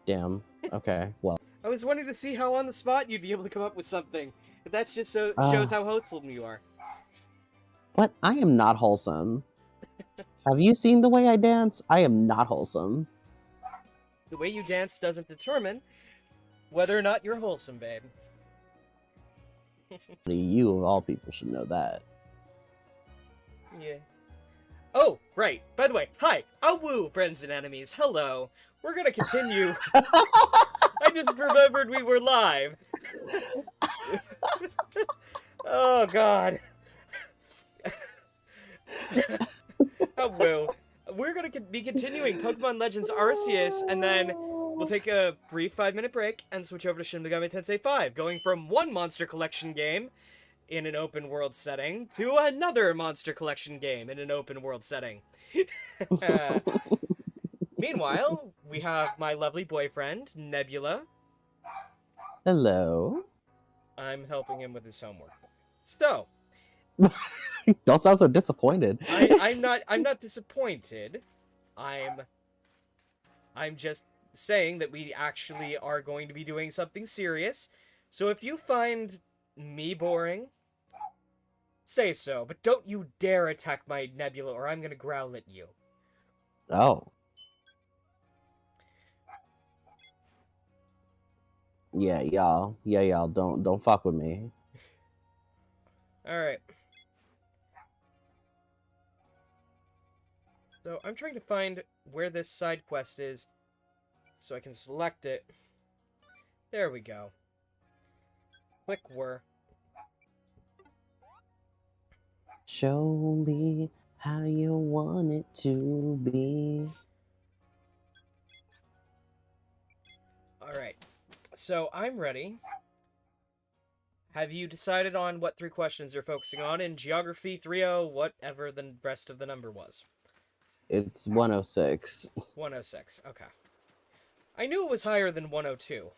Damn. Okay. Well. I was wanting to see how on the spot you'd be able to come up with something. But that's just so Uh, shows how wholesome you are. What? I am not wholesome. Have you seen the way I dance? I am not wholesome. The way you dance doesn't determine whether or not you're wholesome, babe. You, of all people, should know that. Yeah. Oh, right. By the way, hi, awoo, friends and enemies. Hello. We're gonna continue. I just remembered we were live. Oh, God. Awoo. We're gonna be continuing Pokemon Legends Arceus, and then we'll take a brief 5-minute break and switch over to Shin Megami Tensei 5, going from one monster collection game in an open world setting to another monster collection game in an open world setting. Meanwhile, we have my lovely boyfriend, Nebula. Hello. I'm helping him with his homework. So, Don't sound so disappointed. I'm not disappointed. I'm just saying that we actually are going to be doing something serious. So if you find me boring, say so, but don't you dare attack my Nebula or I'm gonna growl at you. Oh. Yeah, y'all. Yeah, y'all. Don't fuck with me. Alright. So I'm trying to find where this side quest is so I can select it. There we go. Click where. Show me how you want it to be. Alright. So I'm ready. Have you decided on what 3 questions you're focusing on in Geography 3.0, whatever the rest of the number was? It's 106. 106, okay. I knew it was higher than 102.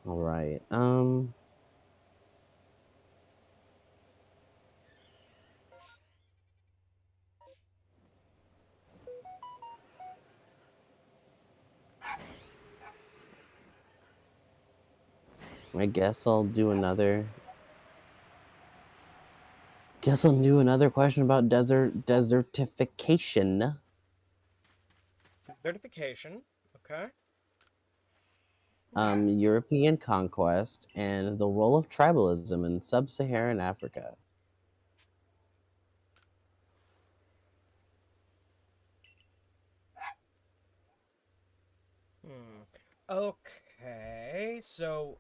All right. I guess I'll do another. Guess I'll do another question about desertification. Certification, okay. European conquest and the role of tribalism in sub-Saharan Africa. Okay, so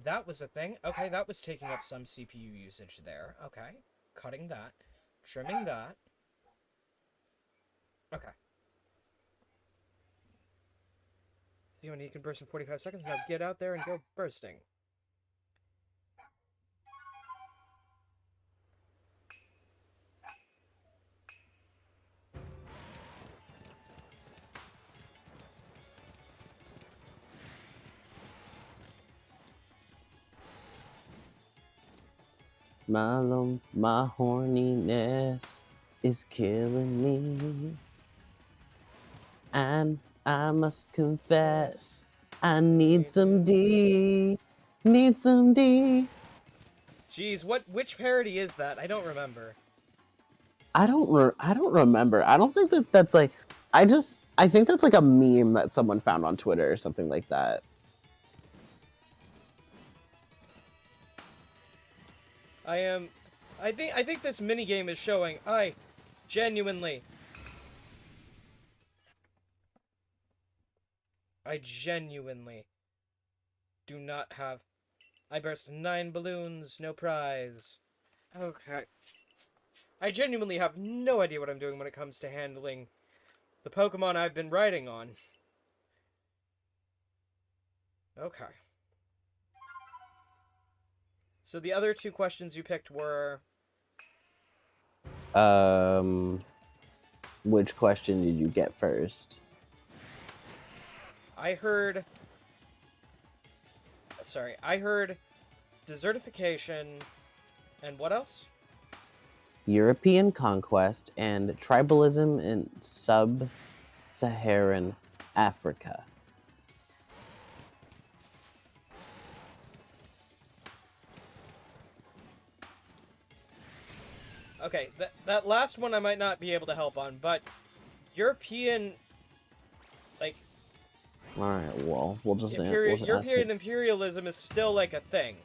that was a thing. Okay, that was taking up some CPU usage there. Okay, cutting that, trimming that. Okay. You and you can burst in 45 seconds. Now get out there and go bursting. My horniness is killing me. And I must confess, I need some D. Need some D. Jeez, which parody is that? I don't remember. I don't remember. I don't think that's like. I think that's like a meme that someone found on Twitter or something like that. I think this minigame is showing I genuinely do not have. I burst 9 balloons, no prize. Okay. I genuinely have no idea what I'm doing when it comes to handling the Pokemon I've been writing on. Okay. So the other 2 questions you picked were... Which question did you get first? I heard desertification, And what else? European conquest and tribalism in sub-Saharan Africa. Okay, that last one I might not be able to help on, but European, like, All right, well, we'll just ask European it. imperialism is still like a thing.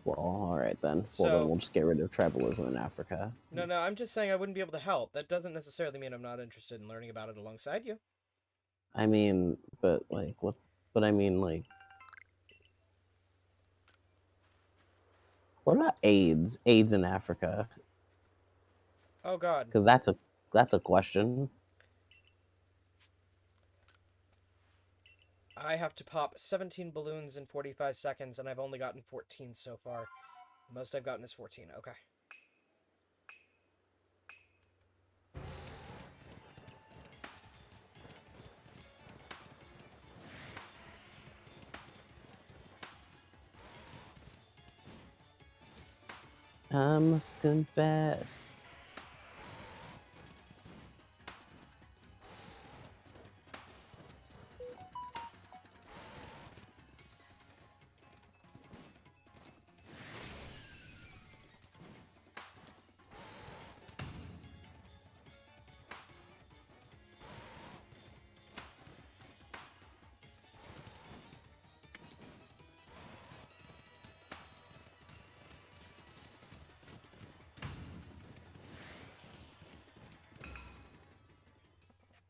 Well, all right then. Well, So- then we'll just get rid of tribalism in Africa. No, I'm just saying I wouldn't be able to help. That doesn't necessarily mean I'm not interested in learning about it alongside you. I mean, but like, what? But I mean, like, what about AIDS? AIDS in Africa? Oh God. Because that's a question. I have to pop 17 balloons in 45 seconds, and I've only gotten 14 so far. The most I've gotten is 14. Okay. I must confess.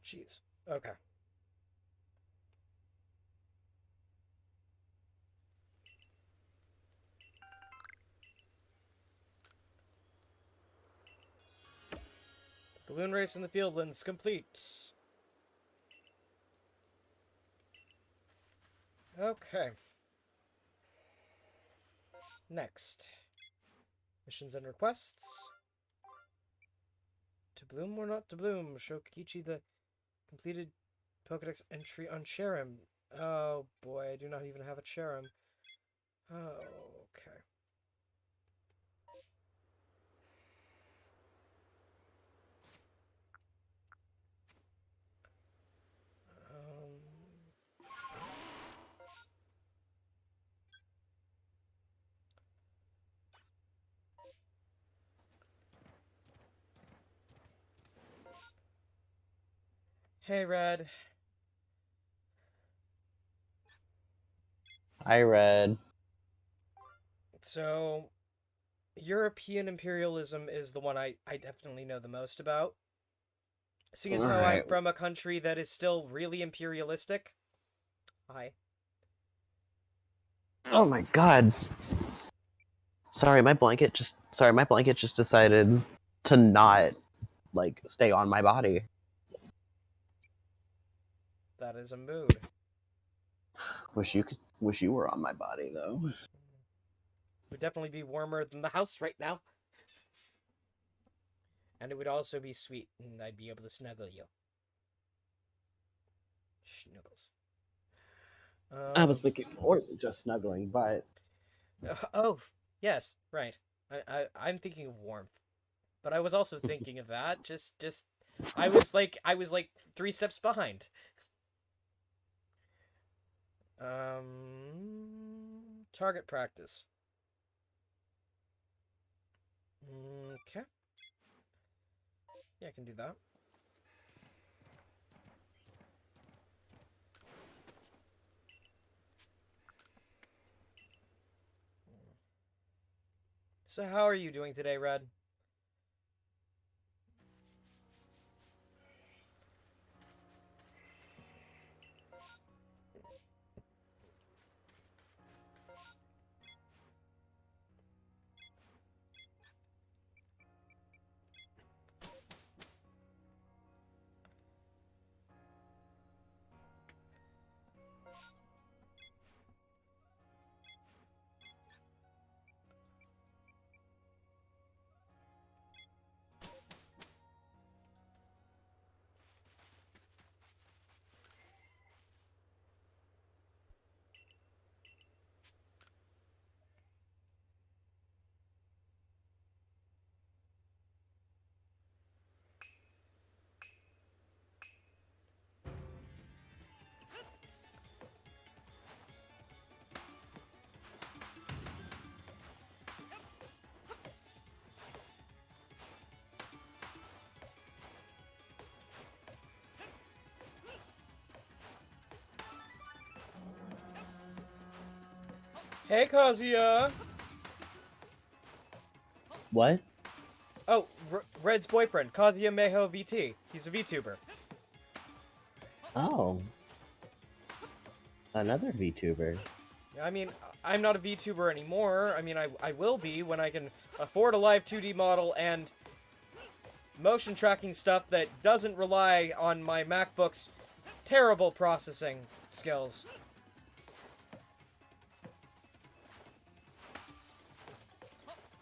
Jeez. Okay. Balloon race in the Fieldlands complete. Okay. Next. Missions and requests. To bloom or not to bloom? Show Kichi the completed Pokedex entry on Cherim. Oh boy, I do not even have a Cherim. Oh, okay. Hey, Red. I read. So, European imperialism is the one I definitely know the most about. Seeing as how I'm Alright. from a country that is still really imperialistic. Hi. Oh my god. Sorry, my blanket just decided to not like stay on my body. That is a mood. Wish you were on my body though. Would definitely be warmer than the house right now. And it would also be sweet, and I'd be able to snuggle you. Snuggles. I was thinking more than just snuggling, but Oh, yes, right. I'm thinking of warmth, but I was also thinking of that. I was like 3 steps behind. Target practice. Okay. Yeah, I can do that. So how are you doing today, Red? Hey, Kazuya! What? Oh, Red's boyfriend, Kazuya Meho VT. He's a VTuber. Oh. Another VTuber. I mean, I'm not a VTuber anymore. I mean, I will be when I can afford a live 2D model and motion tracking stuff that doesn't rely on my MacBook's terrible processing skills.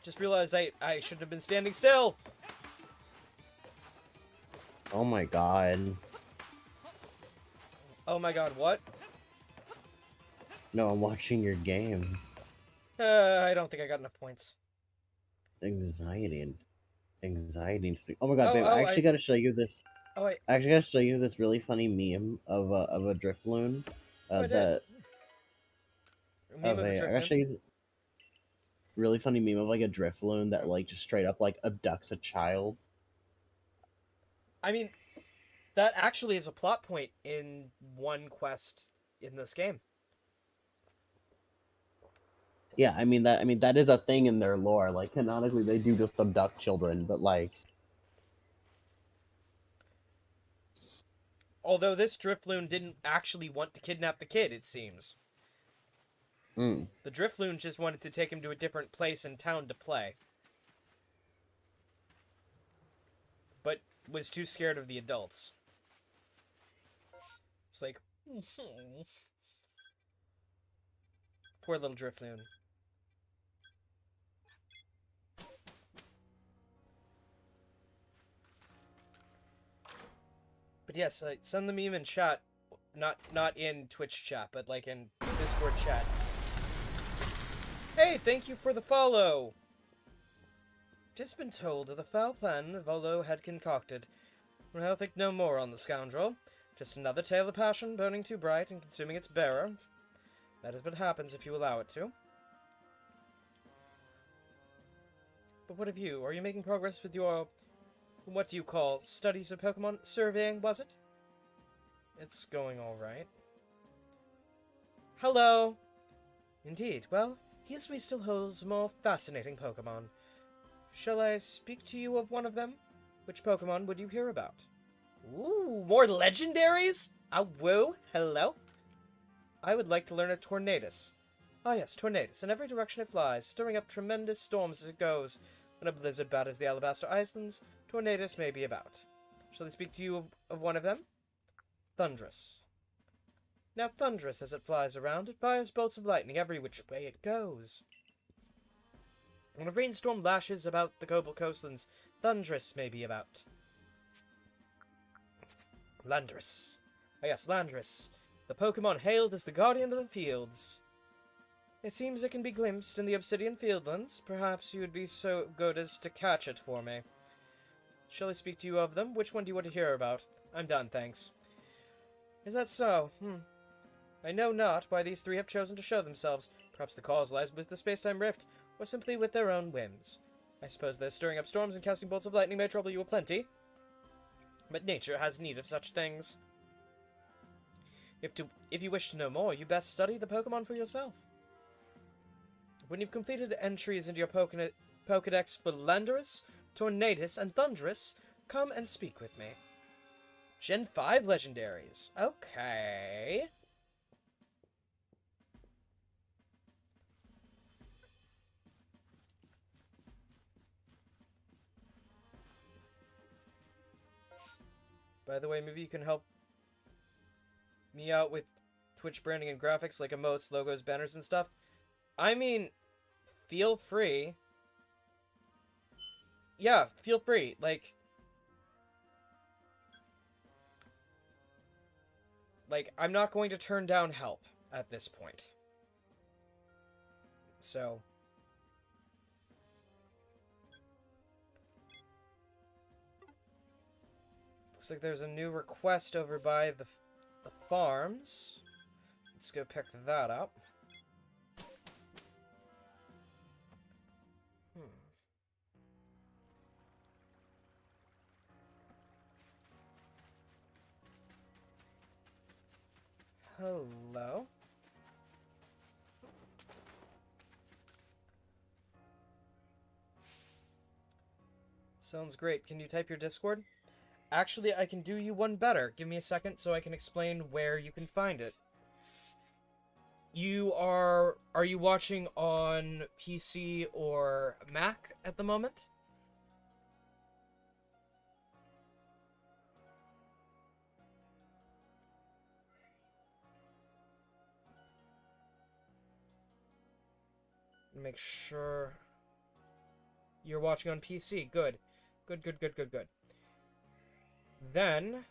Just realized I shouldn't have been standing still. Oh my god. Oh my god, what? No, I'm watching your game. I don't think I got enough points. Anxiety and oh my god, Oh, babe! oh, I actually gotta show you this. Oh, wait. I actually gotta show you this really funny meme of a Drifloon. I That Meme of the I gotta show Driftloon? you really funny meme of like a Drifloon that like just straight up like abducts a child. I mean, that actually is a plot point in one quest in this game. Yeah, I mean that is a thing in their lore. Like canonically, they do just abduct children, but like. Although this Drifloon didn't actually want to kidnap the kid, it seems. Mm. The Drifloon just wanted to take him to a different place in town to play. But was too scared of the adults. It's like, poor little Drifloon. But yes, send the meme in chat. Not in Twitch chat, but like in Discord chat. Hey, thank you for the follow! Just been told of the foul plan Volo had concocted. I'll think no more on the scoundrel. Just another tale of passion burning too bright and consuming its bearer. That is what happens if you allow it to. But what of you? Are you making progress with your... what do you call studies of Pokemon? Surveying, was it? It's going alright. Hello! Indeed, well, history still holds more fascinating Pokemon. Shall I speak to you of one of them? Which Pokemon would you hear about? Ooh, more legendaries? Woo, hello? I would like to learn a Tornadus. Ah yes, Tornadus. In every direction it flies, stirring up tremendous storms as it goes. When a blizzard batters the Alabaster Islands, Tornadus may be about. Shall I speak to you of one of them? Thundrus. Now Thundrus, as it flies around, it fires bolts of lightning every which way it goes. When a rainstorm lashes about the Cobalt coastlands, Thundrus may be about. Landorus. Ah yes, Landorus. The Pokemon hailed as the guardian of the fields. It seems it can be glimpsed in the Obsidian Fieldlands. Perhaps you would be so good as to catch it for me. Shall I speak to you of them? Which one do you want to hear about? I'm done, thanks. Is that so? I know not why these three have chosen to show themselves. Perhaps the cause lies with the space-time rift, or simply with their own whims. I suppose their stirring up storms and casting bolts of lightning may trouble you aplenty. But nature has need of such things. If you wish to know more, you best study the Pokemon for yourself. When you've completed entries into your Pokedex for Landorus, Tornadus, and Thundrus, come and speak with me. Gen 5 legendaries. Okay. By the way, maybe you can help me out with Twitch branding and graphics like emotes, logos, banners, and stuff. I mean, feel free. Yeah, feel free. Like, I'm not going to turn down help at this point. So... looks like there's a new request over by the farms. Let's go pick that up. Hello. Sounds great. Can you type your Discord? Actually, I can do you one better. Give me a second so I can explain where you can find it. Are you watching on PC or Mac at the moment? Make sure you're watching on PC. Good. Good. Then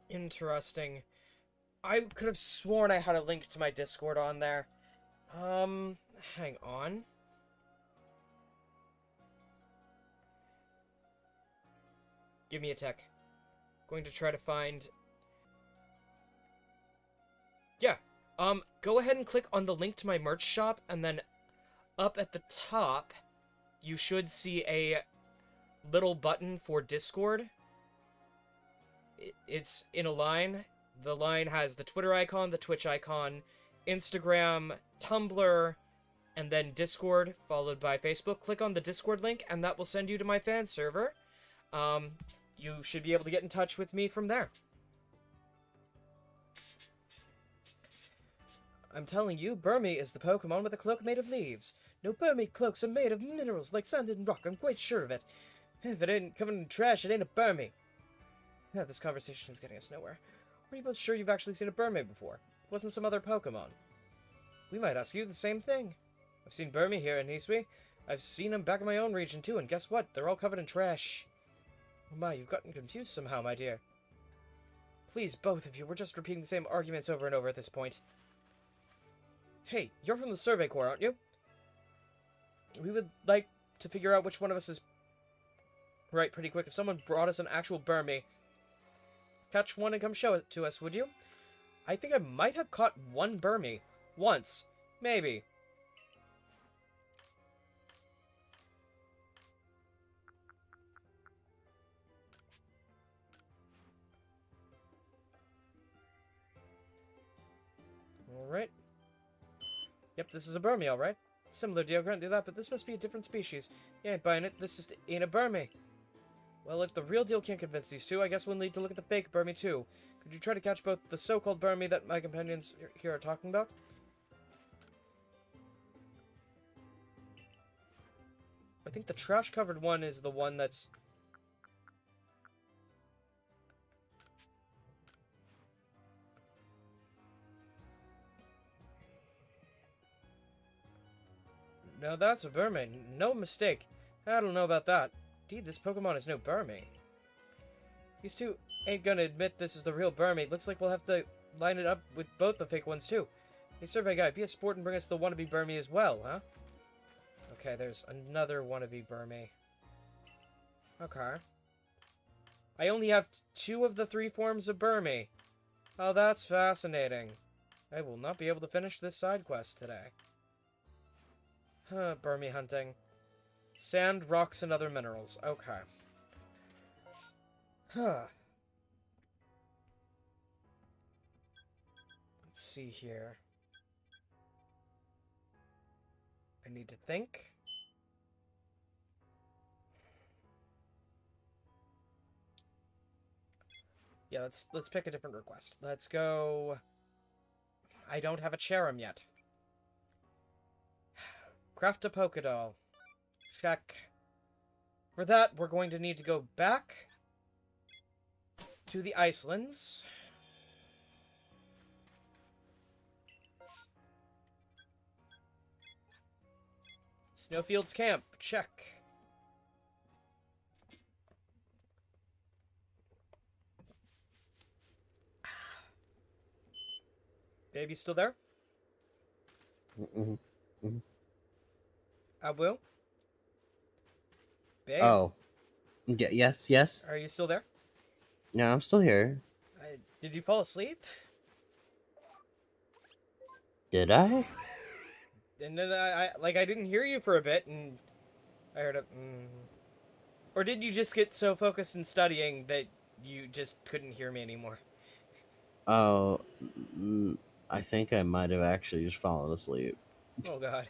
interesting. I could have sworn I had a link to my Discord on there. Hang on. Give me a tick. Going to try to find... Yeah. Go ahead and click on the link to my merch shop, and then up at the top, you should see a little button for Discord. It's in a line. The line has the Twitter icon, the Twitch icon, Instagram, Tumblr, and then Discord, followed by Facebook. Click on the Discord link, and that will send you to my fan server. You should be able to get in touch with me from there. I'm telling you, Burmy is the Pokemon with a cloak made of leaves. No, Burmy cloaks are made of minerals like sand and rock, I'm quite sure of it. If it ain't covered in trash, it ain't a Burmy. This conversation is getting us nowhere. Are you both sure you've actually seen a Burmy before? It wasn't some other Pokemon. We might ask you the same thing. I've seen Burmy here in Nisui. I've seen them back in my own region too, and guess what? They're all covered in trash. Oh my, you've gotten confused somehow, my dear. Please, both of you, we're just repeating the same arguments over and over at this point. Hey, you're from the Survey Corps, aren't you? We would like to figure out which one of us is right pretty quick. If someone brought us an actual Burmy, catch one and come show it to us, would you? I think I might have caught one Burmy. Once. Maybe. Alright. Yep, this is a Burmy, alright. Similar deal, can't do that, but this must be a different species. You ain't buying it, this just ain't a Burmy. Well, if the real deal can't convince these two, I guess we'll need to look at the fake Burmy too. Could you try to catch both the so-called Burmy that my companions here are talking about? I think the trash-covered one is the one that's... No, that's a Burmy. No mistake. I don't know about that. Indeed, this Pokemon is no Burmy. These two ain't gonna admit this is the real Burmy. Looks like we'll have to line it up with both the fake ones, too. Hey, survey guy, be a sport and bring us the wannabe Burmy as well, huh? Okay, there's another wannabe Burmy. Okay. I only have 2 of the 3 forms of Burmy. Oh, that's fascinating. I will not be able to finish this side quest today. Burmy hunting. Sand, rocks, and other minerals. Okay. Let's see here. I need to think. Yeah, let's pick a different request. Let's go... I don't have a Cherim yet. Craft a Pokédoll. Check. For that, we're going to need to go back to the Icelands. Snowfields Camp. Check. Baby still there? Abu? Babe? Oh. Yes. Are you still there? No, I'm still here. Did you fall asleep? Did I? And then I didn't hear you for a bit, and I heard a Or did you just get so focused in studying that you just couldn't hear me anymore? Oh, I think I might have actually just fallen asleep. Oh god.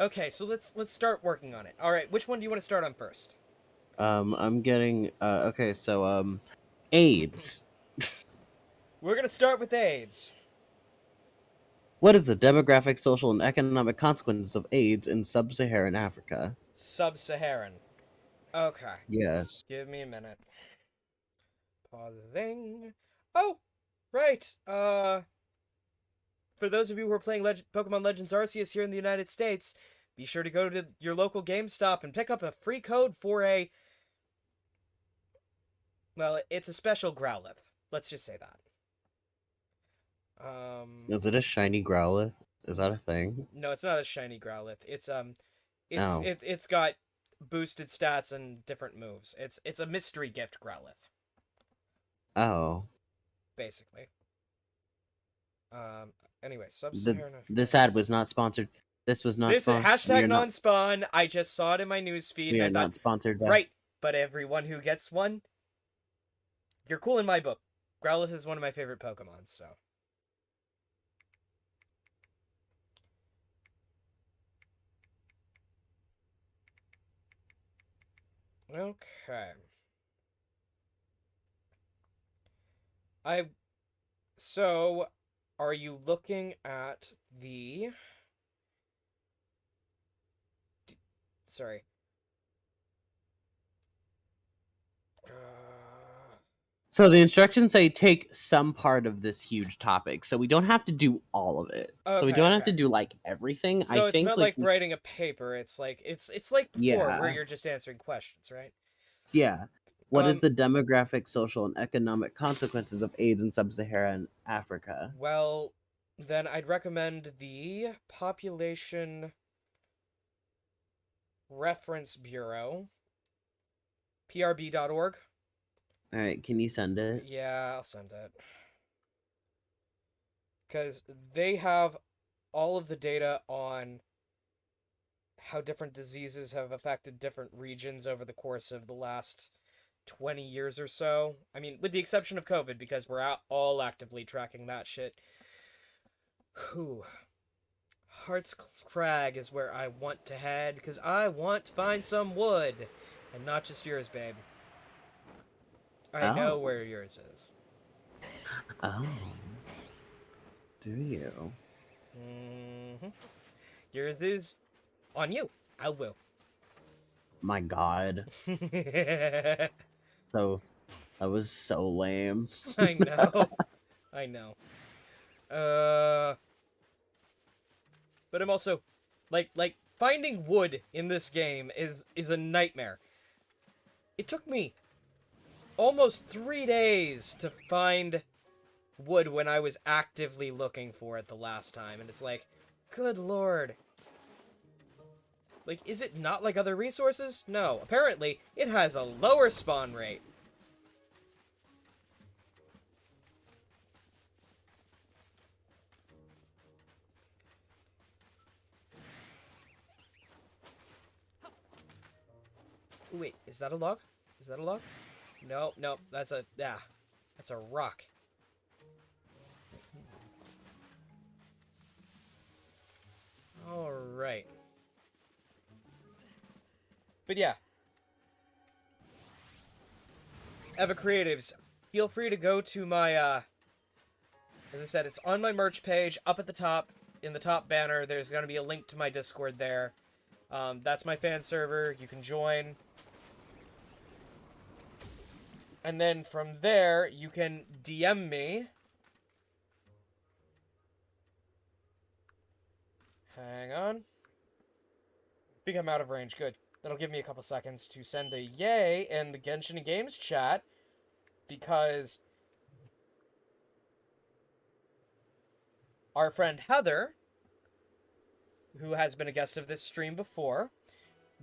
Okay, so let's start working on it. All right, which one do you want to start on first? I'm getting okay, so AIDS. We're gonna start with AIDS. What is the demographic, social, and economic consequences of AIDS in sub-Saharan Africa? Sub-Saharan. Okay. Yes. Give me a minute. Pausing. Oh, right. For those of you who are playing Pokemon Legends Arceus here in the United States, be sure to go to your local GameStop and pick up a free code for a... Well, it's a special Growlithe. Let's just say that. Is it a shiny Growlithe? Is that a thing? No, it's not a shiny Growlithe. Oh. It's got boosted stats and different moves. It's a mystery gift Growlithe, Oh. basically. Anyway, Sub-Saharan Africa. This ad was not sponsored. This was not This is sponsored. hashtag non-spawn. I just saw it in my newsfeed. We are And I thought, not sponsored by. right, but everyone who gets one, you're cool in my book. Growlithe is one of my favorite Pokemon, so. Okay. So, are you looking at the... Sorry. So the instructions say take some part of this huge topic. So we don't have to do all of it. So we Okay, don't have okay. to do like everything. So I it's think not like writing a paper. It's like it's like before where Yeah. you're just answering questions, right? Yeah. What is the demographic, social, and economic consequences of AIDS in sub-Saharan Africa? Well, then I'd recommend the Population Reference Bureau, prb.org. All right, can you send it? Yeah, I'll send it. Because they have all of the data on how different diseases have affected different regions over the course of the last 20 years or so. I mean, with the exception of COVID, because we're all actively tracking that shit. Whew. Heart's Crag is where I want to head, because I want to find some wood. And not just yours, babe. I know where yours is. Oh. Do you? Mm-hmm. Yours is on you. I will. My God. So, that was so lame. I know. I know. But I'm also, like finding wood in this game is a nightmare. It took me almost 3 days to find wood when I was actively looking for it the last time, and it's like, good lord. Like, is it not like other resources? No. Apparently, it has a lower spawn rate. Wait, is that a log? Is that a log? No, no, that's a, that's a rock. Alright. But yeah. Eva Creatives, feel free to go to my, as I said, it's on my merch page, up at the top, in the top banner, there's going to be a link to my Discord there. That's my fan server, you can join. And then from there, you can DM me. Hang on. I think I'm out of range. Good. That'll give me a couple seconds to send a yay in the Genshin and Games chat. Because our friend Heather, who has been a guest of this stream before,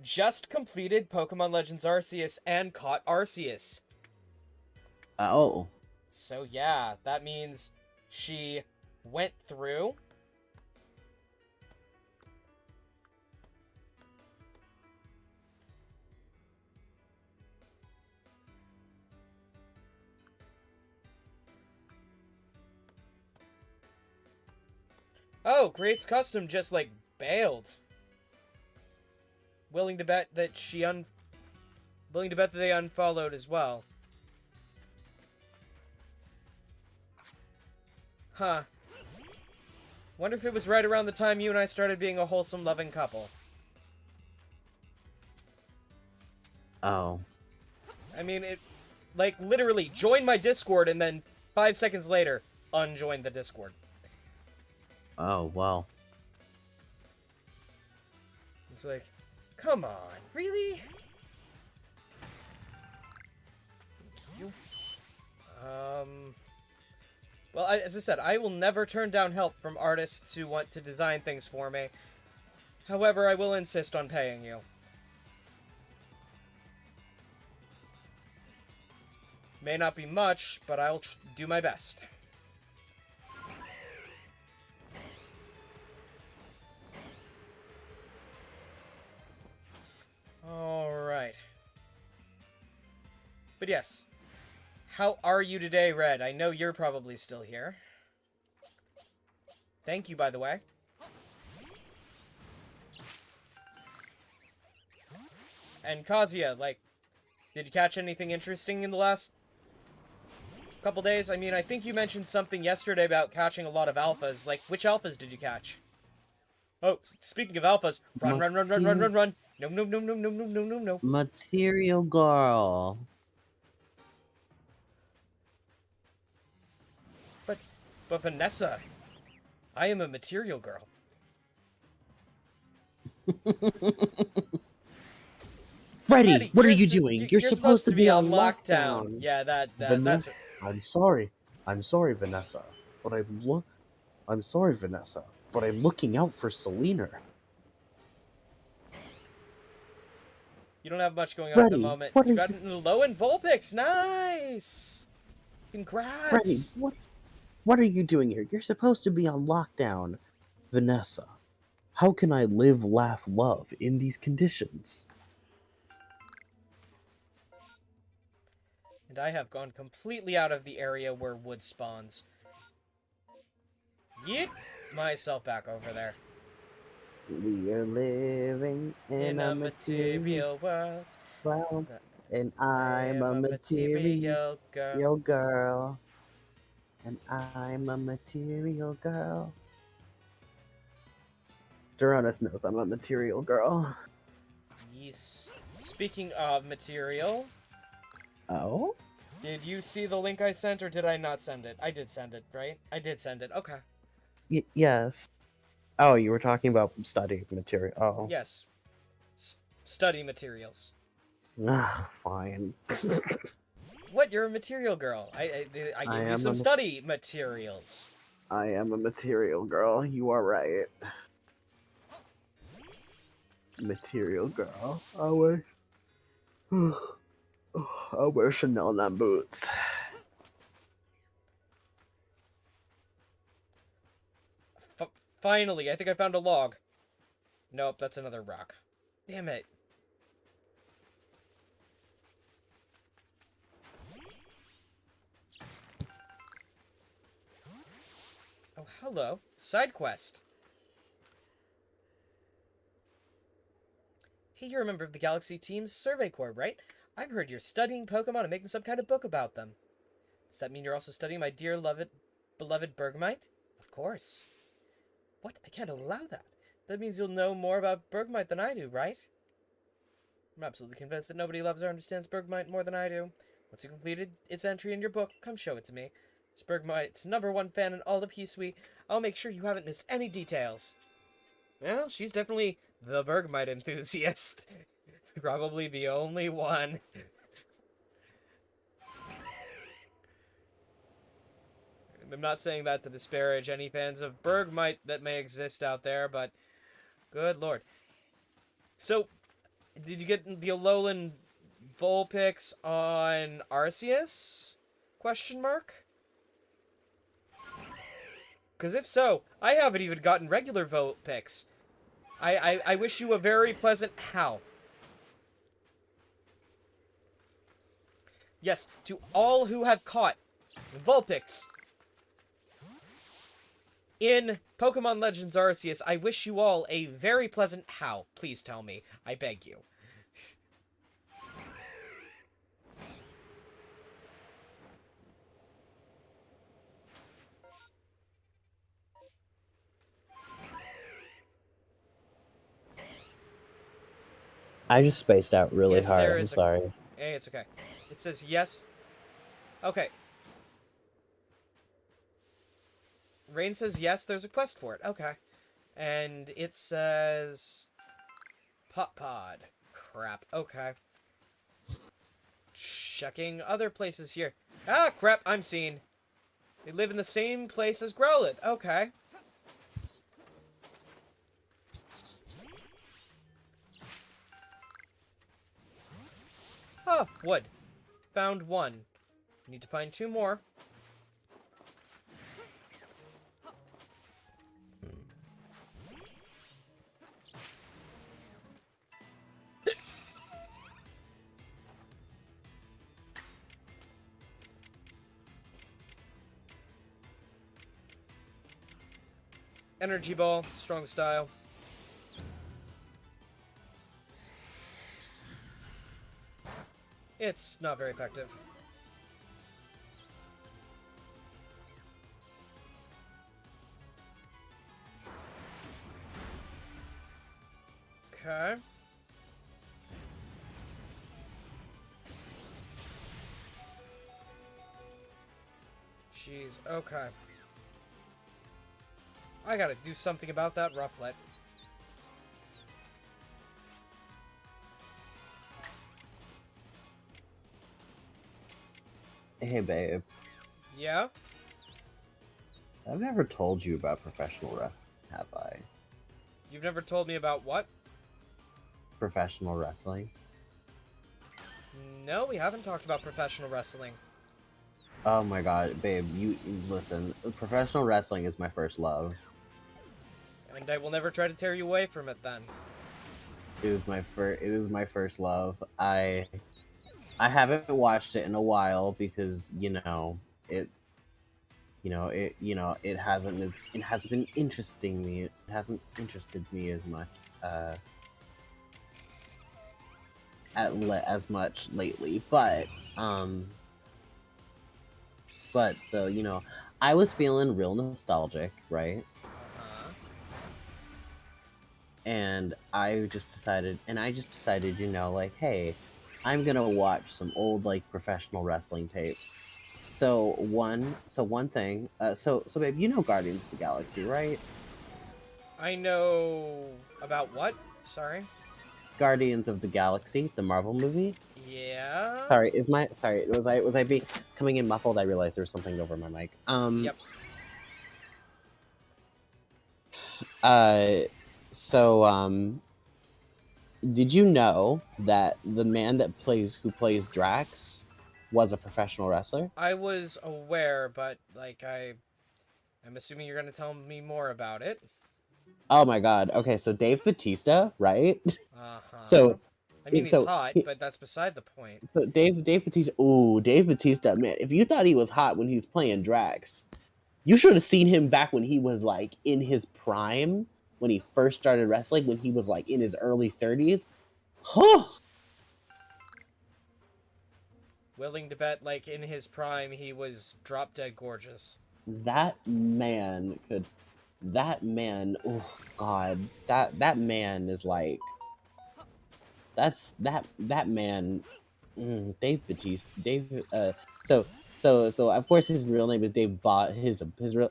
just completed Pokemon Legends Arceus and caught Arceus. Oh. So yeah, that means she went through Oh, creates custom just like bailed. Willing to bet that they unfollowed as well. Huh. Wonder if it was right around the time you and I started being a wholesome, loving couple. Oh. I mean, it, like, literally, join my Discord and then 5 seconds later, unjoin the Discord. Oh, well. It's like, come on, really? Thank you. Well, as I said, I will never turn down help from artists who want to design things for me. However, I will insist on paying you. May not be much, but I'll do my best. Alright. But yes. How are you today, Red? I know you're probably still here. Thank you, by the way. And Kazuya, like, did you catch anything interesting in the last couple days? I mean, I think you mentioned something yesterday about catching a lot of alphas. Like, which alphas did you catch? Oh, speaking of alphas, run, run, run, run, run, run, run. No, no, no, no, no, no, no, no, no. Material girl. But Vanessa, I am a material girl. Freddy, what are you doing? You're supposed to be on lockdown. Yeah, that's. I'm sorry, Vanessa, but I'm sorry, Vanessa, but I'm looking out for Selena. You don't have much going on at the Freddy, moment. what You are got low in Vulpix. Nice. Congrats. Freddy, what are you doing here? You're supposed to be on lockdown. Vanessa, how can I live, laugh, love in these conditions? And I have gone completely out of the area where wood spawns. Yeet myself back over there. We are living in a material world, and I'm a material girl. And I'm a material girl. Jeronis knows I'm a material girl. Yes. Speaking of material... Oh? Did you see the link I sent, or did I not send it? I did send it, right? I did send it. Okay. Yes. Oh, you were talking about study material. Oh. Yes. Study materials. Ah, fine. What? You're a material girl. I gave you some study materials. I am a material girl. You are right. Material girl. I wear Chanel on boots. Finally, I think I found a log. Nope, that's another rock. Damn it. Oh, hello. Side quest. Hey, you're a member of the Galaxy Team's Survey Corps, right? I've heard you're studying Pokemon and making some kind of book about them. Does that mean you're also studying my dear, beloved Bergmite? Of course. What? I can't allow that. That means you'll know more about Bergmite than I do, right? I'm absolutely convinced that nobody loves or understands Bergmite more than I do. Once you completed its entry in your book, come show it to me. It's Bergmite's #1 fan in all of P-Suite. I'll make sure you haven't missed any details. Well, she's definitely the Bergmite enthusiast. Probably the only one. I'm not saying that to disparage any fans of Bergmite that may exist out there, but good lord. So, did you get the Alolan Vulpix on Arceus? Question mark? Because if so, I haven't even gotten regular Vulpix. I wish you a very pleasant how. Yes, to all who have caught Vulpix. in Pokemon Legends Arceus, I wish you all a very pleasant how. Please tell me. I beg you. I just spaced out really Yes, hard. there I'm is a- sorry. Hey, it's okay. It says yes. Okay. Rain says yes, there's a quest for it. Okay. And it says... Pop Pod. Crap. Okay. Checking other places here. Ah, crap, I'm seen. They live in the same place as Growlithe. Okay. Oh, wood. Found one. Need to find 2 more. Energy Ball, strong style. It's not very effective. Okay. Jeez, okay. I gotta do something about that Rufflet. Hey, babe. Yeah? I've never told you about professional wrestling, have I? You've never told me about what? Professional wrestling. No, we haven't talked about professional wrestling. Oh my god, babe, you listen. Professional wrestling is my first love. And I will never try to tear you away from it then. It was my first love. I haven't watched it in a while because, it hasn't been interesting me. It hasn't interested me as much as much lately. But so, I was feeling real nostalgic, right? And I just decided, like, hey, I'm gonna watch some old, like, professional wrestling tapes. So one thing, so babe, you know Guardians of the Galaxy, right? I know about what? Sorry. Guardians of the Galaxy, the Marvel movie. Yeah. Sorry, was I coming in muffled? I realized there was something over my mic. Yep. Did you know that the man who plays Drax was a professional wrestler? I was aware, but like I'm assuming you're gonna tell me more about it. Oh my god. Okay, so Dave Bautista, right? Uh-huh. So I mean, he's so hot, but that's beside the point. So Dave Bautista. Ooh, Dave Bautista, man. If you thought he was hot when he was playing Drax, you should have seen him back when he was like in his prime, when he first started wrestling, when he was like in his early 30s. Huh. Willing to bet, like, in his prime, he was drop dead gorgeous. That man, oh god, that man is like, that man, Dave Bautista, so of course his real name is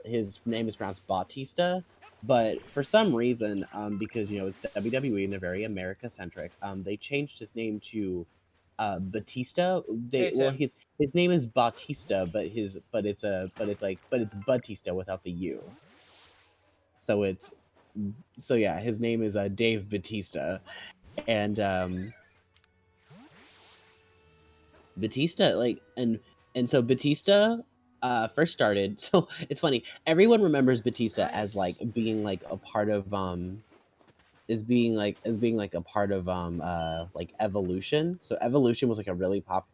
his name is pronounced Bautista, but for some reason, because it's WWE and they're very America centric, they changed his name to Batista. Hey, Tim. His name is Bautista, but it's Batista without the U. So yeah, his name is Dave Batista, and Batista, like, and so Batista first started. So it's funny, everyone remembers Batista as like being like a part of like Evolution. So Evolution was like a really popular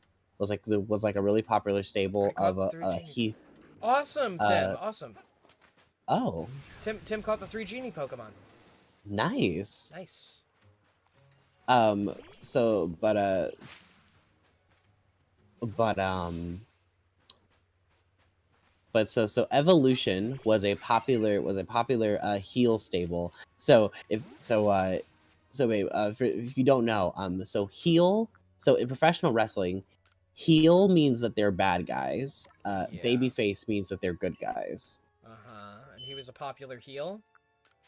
stable of Awesome, Tim. Awesome. Oh, Tim caught the 3 genie Pokemon. nice. Nice. So, but but so evolution was a popular heal stable. So if you don't know, so in professional wrestling, heel means that they're bad guys. Yeah. Babyface means that they're good guys. And he was a popular heel.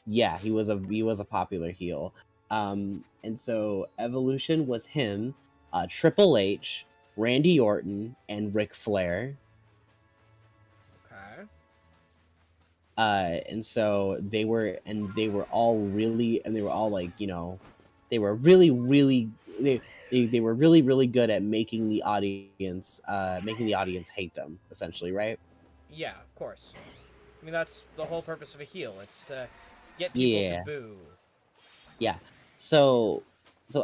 Yeah, he was a popular heel. And so evolution was him, Triple H, Randy Orton, and Ric Flair. Okay. And so they were all really, and they were all like, they were really, really, they were really, really good at making the audience hate them, essentially, right? Yeah, of course. I mean, that's the whole purpose of a heel. It's to get people to Yeah, boo. yeah. So so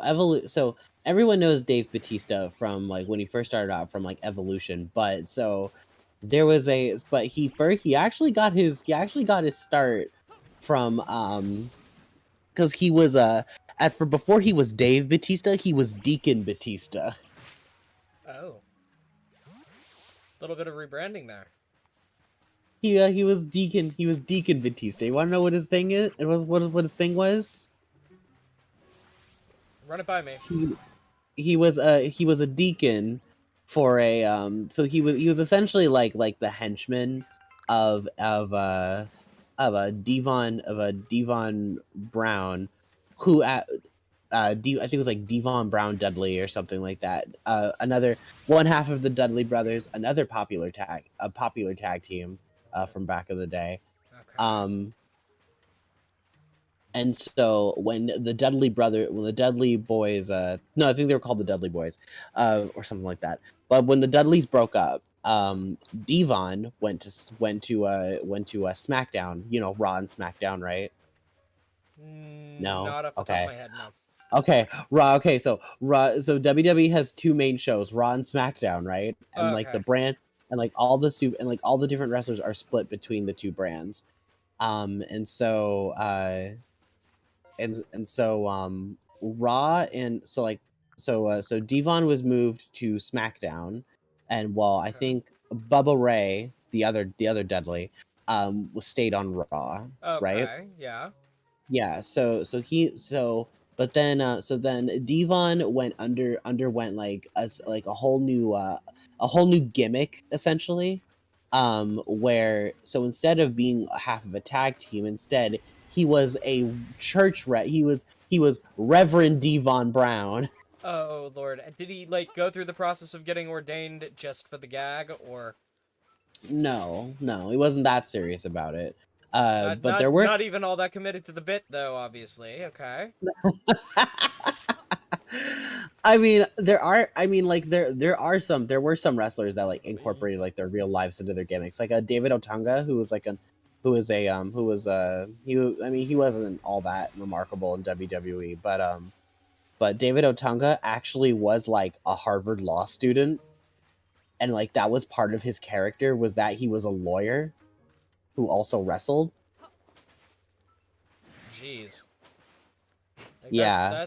everyone knows Dave Bautista from like when he first started out from like Evolution, but so there was but he actually got his start from because he was before he was Dave Bautista, he was Deacon Bautista. Oh. A little bit of rebranding there. He was Deacon Bautista. You want to know what his thing is? It was what his thing was? Run it by me. He was a deacon for a so he was essentially like the henchman of a Devon Brown, who I think it was like Devon Brown Dudley or something like that. Another one half of the Dudley brothers, another popular tag team from back in the day. Okay. And so when the Dudley boys, no, I think they were called the Dudley Boys, or something like that. But when the Dudleys broke up, Devon went to SmackDown. You know, Raw and SmackDown, right? No. Not off the top of Okay. my head, no. Okay. Raw. Okay. So Raw. So WWE has 2 main shows, Raw and SmackDown, right? And like the Okay. brand and like all the different wrestlers are split between the 2 brands. And so Raw and so Devon was moved to SmackDown, and while I Okay. think Bubba Ray, the other Dudley, was stayed on Raw, right? Okay, yeah. Yeah. But then Devon underwent like a whole new gimmick, essentially, where so instead of being half of a tag team, instead he was a he was Reverend Devon Brown. Oh, Lord. Did he, like, go through the process of getting ordained just for the gag, or... No, he wasn't that serious about it. But there were Not even all that committed to the bit, though, obviously. Okay. I mean, there were some wrestlers that like incorporated like their real lives into their gimmicks, like David Otunga, who was like he wasn't all that remarkable in WWE, but David Otunga actually was like a Harvard law student, and like that was part of his character, was that he was a lawyer who also wrestled. Jeez. Like, Yeah.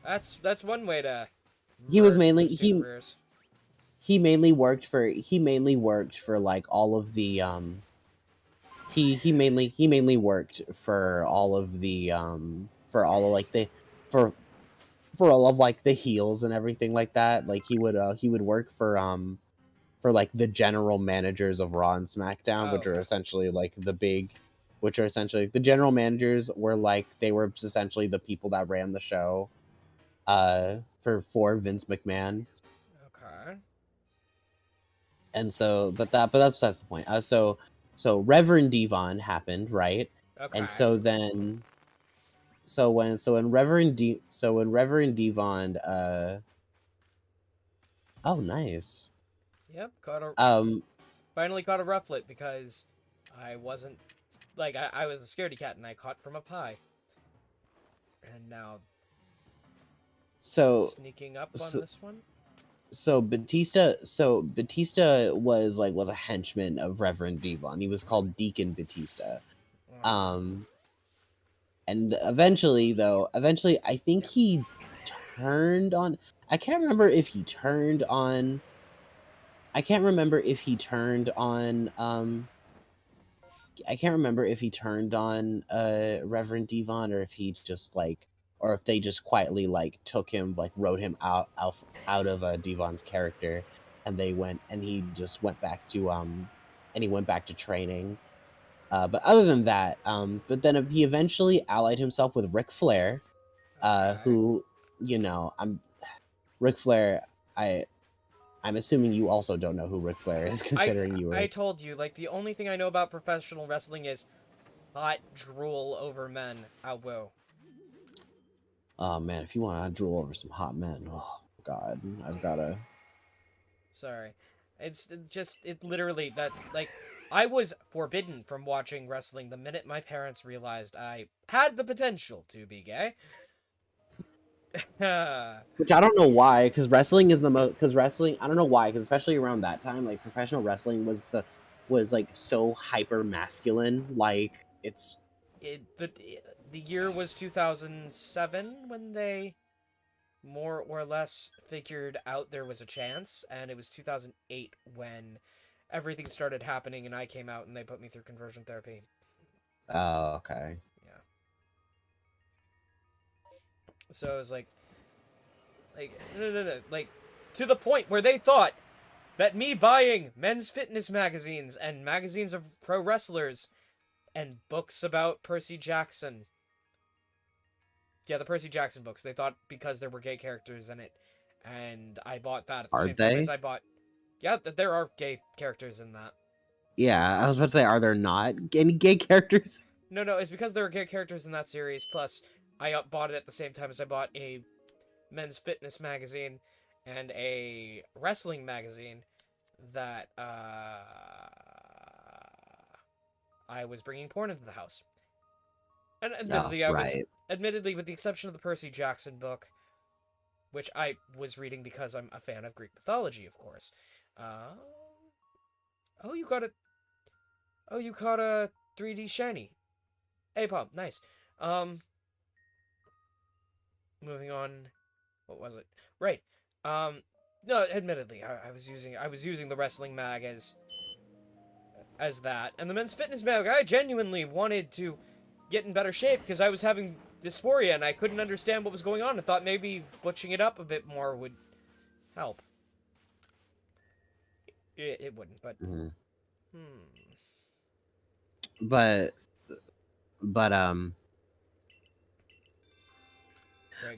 That's one way to He was merge mainly those two careers. he mainly worked for like all of the he mainly worked for all of the for all of like the for all of like the heels and everything like that. Like he would work for like the general managers of Raw and SmackDown, Oh, which are okay. essentially like the general managers were like, they were essentially the people that ran the show for Vince McMahon. Okay. And so that's besides the point. So Reverend Devon happened, right? Okay. And so then when Reverend Devon oh, nice. Yep, Um finally caught a rufflet because I wasn't... Like, I was a scaredy cat and I caught from up high. And now... so Sneaking up so- on this one? Batista was a henchman of Reverend Devon. He was called Deacon Batista. Oh. And eventually I think he turned on. I can't remember if he turned on. I can't remember if he turned on. I can't remember if he turned on Reverend Devon, or if he just or if they just quietly took him, wrote him out of Devon's character, and he just went back to and he went back to training. But other than that, but then he eventually allied himself with Ric Flair, Okay. who, Ric Flair. I'm assuming you also don't know who Ric Flair is, considering you were. I told you, like, the only thing I know about professional wrestling is hot drool over men. Whoa. Oh man, if you want to drool over some hot men, oh god, I've gotta. Sorry. It's just, it literally, that, like, I was forbidden from watching wrestling the minute my parents realized I had the potential to be gay. Which I don't know why, because wrestling is the most. Because wrestling, I don't know why, because especially around that time, professional wrestling was so hyper masculine. The year was 2007 when they more or less figured out there was a chance, and it was 2008 when everything started happening and I came out and they put me through conversion therapy. Oh, okay. Yeah. So it was no, to the point where they thought that me buying men's fitness magazines and magazines of pro wrestlers and books about Percy Jackson. Yeah, the Percy Jackson books. They thought because there were gay characters in it, and I bought that at the same time as I bought. Yeah, there are gay characters in that. Yeah, I was about to say, are there not any gay characters? No, it's because there are gay characters in that series. Plus, I bought it at the same time as I bought a men's fitness magazine and a wrestling magazine that I was bringing porn into the house. And admittedly, admittedly, with the exception of the Percy Jackson book, which I was reading because I'm a fan of Greek mythology, of course. Oh, you got a 3D shiny. A-pop, nice. Moving on. What was it? Right. No, admittedly, I was using the wrestling mag as that, and the men's fitness mag. I genuinely wanted to get in better shape because I was having dysphoria and I couldn't understand what was going on. I thought maybe butching it up a bit more would help. It wouldn't, but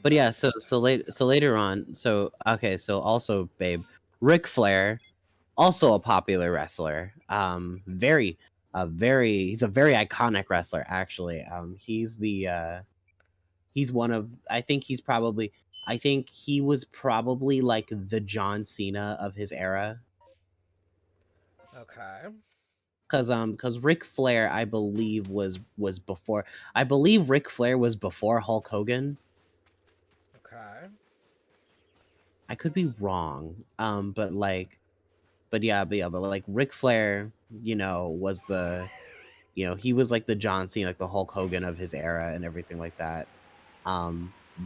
But yeah, so later on, so also, babe, Ric Flair, also a popular wrestler. He's a very iconic wrestler, actually. He's one of, I think he was probably like the John Cena of his era. Okay. Because Ric Flair, I believe, was before. I believe Ric Flair was before Hulk Hogan. Okay. I could be wrong. But Ric Flair, was he was like the John Cena, like the Hulk Hogan of his era and everything like that.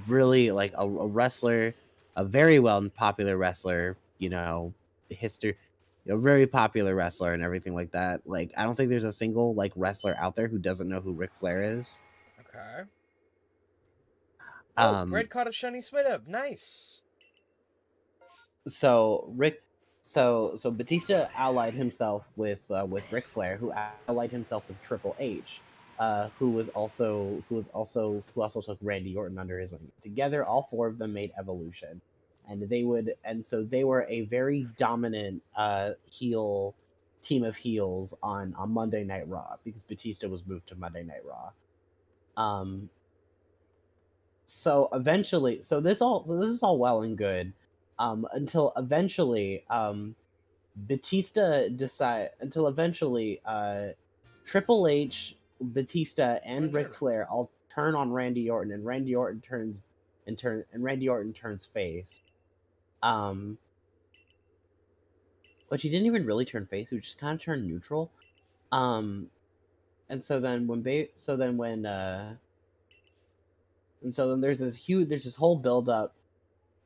Really like a wrestler, a very popular wrestler, history, a very popular wrestler and everything like that. Like, I don't think there's a single wrestler out there who doesn't know who Ric Flair is. Okay. Oh, Red caught a shiny Smith. Nice. So Batista allied himself with Ric Flair, who allied himself with Triple H, who also took Randy Orton under his wing. Together, all four of them made Evolution, and they were a very dominant heel team of heels on Monday Night Raw, because Batista was moved to Monday Night Raw. So eventually, this is all well and good. Until eventually, Triple H, Batista, and Ric Flair all turn on Randy Orton, and Randy Orton turns face. which he didn't even really turn face. He just kind of turned neutral. And so then there's this whole build up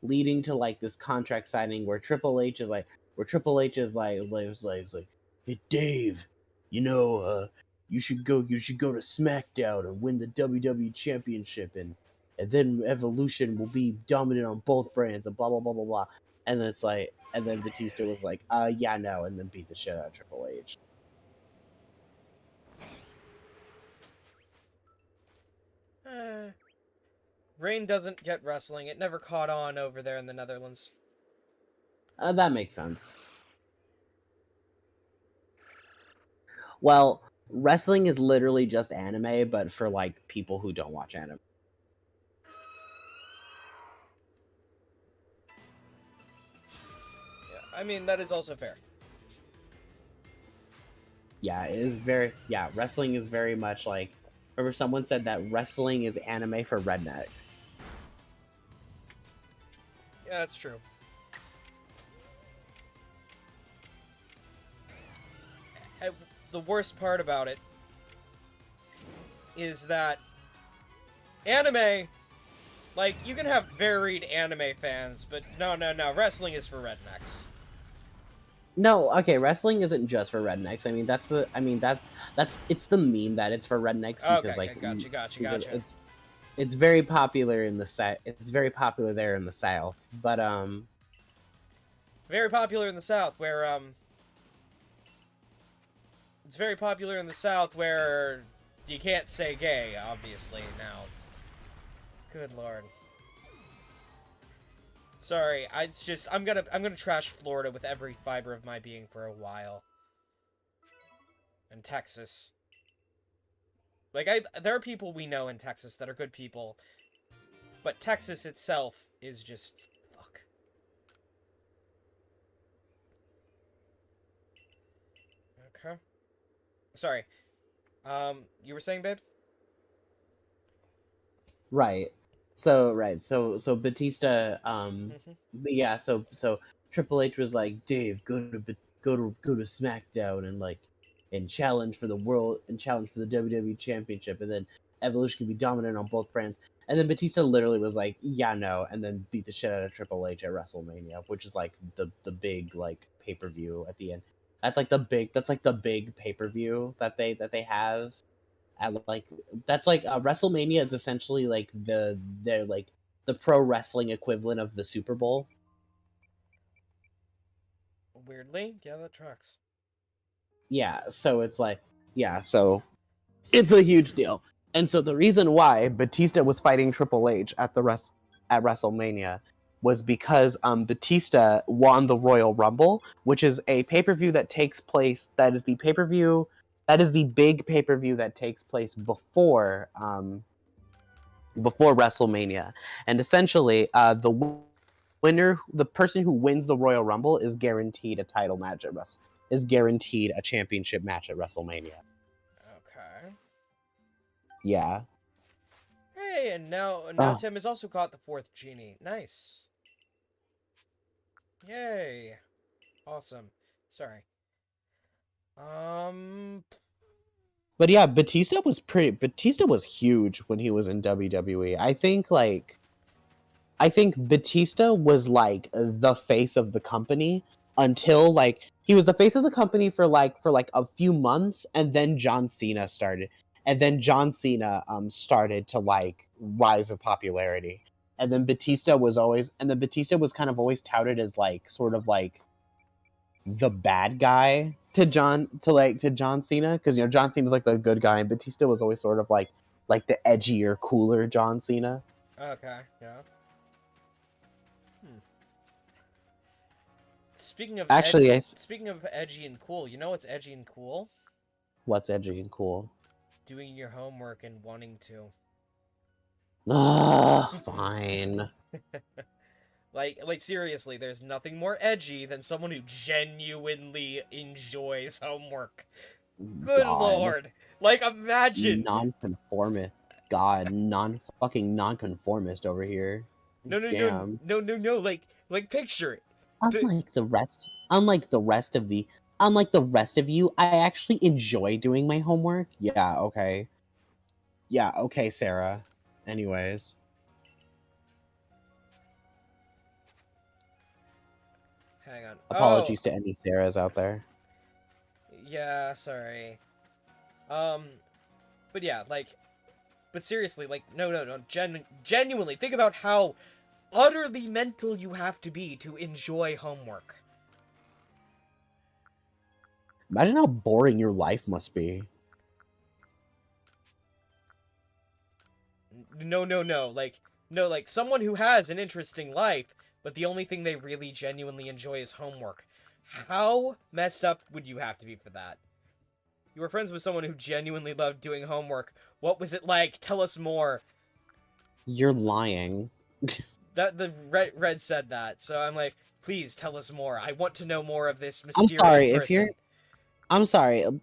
leading to like this contract signing where Triple H is like, hey Dave, you should go to SmackDown and win the WWE Championship, and then Evolution will be dominant on both brands, and blah blah blah blah blah. And then and then Batista was like, yeah, no, and then beat the shit out of Triple H. Rain doesn't get wrestling. It never caught on over there in the Netherlands. That makes sense. Well, wrestling is literally just anime, but for like people who don't watch anime. Yeah, I mean, that is also fair. Yeah, wrestling is very much like, remember someone said that wrestling is anime for rednecks. Yeah, that's true. The worst part about it is that anime, like, you can have varied anime fans, but no, wrestling is for rednecks. No, okay, wrestling isn't just for rednecks. I mean, it's the meme that it's for rednecks because Okay, gotcha. It's very popular in the It's very popular there in the South, but very popular in the South where it's very popular in the South where you can't say gay, obviously, now. Good lord. Sorry, I'm gonna trash Florida with every fiber of my being for a while. And Texas. Like, there are people we know in Texas that are good people, but Texas itself is just fuck. Okay. Sorry. You were saying, babe? right. So Batista, but yeah, so Triple H was like, Dave, go to SmackDown and challenge for the WWE Championship, and then Evolution can be dominant on both brands. And then Batista literally was like, yeah, no, and then beat the shit out of Triple H at WrestleMania, which is like the big like pay-per-view at the end. That's like the big pay-per-view that they have. That's like WrestleMania is essentially like the pro wrestling equivalent of the Super Bowl. Weirdly, yeah, that tracks. Yeah, so it's like, so it's a huge deal. And so the reason why Batista was fighting Triple H at WrestleMania was because Batista won the Royal Rumble, which is a pay-per-view that takes place. That is the big pay-per-view that takes place before WrestleMania. And essentially, the person who wins the Royal Rumble is guaranteed a title match is guaranteed a championship match at WrestleMania. Okay. Yeah. Hey, and now Tim has also caught the fourth genie. Nice. Yay. Awesome. Sorry. But yeah, Batista was huge when he was in WWE. I think Batista was like the face of the company until like he was the face of the company for a few months, and then John Cena started. And then John Cena started to like rise in popularity. And then Batista was kind of always touted as like sort of like the bad guy to John Cena, because John Cena's like the good guy, and Batista was always sort of like the edgier, cooler John Cena. Okay, yeah. Speaking of edgy and cool, you know what's edgy and cool? What's edgy and cool? Doing your homework and wanting to. Fine. Like seriously, there's nothing more edgy than someone who genuinely enjoys homework. Good lord. Like, imagine. Non-conformist. God, non-conformist over here. No. Like picture it. Unlike the rest unlike the rest of the unlike the rest of you, I actually enjoy doing my homework. Yeah, okay. Yeah, okay, Sarah. Anyways. Hang on. Apologies to any Sarahs out there. Yeah, sorry. But yeah, like, but seriously, like, no. Genuinely, think about how utterly mental you have to be to enjoy homework. Imagine how boring your life must be. No. Like, someone who has an interesting life, but the only thing they really genuinely enjoy is homework. How messed up would you have to be for that? You were friends with someone who genuinely loved doing homework. What was it like? Tell us more. You're lying. That the red said that, so I'm like, please tell us more. I want to know more of this I'm mysterious sorry person.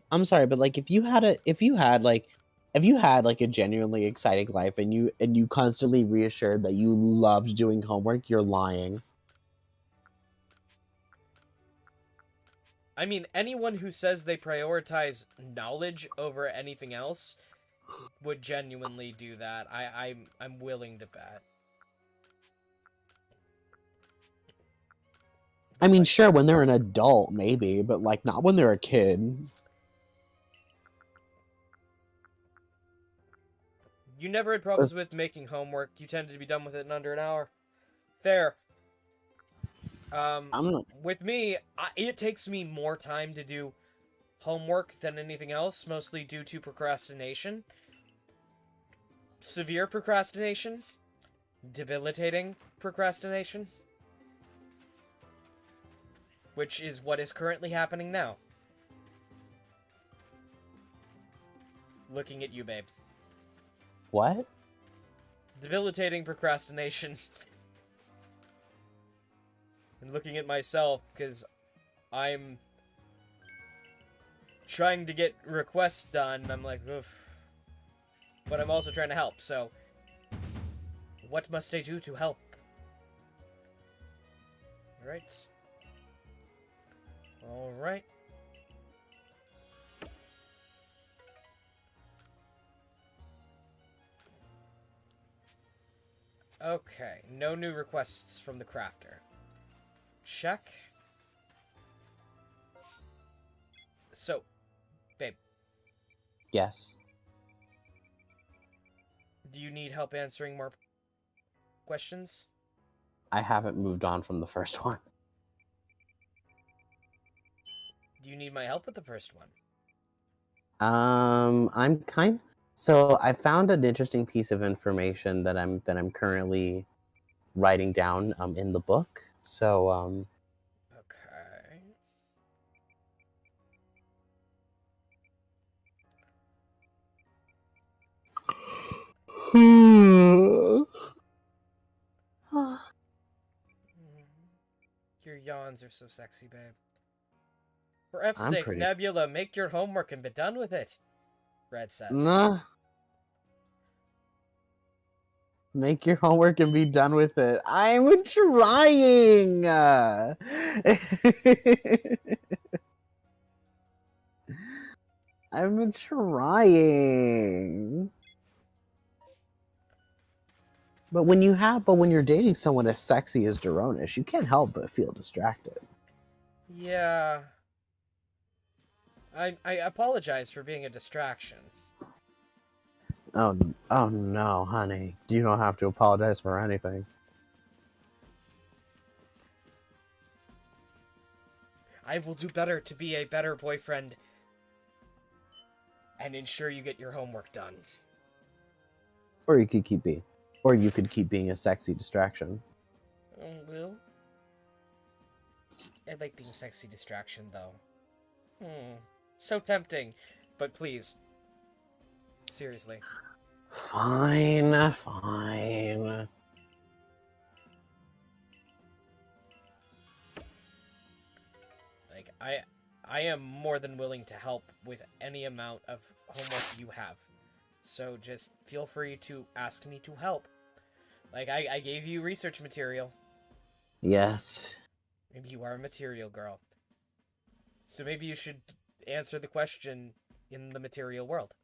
I'm sorry, but like if you had like a genuinely exciting life and you constantly reassured that you loved doing homework, you're lying. I mean, anyone who says they prioritize knowledge over anything else would genuinely do that. I'm willing to bet. I mean, sure, when they're an adult, maybe, but like not when they're a kid. You never had problems with making homework. You tended to be done with it in under an hour. Fair. With me, it takes me more time to do homework than anything else, mostly due to procrastination. Severe procrastination. Debilitating procrastination. Which is what is currently happening now. Looking at you, babe. What? Debilitating procrastination. And looking at myself, because I'm trying to get requests done, I'm like, oof. But I'm also trying to help, so what must I do to help? Alright. Alright. Okay, no new requests from the crafter. Check. So, babe. Yes. Do you need help answering more questions? I haven't moved on from the first one. Do you need my help with the first one? So I found an interesting piece of information that I'm currently writing down in the book. So Okay. Your yawns are so sexy, babe. For F's I'm sake, pretty- Nebula, make your homework and be done with it. Red says. Nah. Make your homework and be done with it. I'm trying. I'm trying. But when you're dating someone as sexy as Jeronis, you can't help but feel distracted. Yeah. I apologize for being a distraction. Oh no, honey. You don't have to apologize for anything. I will do better to be a better boyfriend and ensure you get your homework done. Or you could keep being a sexy distraction. Will? I like being a sexy distraction, though. So tempting. But please. Seriously. Fine. Like, I am more than willing to help with any amount of homework you have. So just feel free to ask me to help. Like, I gave you research material. Yes. And you are a material girl. So maybe you should answer the question in the material world.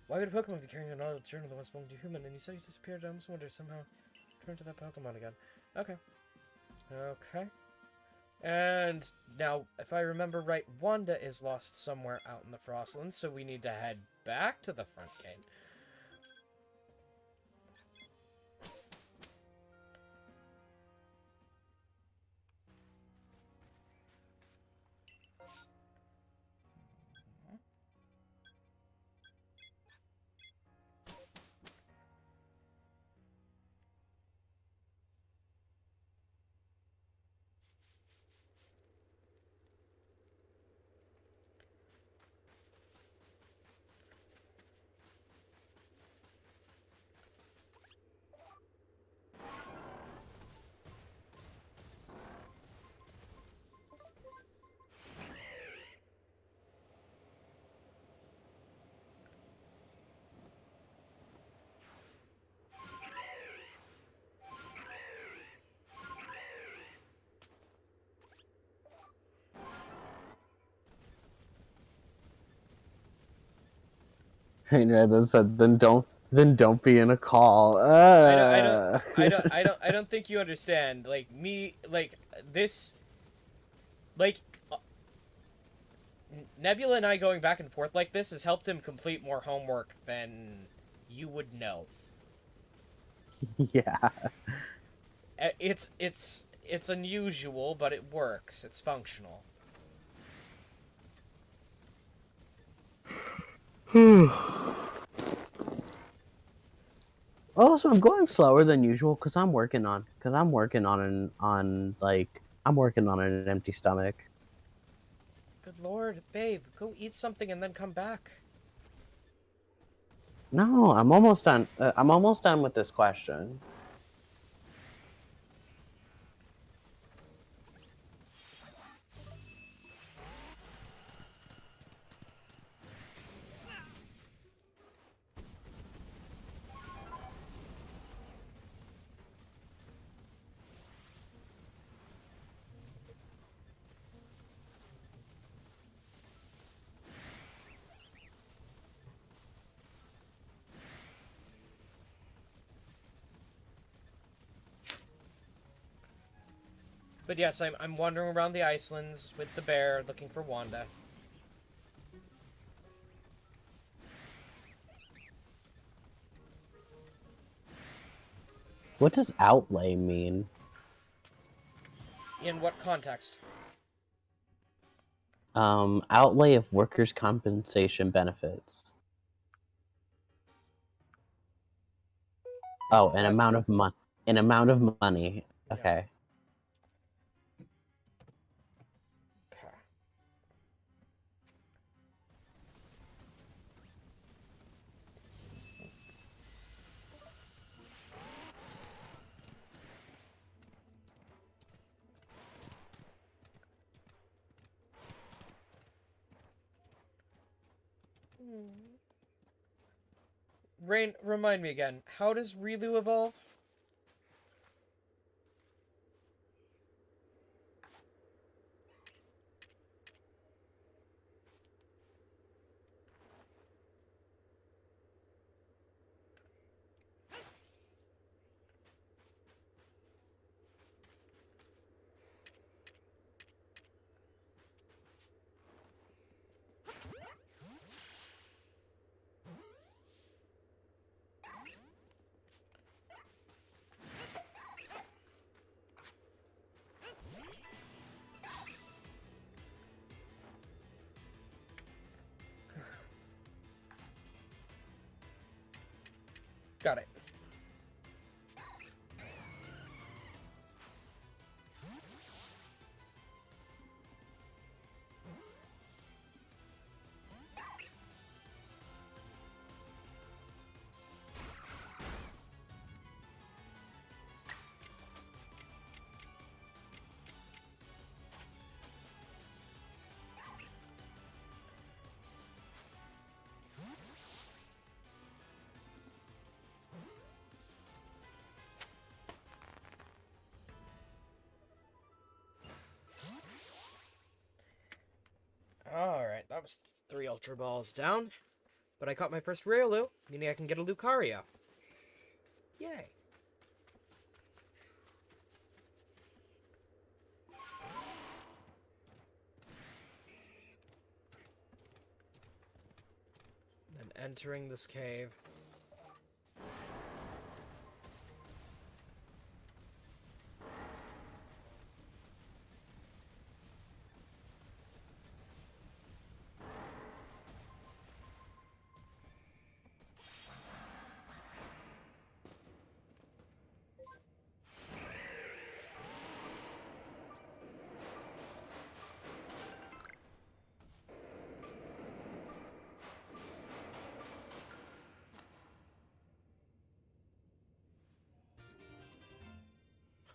Why would a Pokemon be carrying an auto journal that once belonged to human? And you said he disappeared. I almost wonder somehow turn to that Pokemon again. Okay. Okay. And now, if I remember right, Wanda is lost somewhere out in the Frostlands, so we need to head back to the front gate. That said, then don't be in a call. I don't think you understand. Like me, like this, like Nebula and I going back and forth like this has helped him complete more homework than you would know. Yeah. It's unusual, but it works. It's functional. Also, I'm going slower than usual because I'm working on I'm working on an empty stomach. Good lord, babe, go eat something and then come back. No, I'm almost done. I'm almost done with this question. But yes, I'm wandering around the Icelands with the bear looking for Wanda. What does outlay mean? In what context? Outlay of workers' compensation benefits. Oh, an amount of money. Okay. Okay. Rain, remind me again. How does Rilu evolve? Got it. Alright, that was 3 Ultra Balls down. But I caught my first Riolu, meaning I can get a Lucario. Yay. Then entering this cave.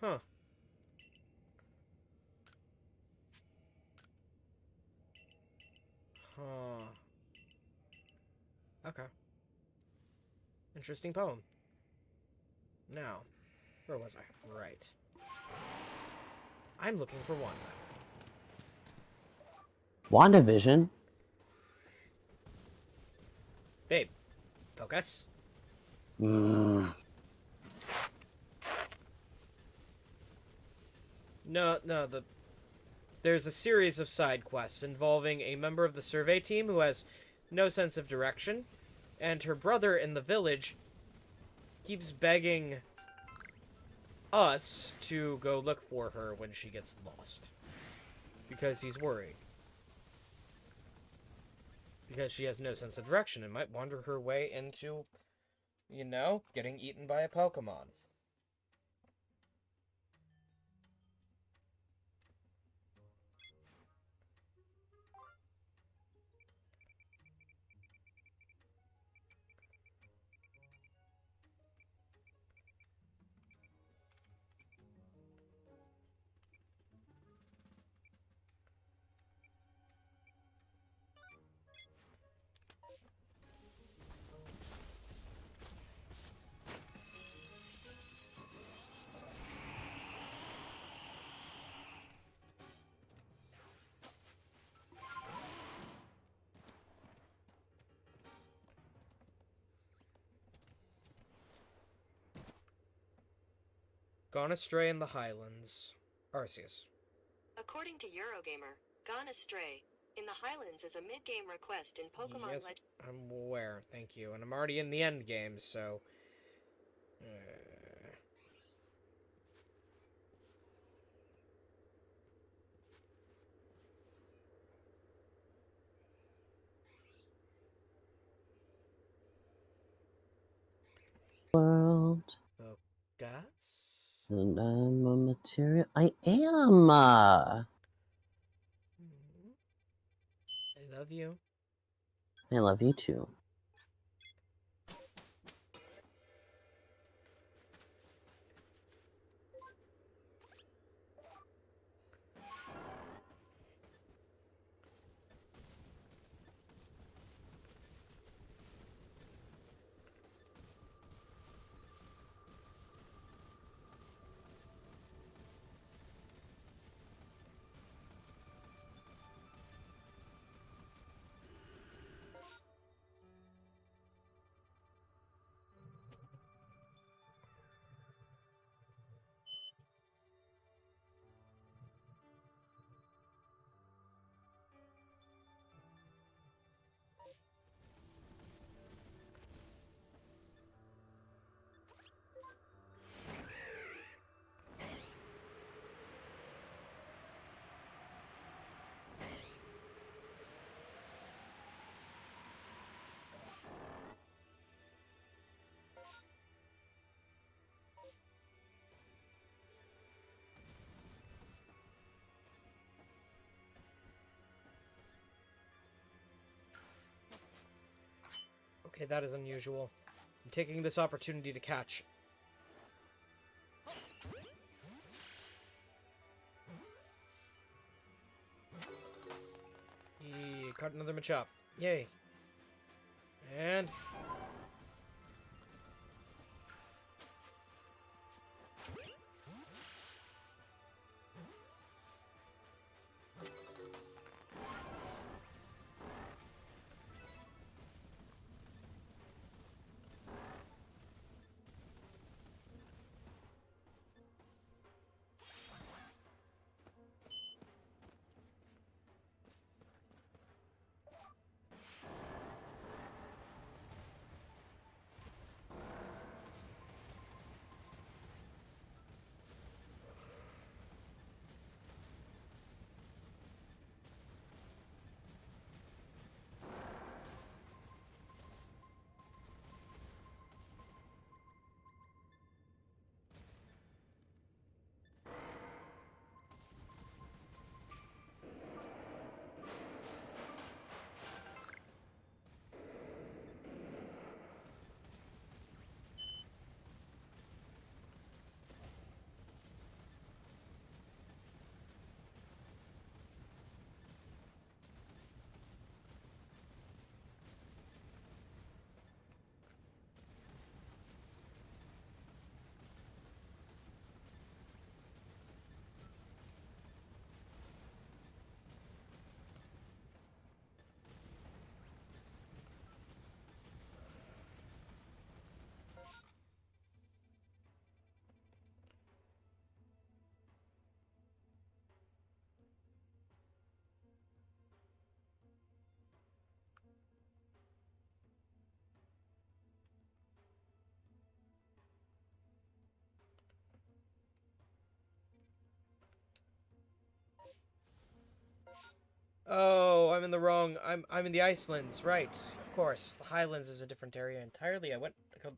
Huh. Huh. Okay. Interesting poem. Now, where was I? Right. I'm looking for Wanda. WandaVision? Babe, focus. No, there's a series of side quests involving a member of the survey team who has no sense of direction, and her brother in the village keeps begging us to go look for her when she gets lost. Because he's worried. Because she has no sense of direction and might wander her way into, you know, getting eaten by a Pokémon. Gone Astray in the Highlands. Arceus. According to Eurogamer, Gone Astray in the Highlands is a mid-game request in Pokemon Yes, I'm aware, thank you. And I'm already in the end game, so... World. Focus? And I'm a material. I am! I love you. I love you too. Okay, that is unusual. I'm taking this opportunity to catch. Caught another Machop. Yay. And... Oh, I'm in the wrong. I'm in the Icelands, right? Of course, the Highlands is a different area entirely. I went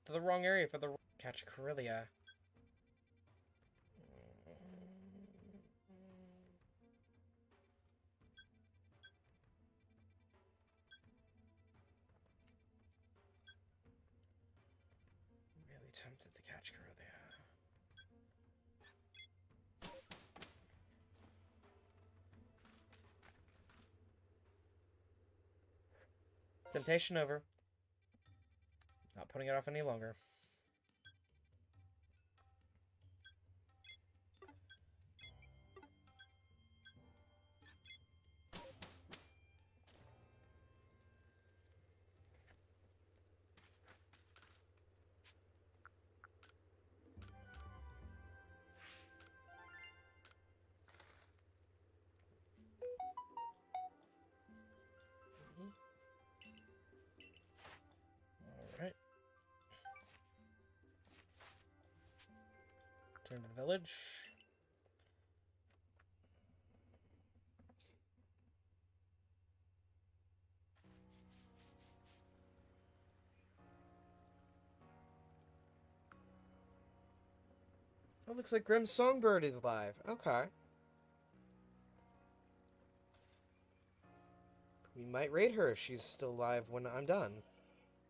to the wrong area for the catch Corellia. Really tempted to catch Corellia. Temptation over. Not putting it off any longer. Alright. Return to the village. Oh, looks like Grimm's Songbird is live. Okay. We might raid her if she's still live when I'm done.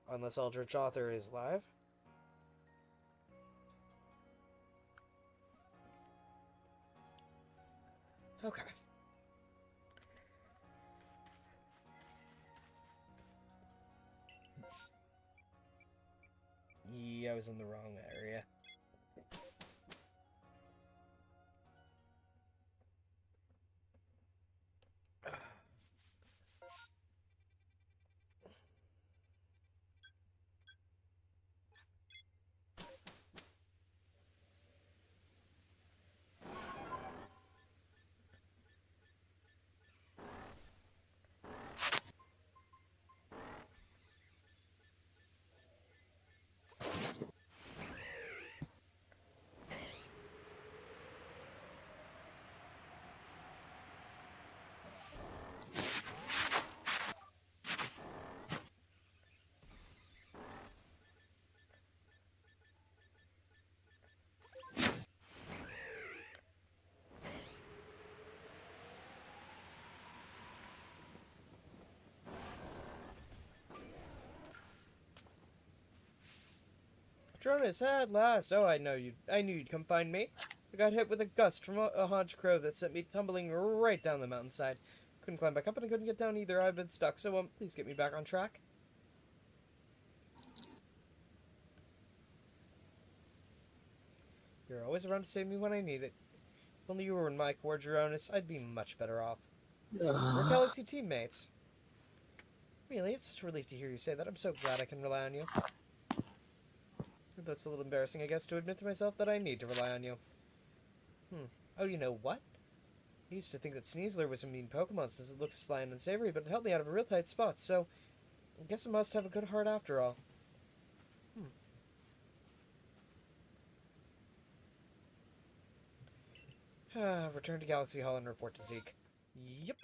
Unless Eldritch Author is live. Okay. Yeah, I was in the wrong area. Jeronis, at last! Oh, I knew you'd come find me. I got hit with a gust from a haunch crow that sent me tumbling right down the mountainside. Couldn't climb back up and I couldn't get down either. I've been stuck, so please get me back on track. You're always around to save me when I need it. If only you were in my corps, Jeronis, I'd be much better off. We're Galaxy teammates. Really, it's such a relief to hear you say that. I'm so glad I can rely on you. That's a little embarrassing, I guess, to admit to myself that I need to rely on you. Oh, you know what? I used to think that Sneasler was a mean Pokemon since it looks sly and unsavory, but it helped me out of a real tight spot, so I guess it must have a good heart after all. Return to Galaxy Hall and report to Zeke. Yep.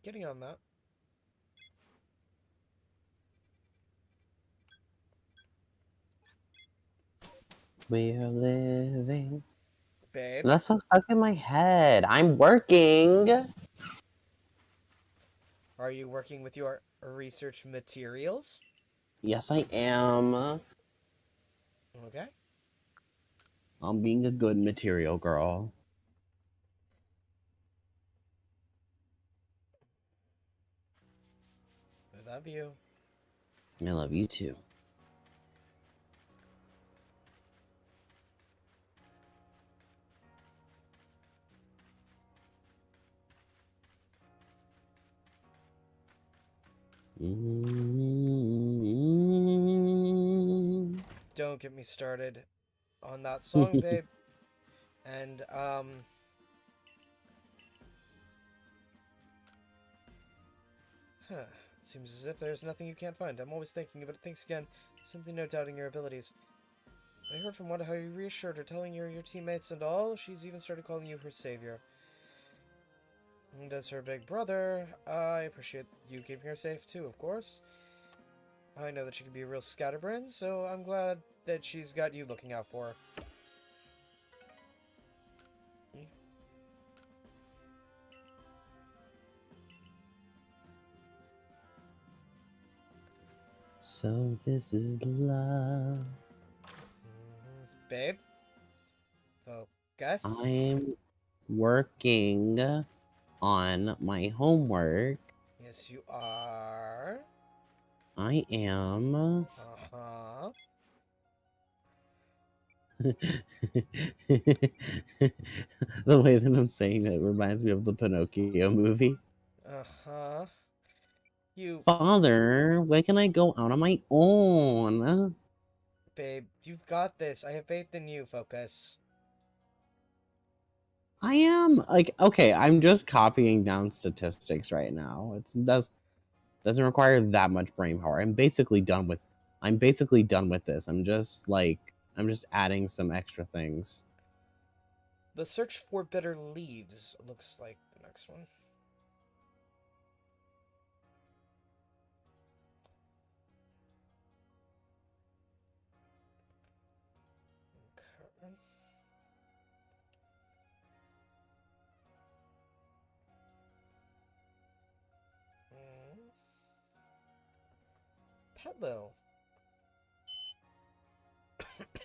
Getting on that. We're living. Babe. That's so stuck in my head. I'm working. Are you working with your research materials? Yes, I am. Okay. I'm being a good material girl. I love you. I love you too. Don't get me started on that song, babe. And, Seems as if there's nothing you can't find. I'm always thinking about it. Thanks again. Simply no doubting your abilities. I heard from Wanda how you reassured her, telling her your teammates and all. She's even started calling you her savior. And as her big brother, I appreciate you keeping her safe too, of course. I know that she can be a real scatterbrain, so I'm glad that she's got you looking out for her. So this is love. Babe? Focus. I'm working on my homework. Yes, you are. I am. Uh-huh. The way that I'm saying that reminds me of the Pinocchio movie. Uh-huh. You... Father, why can I go out on my own? Babe, you've got this. I have faith in you, Focus. I am like, okay, I'm just copying down statistics right now. Doesn't require that much brain power. I'm basically done with this. I'm just adding some extra things. The search for bitter leaves looks like the next one. Okay. Petlo.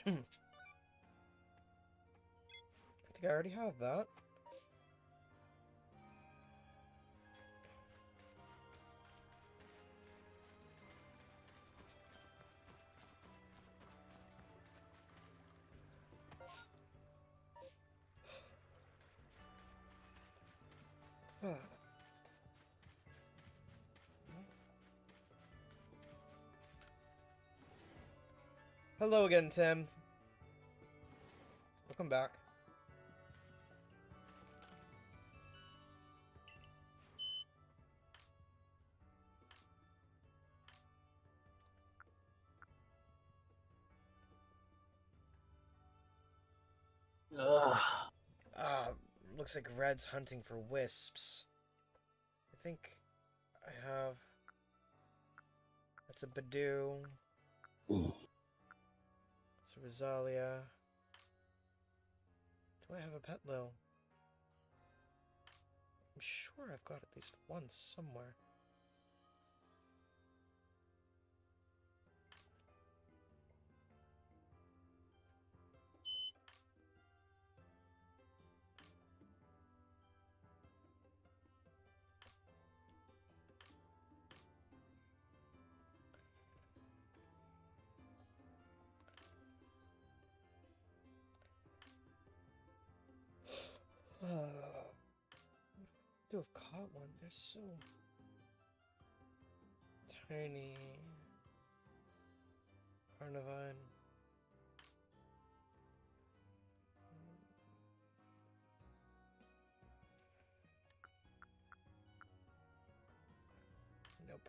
I think I already have that. Hello again, Tim. Welcome back. Looks like Red's hunting for wisps. I think I have... That's a Badoo. It's a Rosalia. Do I have a Petlo? I'm sure I've got at least one somewhere. Do have caught one. They're so tiny. Carnivine. Nope.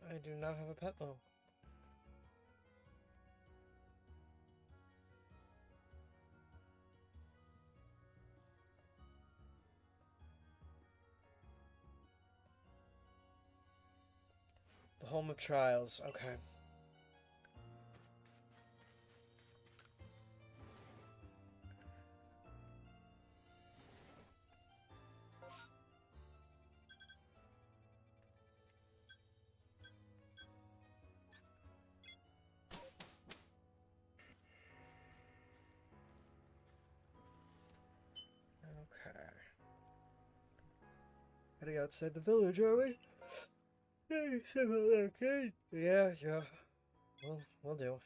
I do not have a Petlo. The Home of Trials. Okay. Okay. Heading outside the village, are we? Hey, okay. Yeah. Well, we'll do.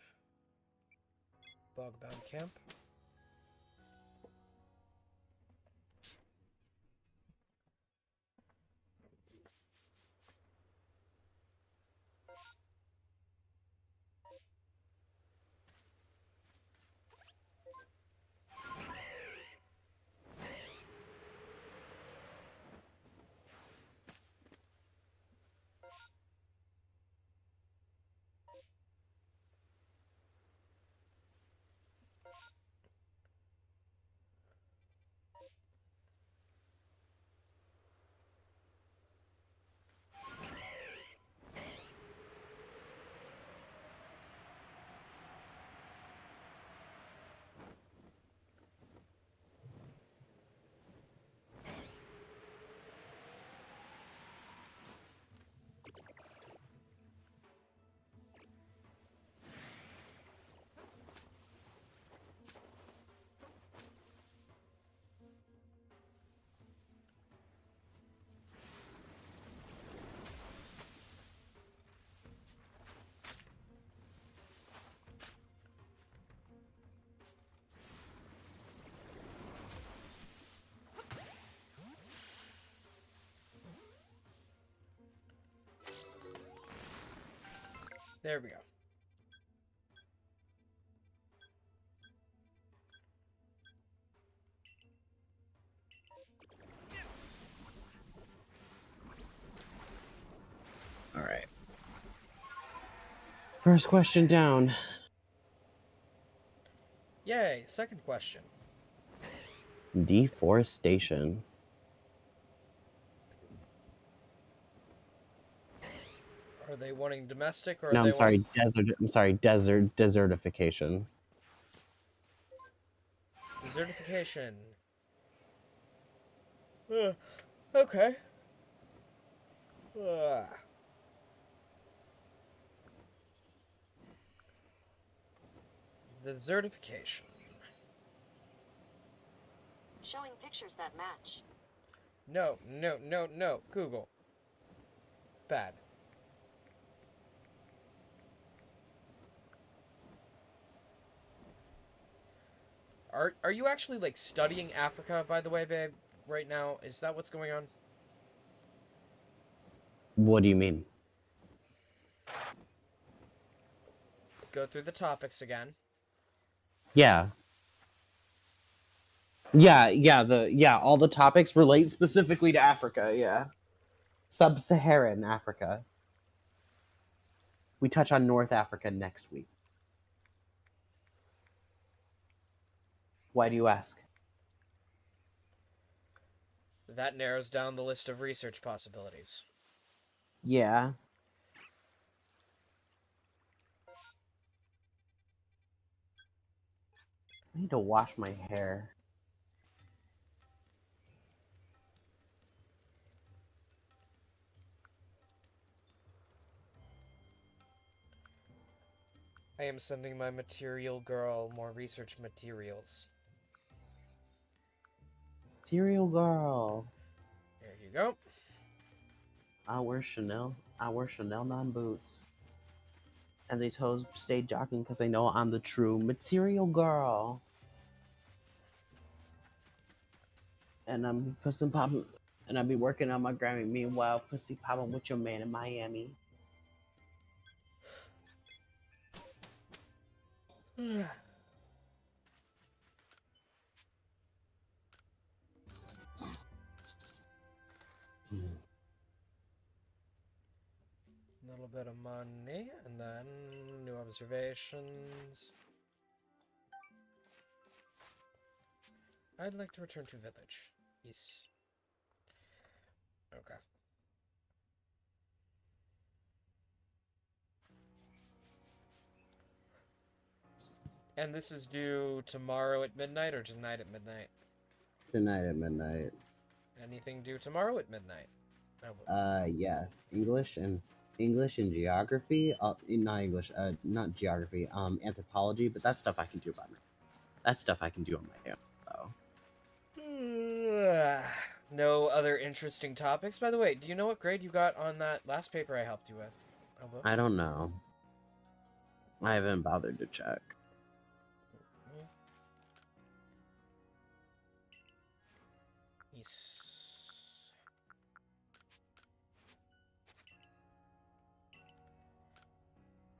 Bogbound camp. There we go. All right. First question down. Yay, second question. Deforestation. Are they wanting domestic or are No, they I'm sorry, wanting... desert. I'm sorry, desertification. Desertification. Okay. The desertification. Showing pictures that match. No, no, no, no. Google. Bad. Are you actually, like, studying Africa, by the way, babe, right now? Is that what's going on? What do you mean? Go through the topics again. Yeah. All the topics relate specifically to Africa, yeah. Sub-Saharan Africa. We touch on North Africa next week. Why do you ask? That narrows down the list of research possibilities. Yeah. I need to wash my hair. I am sending my material girl more research materials. Cereal girl. There you go. I wear Chanel 9 boots. And these hoes stay jogging because they know I'm the true material girl. And I'm pussy popping. And I be working on my Grammy. Meanwhile, pussy popping with your man in Miami. A little bit of money, and then new observations. I'd like to return to village. Yes. Okay. And this is due tomorrow at midnight or tonight at midnight? Tonight at midnight. Anything due tomorrow at midnight? Yes. English and geography. Not English. Not geography. Anthropology. But that stuff I can do by myself. That stuff I can do on my own. So. No other interesting topics. By the way, do you know what grade you got on that last paper I helped you with? I don't know. I haven't bothered to check. Yes.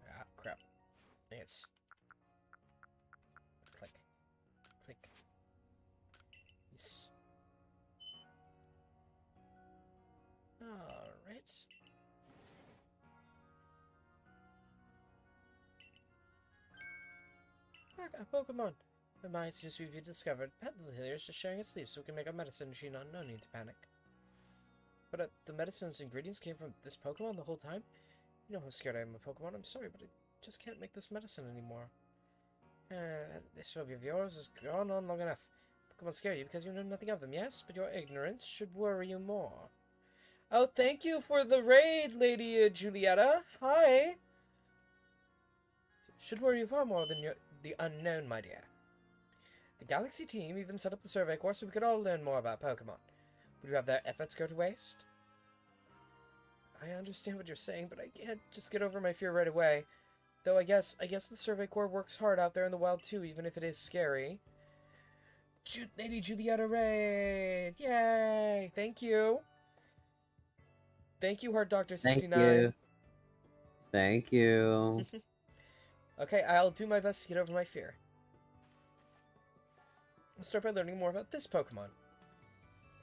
Ah, crap. It's... Click. Click. Yes. Alright. A Pokémon. The mine seems to be discovered. Pet Little Hillier is just sharing its leaves so we can make a medicine machine on no need to panic. But the medicine's ingredients came from this Pokemon the whole time? You know how scared I am of Pokemon. I'm sorry, but I just can't make this medicine anymore. This phobia of yours has gone on long enough. Pokemon scare you because you know nothing of them, yes? But your ignorance should worry you more. Oh, thank you for the raid, Lady Julietta. Hi! Should worry you far more than the unknown, my dear. The Galaxy team even set up the survey course so we could all learn more about Pokemon. Would you have their efforts go to waste? I understand what you're saying, but I can't just get over my fear right away. Though I guess the survey corps works hard out there in the wild too, even if it is scary. Lady Julietta raid! Yay! Thank you! Thank you, Heart Doctor 69. Thank you. Thank you. Okay, I'll do my best to get over my fear. I'll start by learning more about this Pokemon.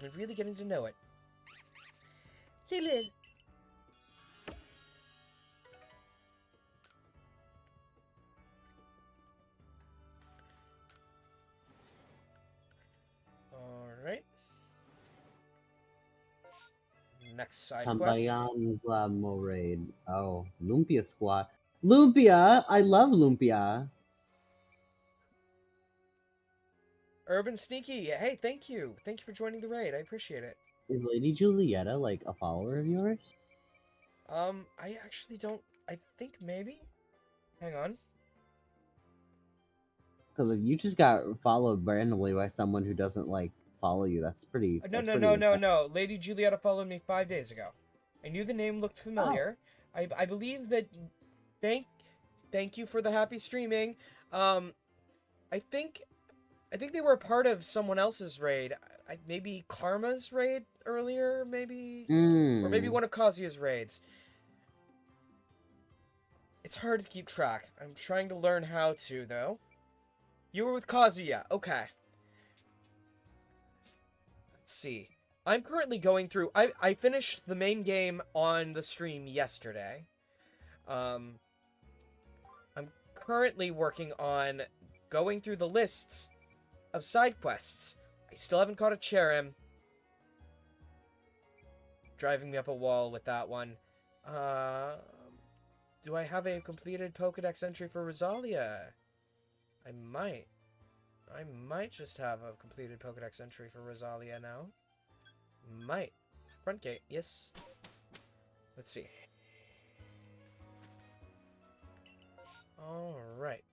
And really getting to know it. Lilith! Alright. Next side quest. Tambayan Glamo Raid. Oh, Lumpia Squad. Lumpia! I love Lumpia. Urban Sneaky. Hey, thank you. Thank you for joining the raid. I appreciate it. Is Lady Julieta like a follower of yours? I actually don't... I think maybe? Hang on. Because if you just got followed randomly by someone who doesn't like follow you, that's pretty. No. Lady Julieta followed me 5 days ago. I knew the name looked familiar. Oh. I believe that... Thank you for the happy streaming. I think they were a part of someone else's raid. Maybe Karma's raid earlier, maybe? Or maybe one of Kazuya's raids. It's hard to keep track. I'm trying to learn how to, though. You were with Kazuya. Okay. Let's see. I'm currently going through... I finished the main game on the stream yesterday. I'm currently working on going through the lists of side quests. I still haven't caught a Cherim. Driving me up a wall with that one. Do I have a completed Pokédex entry for Rosalia? I might just have a completed Pokédex entry for Rosalia now. Might. Front gate, yes. Let's see. Alright.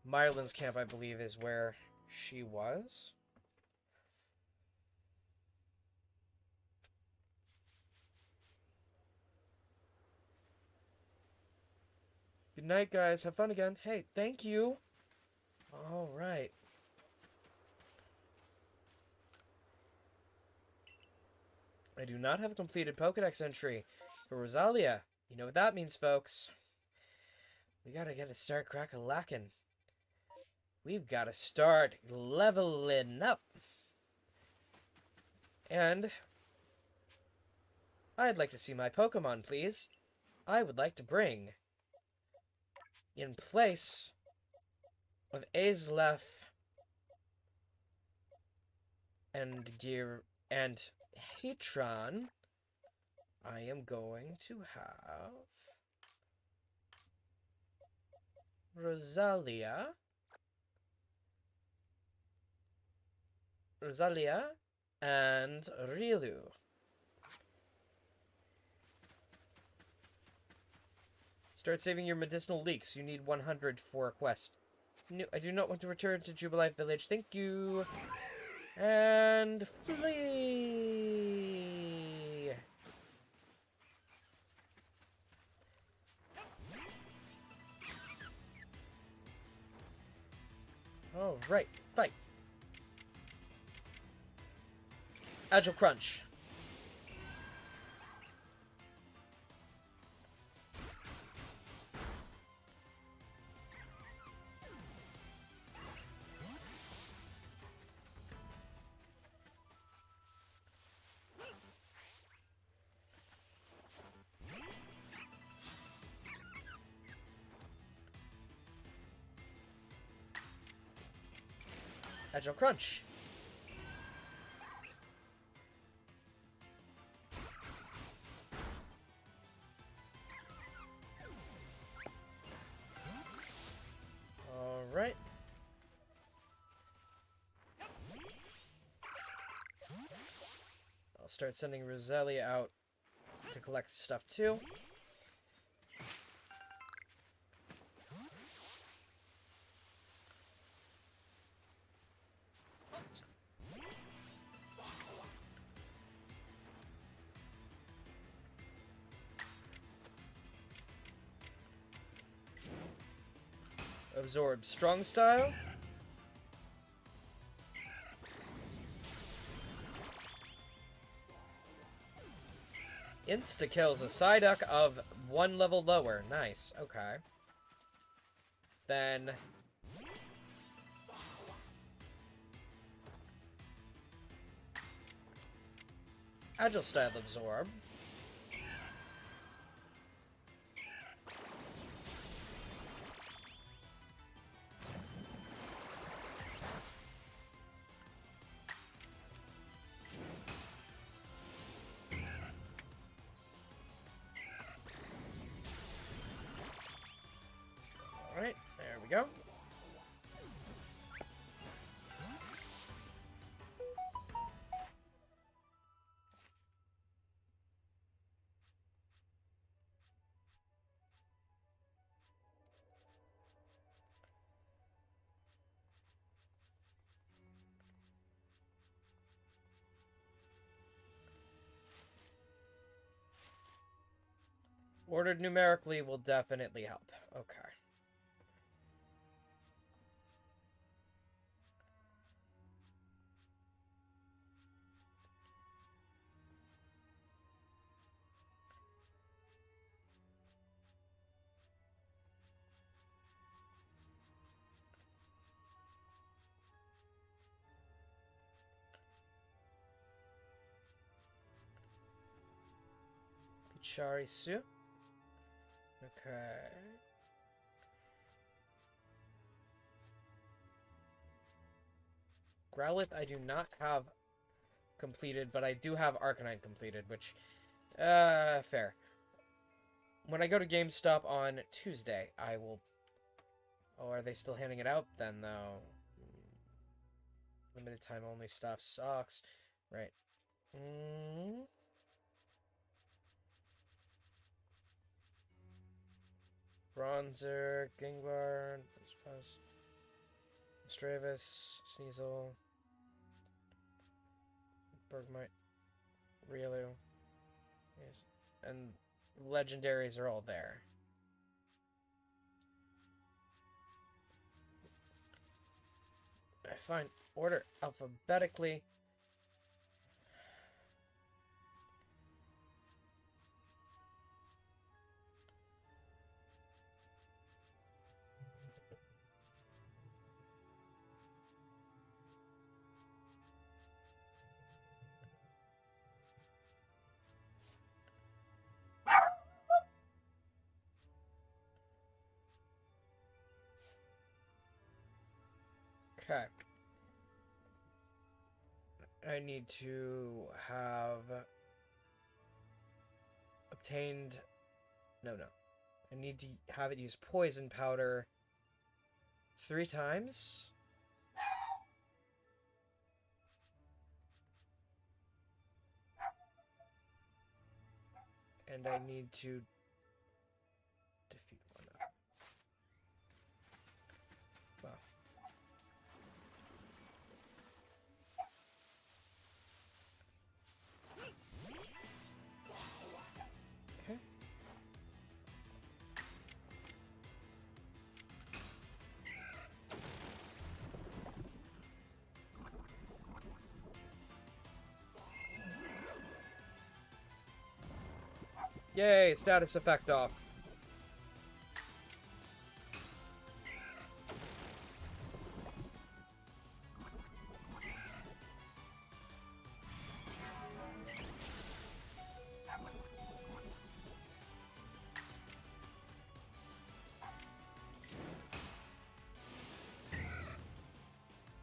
Myron's camp, I believe, is where she was. Good night, guys. Have fun again. Hey, thank you. Alright. I do not have a completed Pokédex entry for Rosalia. You know what that means, folks. We gotta get a start crack-a-lackin'. We've gotta start leveling up. And I'd like to see my Pokemon, please. I would like to bring, in place of Azelef and Hatron, I am going to have Rosalia and Riolu. Start saving your medicinal leeks. You need 100 for a quest. No, I do not want to return to Jubilife Village. Thank you. And flee. All right, fight. Agile Crunch. Agile Crunch. Alright. I'll start sending Rosalia out to collect stuff too. Absorb strong style. Insta-kills a Psyduck of 1 level lower. Nice, okay. Then... Agile Style Absorb. Alright, there we go. Ordered numerically will definitely help. Okay. Charisu. Okay. Growlithe I do not have completed, but I do have Arcanine completed, which, fair. When I go to GameStop on Tuesday, I will... Oh, are they still handing it out then, though? Limited time only stuff sucks. Right. Bronzer, Gengar, Stravis, Sneasel, Bergmite, Riolu. Yes. And legendaries are all there. I find order alphabetically. Okay. I need to have obtained... No. I need to have it use poison powder 3 times. And I need to defeat one of them. Wow. Okay. Yay, status effect off.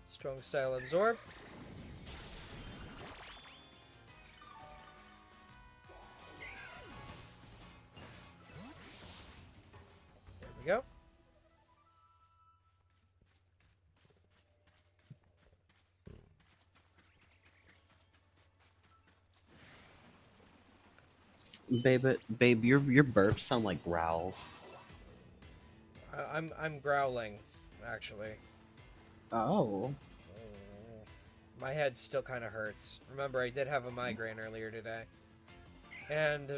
Strong style absorb. There we go. Babe, your burps sound like growls. I'm growling, actually. Oh. My head still kind of hurts. Remember, I did have a migraine earlier today. And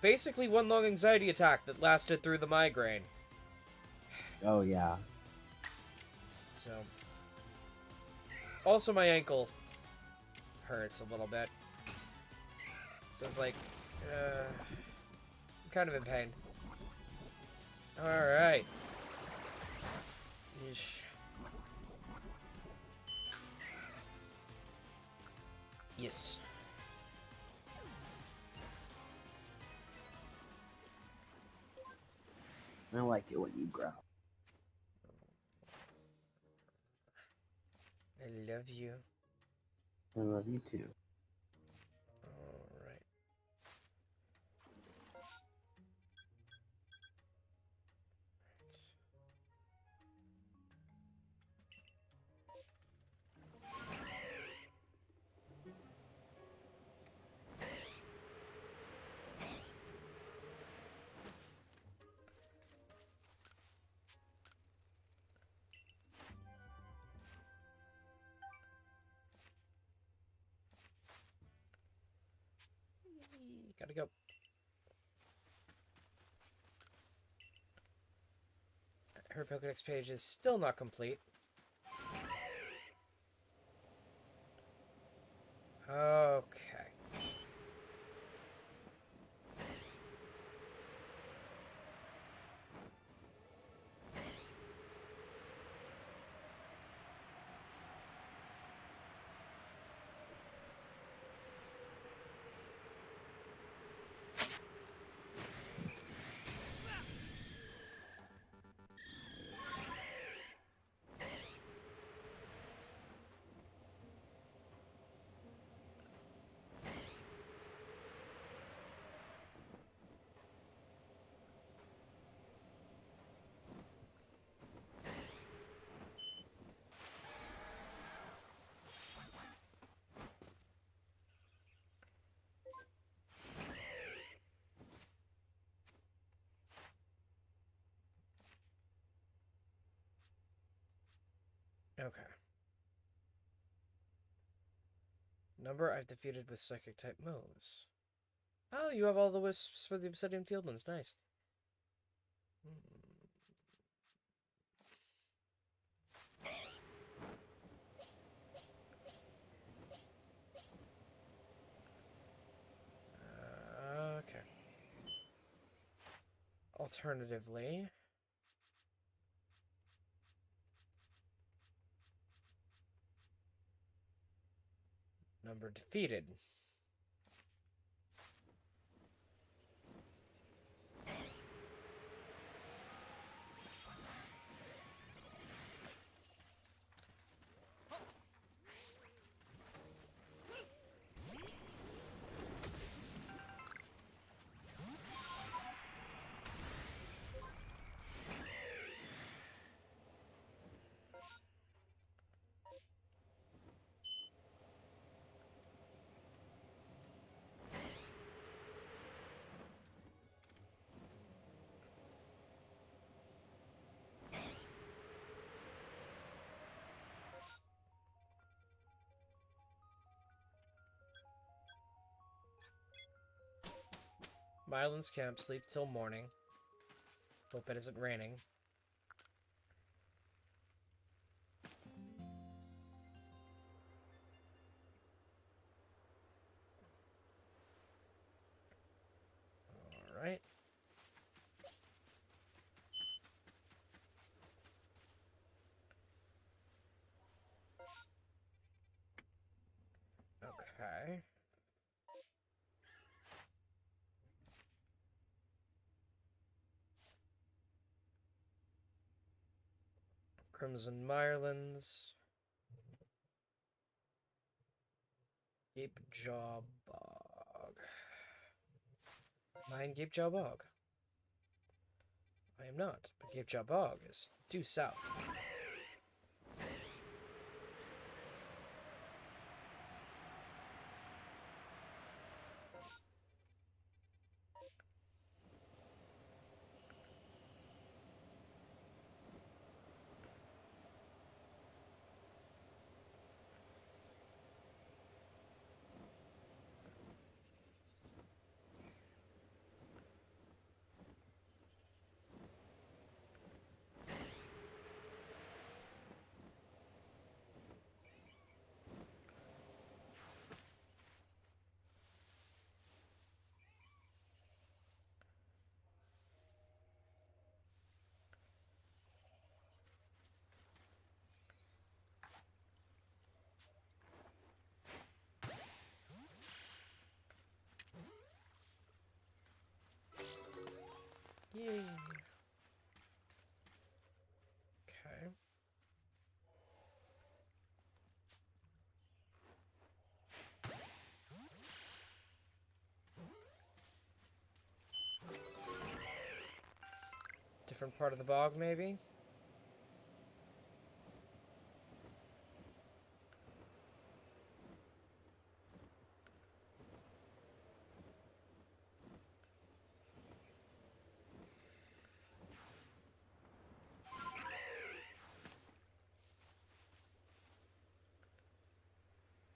basically one long anxiety attack that lasted through the migraine. Oh, yeah. So... Also, my ankle hurts a little bit. So it's like, I'm kind of in pain. Alright. Yeesh. Yes. I like it when you growl. I love you. I love you too. Alright. Gotta go. Her Pokédex page is still not complete. Okay. Okay. Number I've defeated with psychic type moves. Oh, you have all the wisps for the Obsidian Fieldlands. Nice. Okay. Alternatively, number defeated. Mylan's camp, sleep till morning. Hope it isn't raining. Alright. Okay. Crimson Mylands. Gape Jaw Bog. Mine Gape Jaw Bog. I am not, but Gape Jaw Bog is due south. different part of the bog, maybe?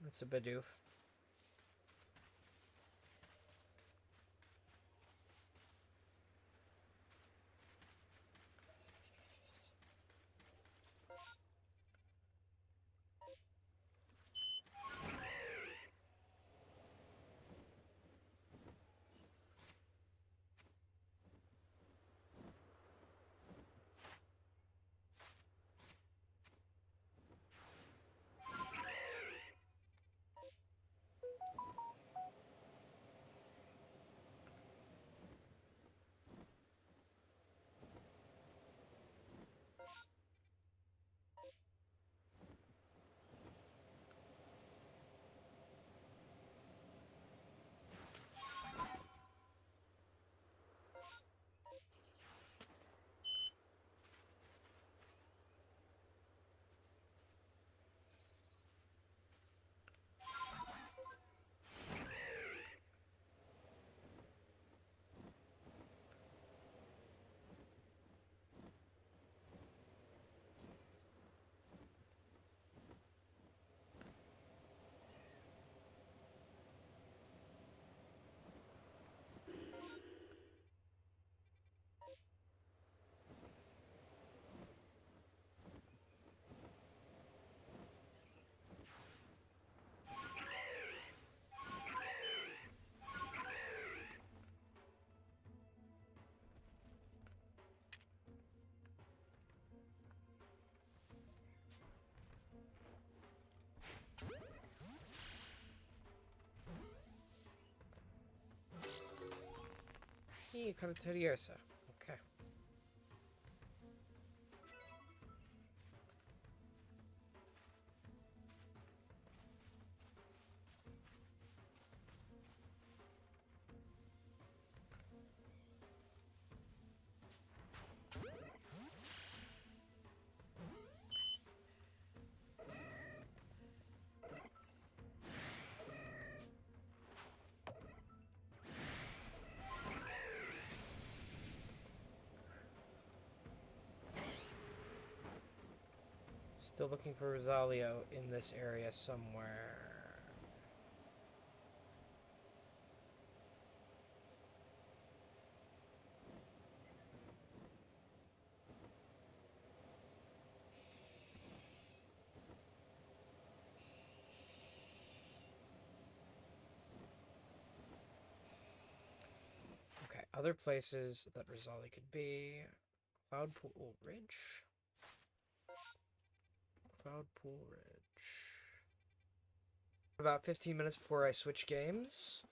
That's a Bidoof. Carteriosa. Okay. Still looking for Rosalio in this area somewhere. Okay, other places that Rosalia could be. Cloudpool Ridge. Cloudpool Ridge. About 15 minutes before I switch games.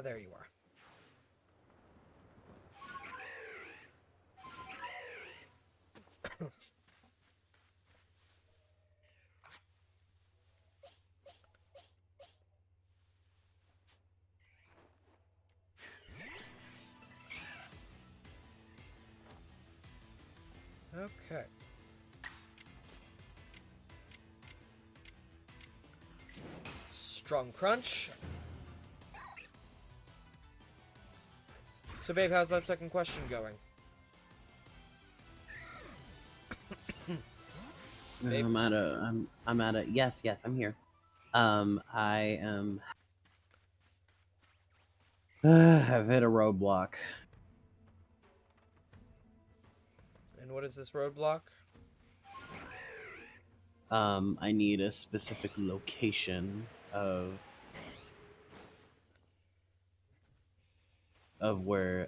There you are. Okay. Strong crunch. So, babe, how's that second question going? Babe? I'm at a yes, I'm here. I am I've hit a roadblock. And what is this roadblock? I need a specific location of where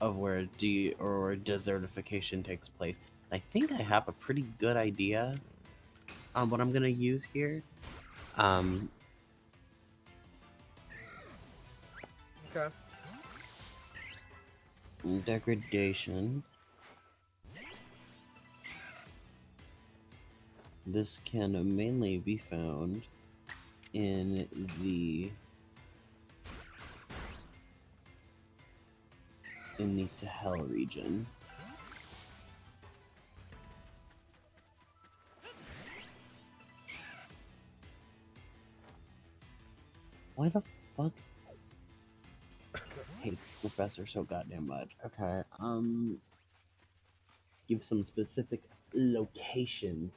of where desertification takes place. I think I have a pretty good idea on what I'm gonna use here. Um, Okay. Degradation. This can mainly be found in the Sahel region. Why the fuck? I hate the professor so goddamn much. Okay, give some specific locations.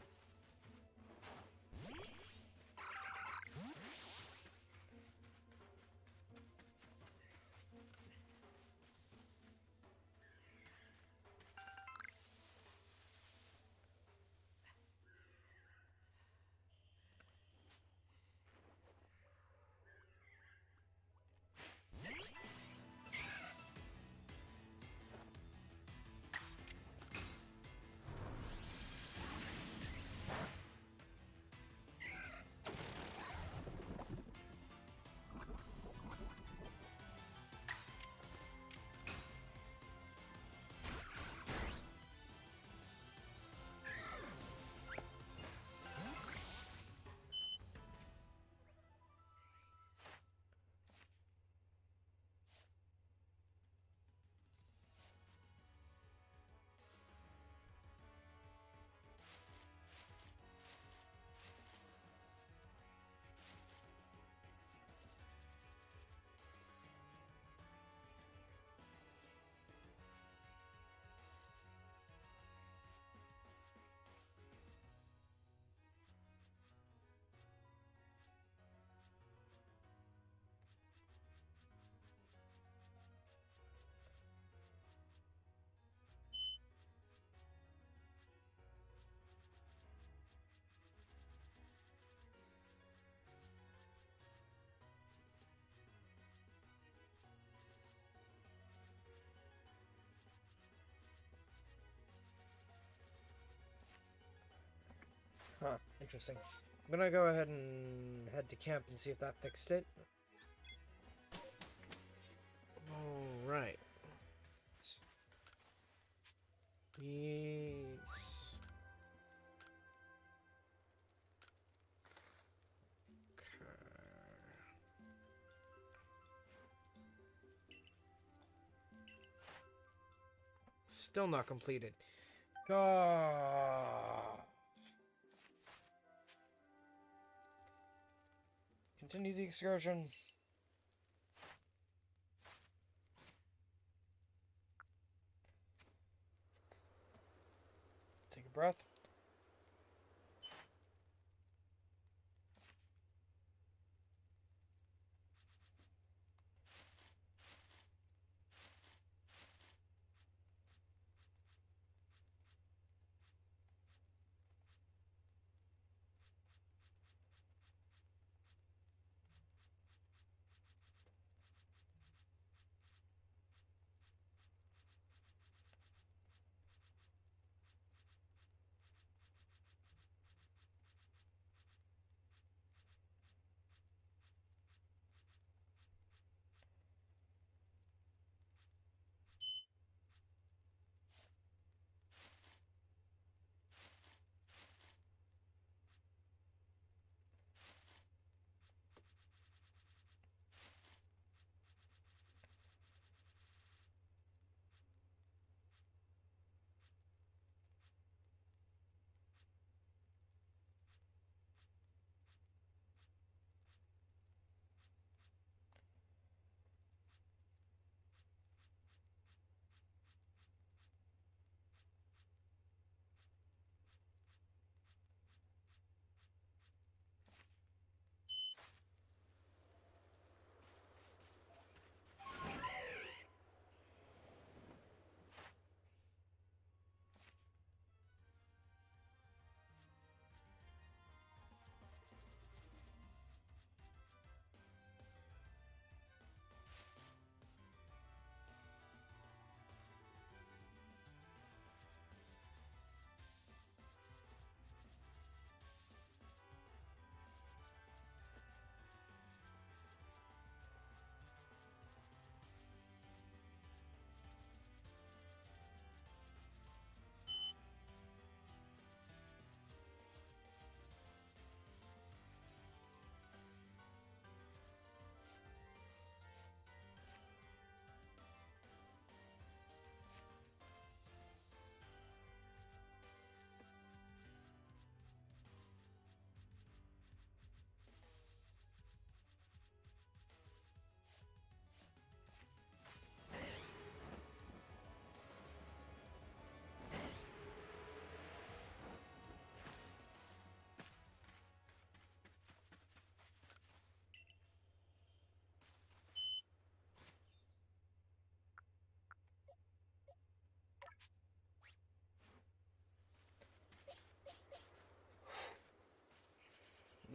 Huh, interesting. I'm gonna go ahead and head to camp and see if that fixed it. Alright. Yes. Still not completed. Continue the excursion. Take a breath.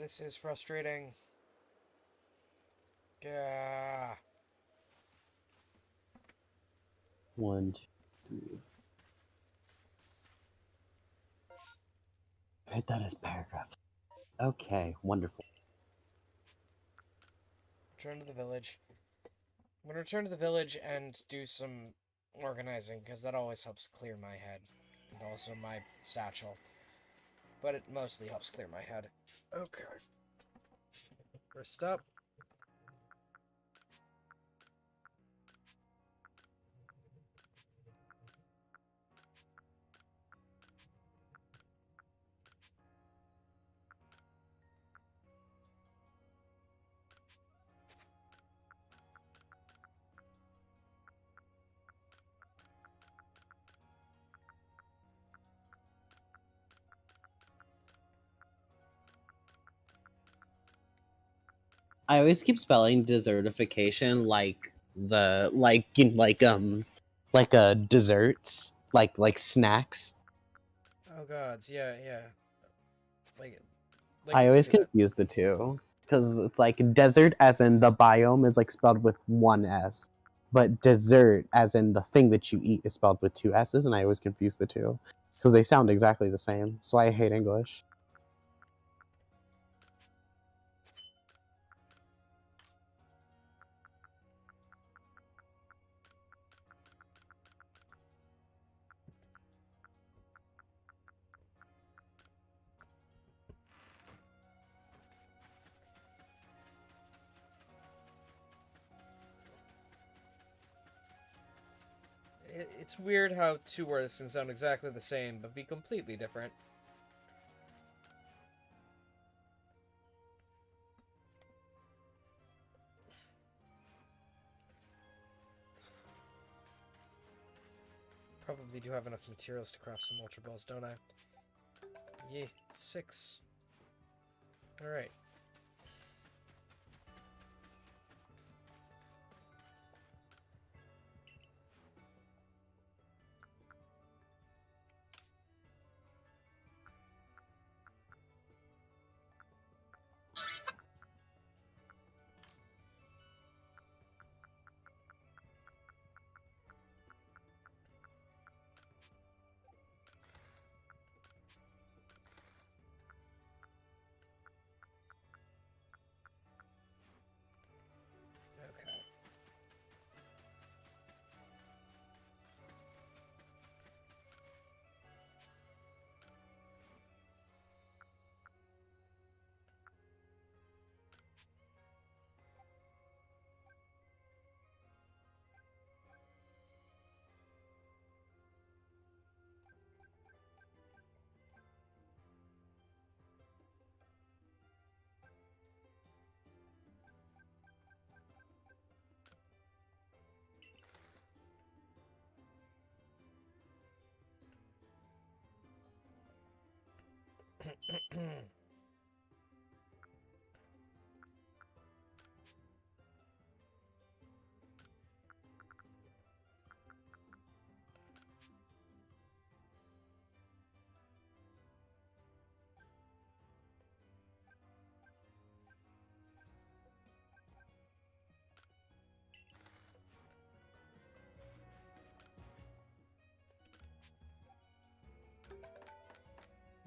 This is frustrating. Gah. 1, 2, 3. Right, that is paragraphs. Okay, wonderful. Return to the village. I'm gonna return to the village and do some organizing, because that always helps clear my head. And also my satchel. But it mostly helps clear my head. Okay. First up. I always keep spelling desertification like desserts, like snacks. Oh gods, yeah, yeah. Like I you always do that. confuse the two because it's like desert as in the biome is like spelled with one S, but dessert as in the thing that you eat is spelled with two S's, and I always confuse the two because they sound exactly the same. So I hate English. It's weird how two words can sound exactly the same, but be completely different. Probably do have enough materials to craft some Ultra Balls, don't I? Yeah, 6. Alright. Okay.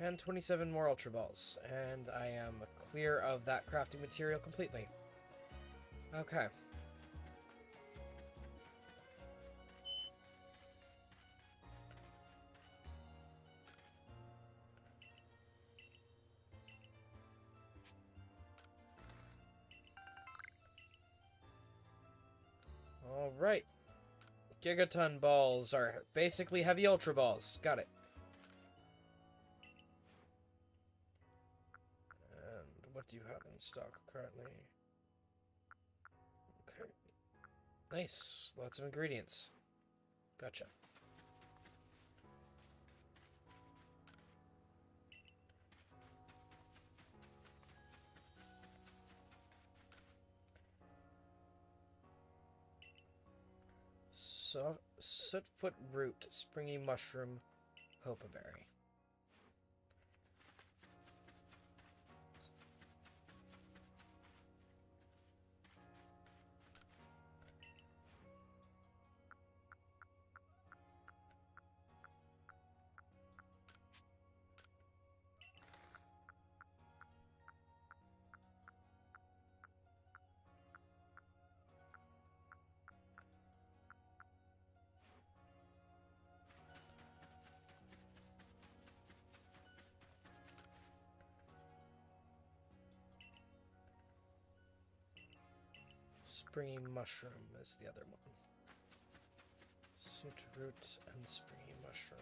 And 27 more Ultra Balls. And I am clear of that crafting material completely. Okay. Alright. Gigaton balls are basically heavy Ultra Balls. Got it. And what do you have in stock currently? Okay. Nice. Lots of ingredients. Gotcha. Sootfoot root, springy mushroom, hopaberry. springy mushroom is the other one. Soot root and springy mushroom.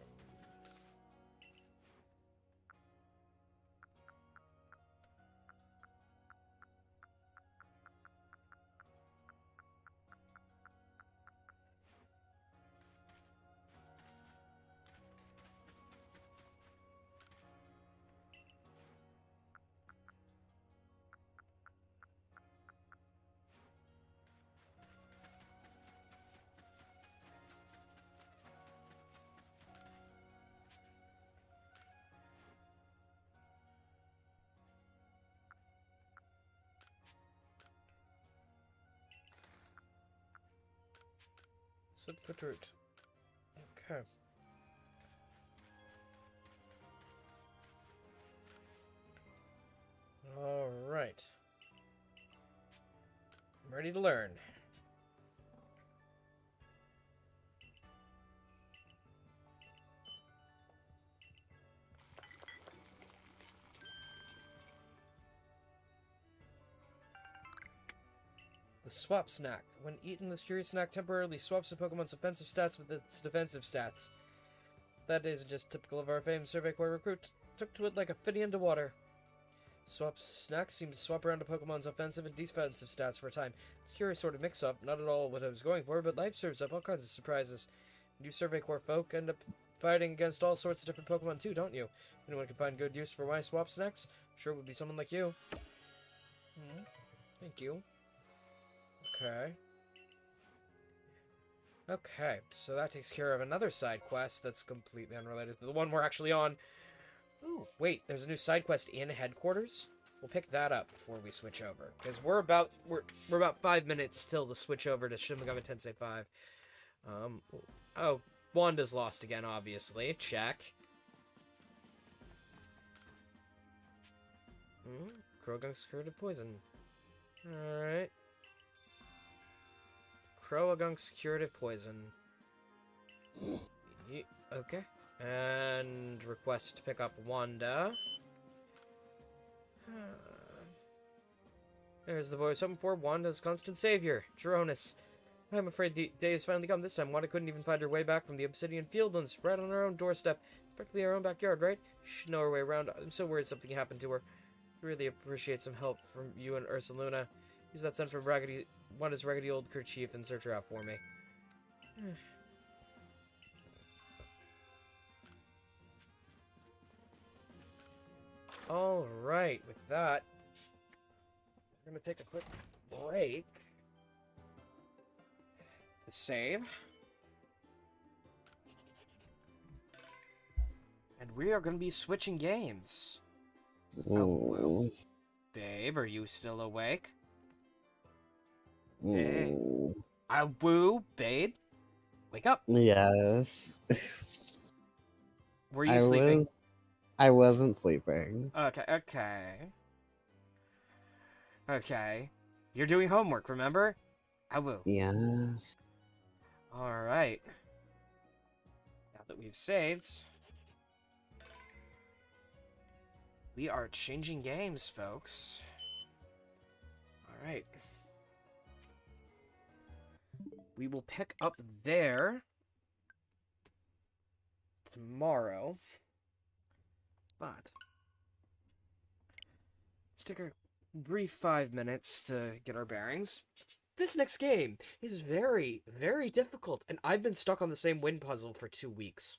Subfoot root. Okay. Alright. I'm ready to learn. The swap snack. When eaten, this curious snack temporarily swaps a Pokemon's offensive stats with its defensive stats. That isn't just typical of our famed Survey Corps recruit. Took to it like a fiddle into water. Swap snacks seem to swap around a Pokemon's offensive and defensive stats for a time. It's a curious sort of mix-up, not at all what I was going for, but life serves up all kinds of surprises. You Survey Corps folk end up fighting against all sorts of different Pokemon too, don't you? Anyone can find good use for my swap snacks? Sure would be someone like you. Thank you. Okay. Okay, so that takes care of another side quest that's completely unrelated to the one we're actually on. Ooh, wait, there's a new side quest in headquarters? We'll pick that up before we switch over, because we're about 5 minutes till the switch over to Shin Megami Tensei 5. Oh, Wanda's lost again, obviously. Check. Croagunk's curative poison. Alright. Croagunk's curative poison. Okay. And request to pick up Wanda. There's the boy I was hoping for, Wanda's constant savior, Jeronis. I'm afraid the day has finally come this time. Wanda couldn't even find her way back from the Obsidian Fieldlands, right on her own doorstep. Practically our own backyard, right? She should know her way around. I'm so worried something happened to her. Really appreciate some help from you and Ursaluna. Use that scent from Wanda's raggedy old kerchief and search her out for me. Alright, with that, we're going to take a quick break to save. And we are going to be switching games. Oh, babe, are you still awake? Hey. Awoo, babe. Wake up. Yes. Were you sleeping? I wasn't sleeping. Okay. You're doing homework, remember? Awoo. Yes. Alright. Now that we've saved, we are changing games, folks. Alright. We will pick up there tomorrow. But let's take a brief 5 minutes to get our bearings. This next game is very, very difficult, and I've been stuck on the same wind puzzle for 2 weeks.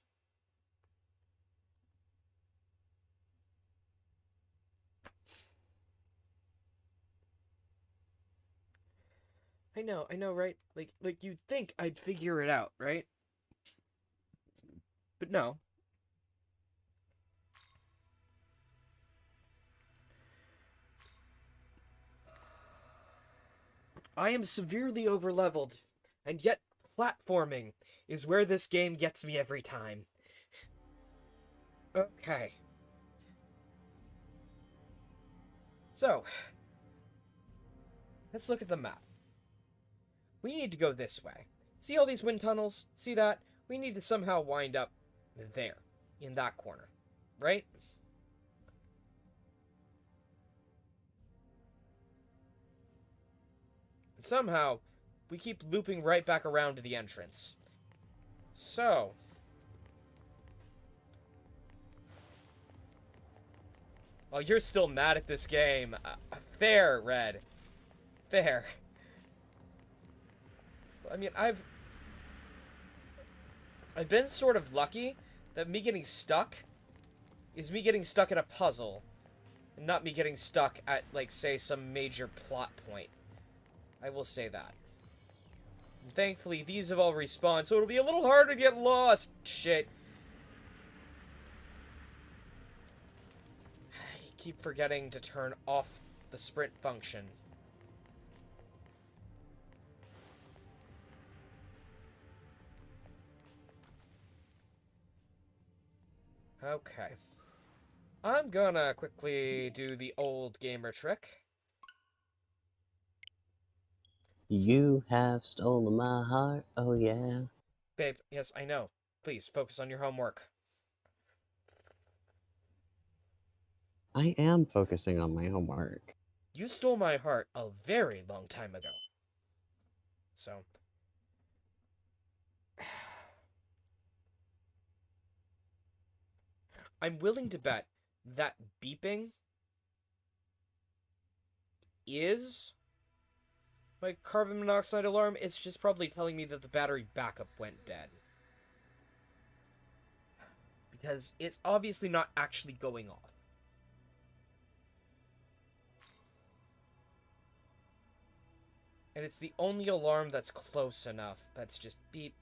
I know, right? Like you'd think I'd figure it out, right? But no. I am severely overleveled, and yet platforming is where this game gets me every time. Okay. So, let's look at the map. We need to go this way. See all these wind tunnels? See that? We need to somehow wind up there, in that corner, right? somehow, we keep looping right back around to the entrance. So... oh, you're still mad at this game. Fair, Red. Fair. I mean, I've been sort of lucky that me getting stuck is me getting stuck at a puzzle, and not me getting stuck at, like, say, some major plot point. I will say that. And thankfully, these have all respawned, so it'll be a little harder to get lost. Shit. I keep forgetting to turn off the sprint function. Okay. I'm gonna quickly do the old gamer trick. You have stolen my heart, oh yeah. Babe, yes, I know. Please, focus on your homework. I am focusing on my homework. You stole my heart a very long time ago. So... I'm willing to bet that beeping is my carbon monoxide alarm. It's just probably telling me that the battery backup went dead. Because it's obviously not actually going off. And it's the only alarm that's close enough. That's just beep.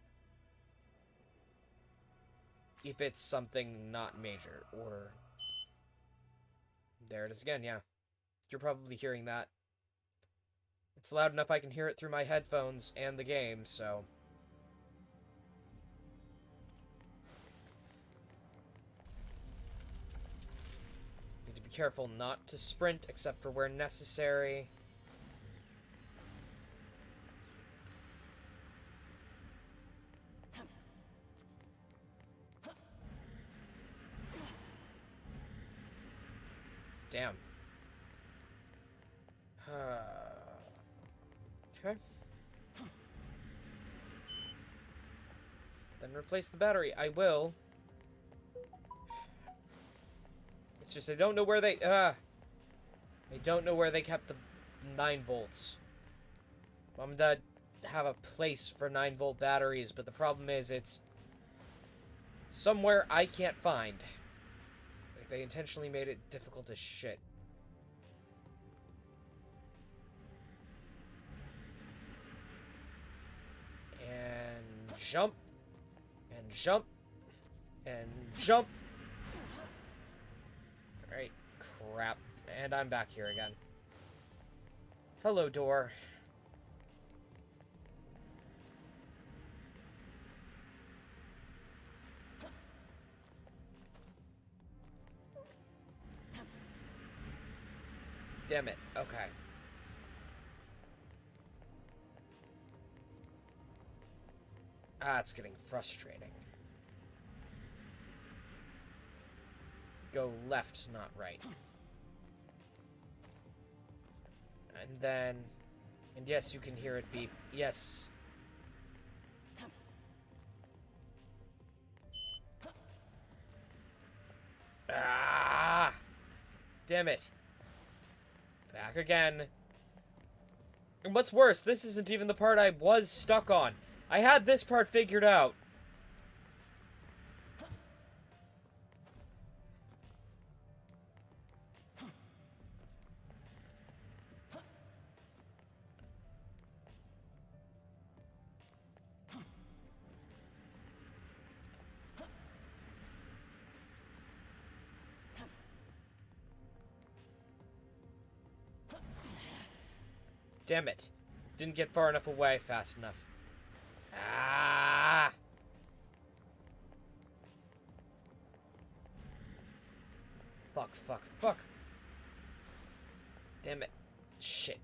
If it's something not major, or... there it is again, yeah. You're probably hearing that. It's loud enough I can hear it through my headphones and the game, so... need to be careful not to sprint, except for where necessary. Damn. Okay. Then replace the battery. I will. It's just I don't know where they... I don't know where they kept the 9 volts. Mom and Dad have a place for 9-volt batteries, but the problem is it's somewhere I can't find. They intentionally made it difficult as shit. And jump. And jump. And jump. Alright, crap. And I'm back here again. Hello, door. Damn it. Okay. Ah, it's getting frustrating. Go left, not right. And then... and yes, you can hear it beep. Yes. Ah! Damn it. Back again. And what's worse, this isn't even the part I was stuck on. I had this part figured out. Damn it. Didn't get far enough away fast enough. Ah! Fuck, fuck, fuck. Damn it. Shit.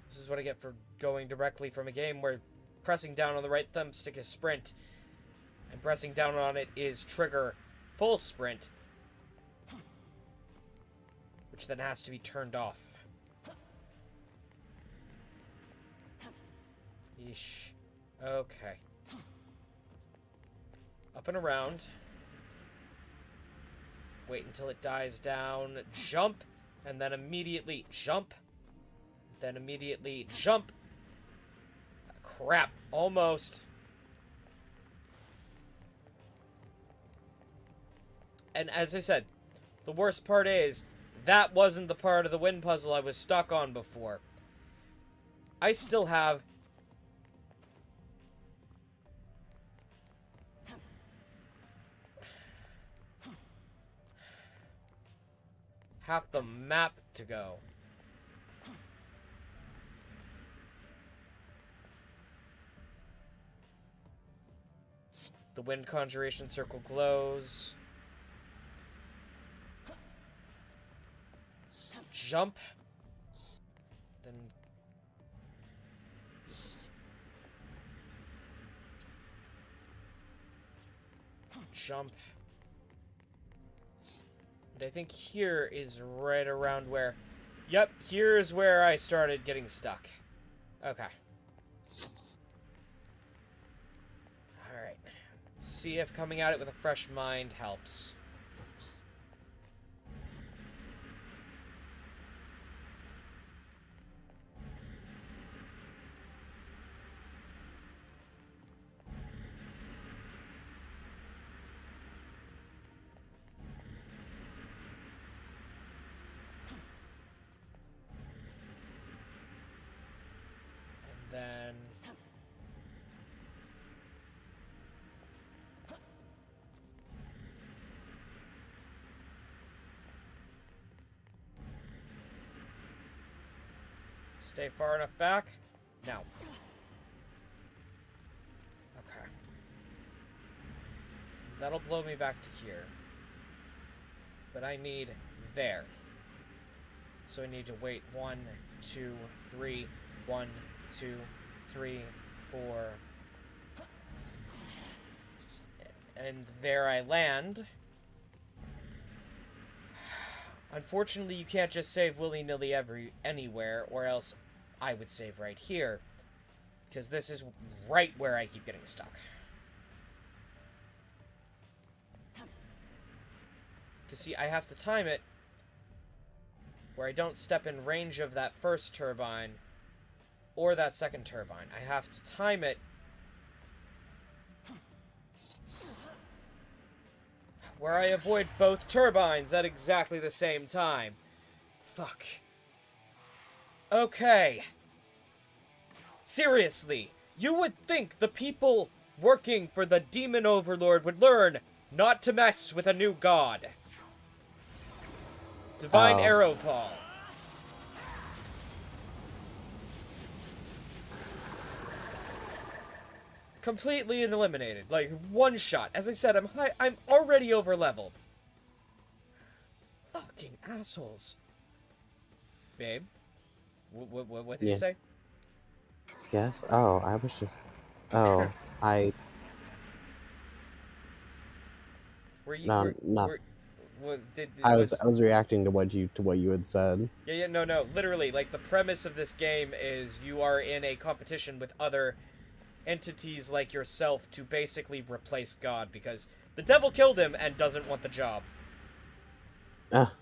This is what I get for going directly from a game where pressing down on the right thumbstick is sprint, and pressing down on it is trigger full sprint, which then has to be turned off. Yeesh. Okay. Up and around. Wait until it dies down. Jump. And then immediately jump. Then immediately jump. Crap. Almost. And as I said, the worst part is, that wasn't the part of the wind puzzle I was stuck on before. I still have half the map to go. The wind conjuration circle glows. Jump. Then jump. And I think here is right around where... Yep, here's where I started getting stuck. Okay. Alright. Let's see if coming at it with a fresh mind helps. Then stay far enough back. Now. Okay. That'll blow me back to here. But I need there. So I need to wait 1, 2, 3, 1, 2, 3, 4. And there I land. Unfortunately, you can't just save willy-nilly anywhere, or else I would save right here. Because this is right where I keep getting stuck. Because see, I have to time it where I don't step in range of that first turbine or that second turbine. I have to time it where I avoid both turbines at exactly the same time. Fuck. Okay. Seriously, you would think the people working for the Demon Overlord would learn not to mess with a new god. Divine Arrow Paul. Completely eliminated. Like, one shot. As I said, I'm already over-leveled. Fucking assholes. Babe? What did you say? Yes? Oh, I was just... Oh, I... Were you... No, no. I was reacting to what you had said. Yeah, no. Literally, like, the premise of this game is you are in a competition with other entities like yourself to basically replace God, because the devil killed him and doesn't want the job. Ah.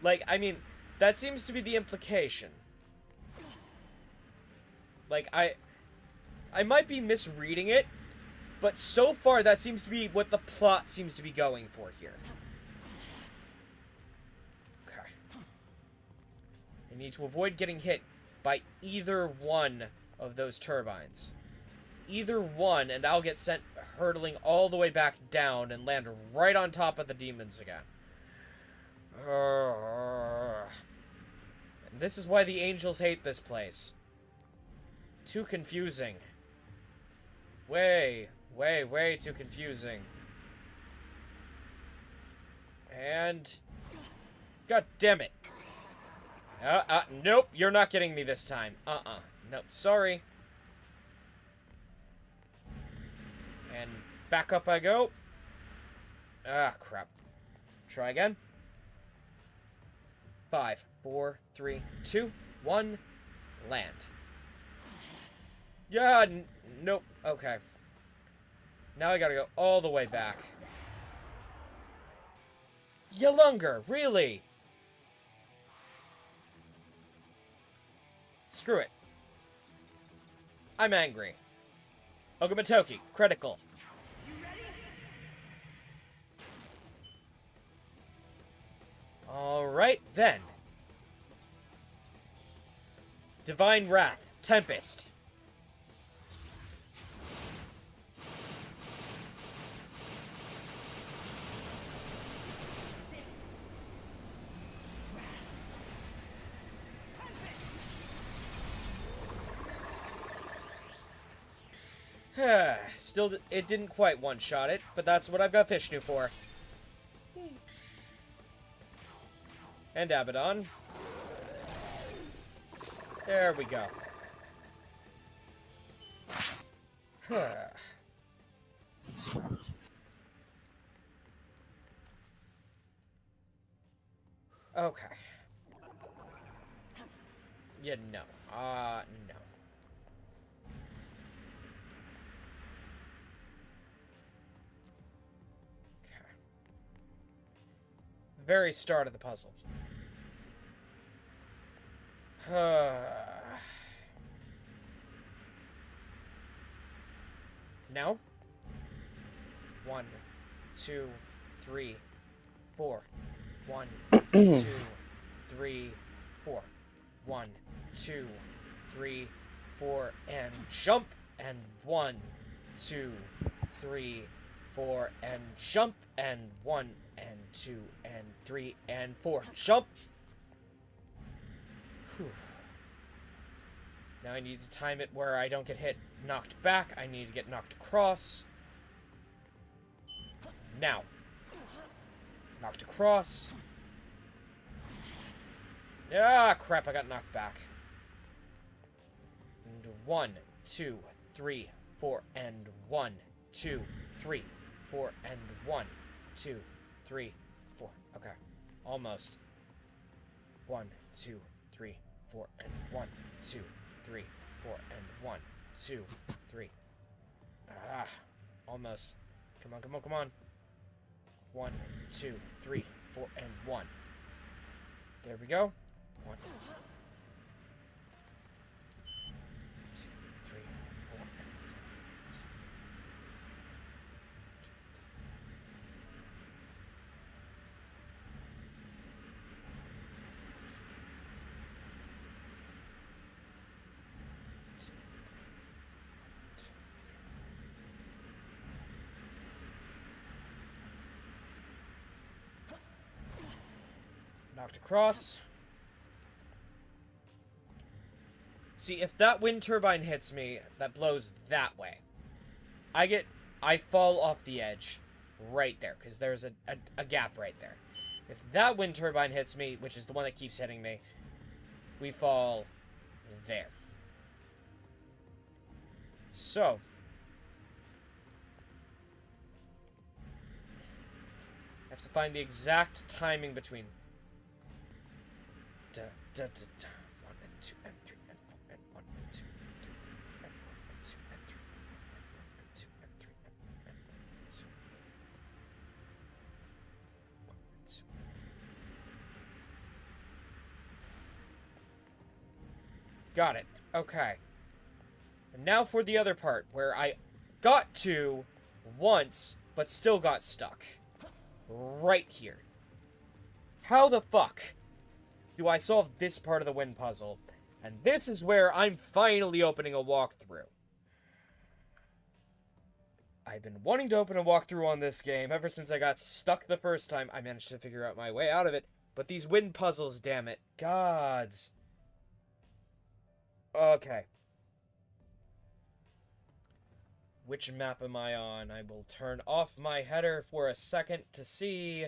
Like, I mean, that seems to be the implication. Like, I might be misreading it, but so far that seems to be what the plot seems to be going for here. Okay. I need to avoid getting hit by either one of those turbines. Either one, and I'll get sent hurtling all the way back down and land right on top of the demons again. And this is why the angels hate this place. Too confusing. Way too confusing. And... God damn it. Nope, you're not getting me this time. Nope, sorry. And Back up I go. Ah, crap. Try again. 5, 4, 3, 2, 1. Land. Yeah, nope. Okay. Now I gotta go all the way back. Yalungar, really? Screw it. I'm angry. Ogamatoki, critical. Alright, then. Divine Wrath, Tempest. Still, it didn't quite one-shot it, but that's what I've got Vishnu for. And Abaddon. There we go. Okay. Yeah, no. No. Okay. Very start of the puzzle. Now? 1, 2, 3, 4. 1, 2, 3, 4. 1, 2, 3, 4, and jump, and 1, 2, 3, 4, and jump, and 1, and 2, and 3, and 4. Jump! Whew. Now I need to time it where I don't get hit knocked back. I need to get knocked across. Now. Knocked across. Ah, crap, I got knocked back. And 1, 2, 3, 4, and 1, 2, 3, 4, and 1, 2, 3, 4. Okay. Almost. 1, 2, 3, 4, and 1, 2, 3, 4, and 1, 2, 3. Ah, almost. Come on, come on, come on. 1, 2, 3, 4, and 1. There we go. 1, 2, 3, 4. Knocked across. See, if that wind turbine hits me, that blows that way. I fall off the edge right there, because there's a gap right there. If that wind turbine hits me, which is the one that keeps hitting me, we fall there. So. I have to find the exact timing between... Da, da, da, da. 1 and 2 and 3 and 4 and 1 and 2 and 3 and 4 and 1 and 2 and 3 and 2 and 3 and 4 and 2 and 2. Got it. Okay. And now for the other part, where I got to once, but still got stuck. Right here. How the fuck do I solve this part of the wind puzzle? And this is where I'm finally opening a walkthrough. I've been wanting to open a walkthrough on this game ever since I got stuck the first time. I managed to figure out my way out of it. But these wind puzzles, damn it. Gods. Okay. Which map am I on? I will turn off my header for a second to see...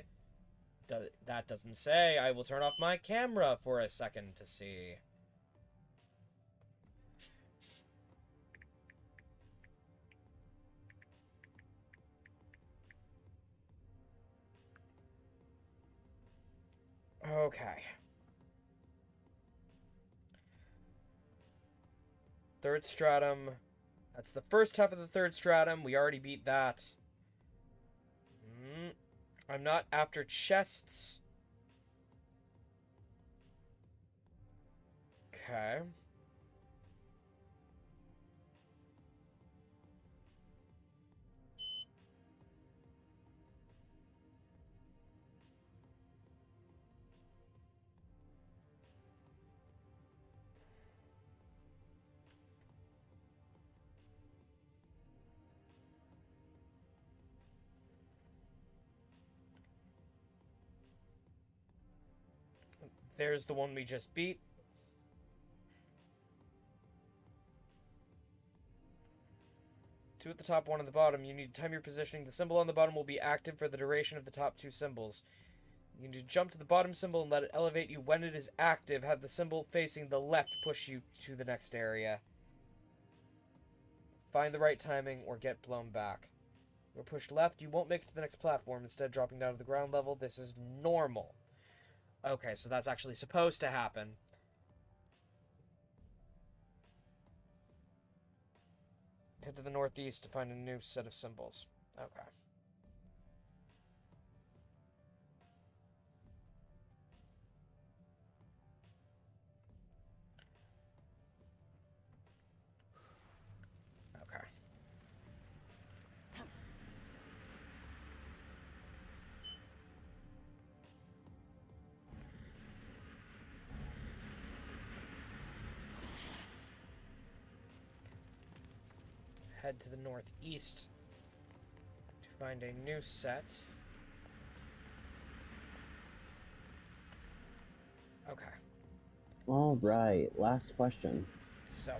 That doesn't say. I will turn off my camera for a second to see. Okay. Third stratum. That's the first half of the third stratum. We already beat that. I'm not after chests. Okay. There's the one we just beat. Two at the top, one at the bottom. You need to time your positioning. The symbol on the bottom will be active for the duration of the top two symbols. You need to jump to the bottom symbol and let it elevate you. When it is active, have the symbol facing the left push you to the next area. Find the right timing or get blown back. You're pushed left, you won't make it to the next platform, instead dropping down to the ground level. This is normal. Okay, so that's actually supposed to happen. Head to the northeast to find a new set of symbols. Okay. Okay. Head to the northeast to find a new set. Okay. All right, last question. So.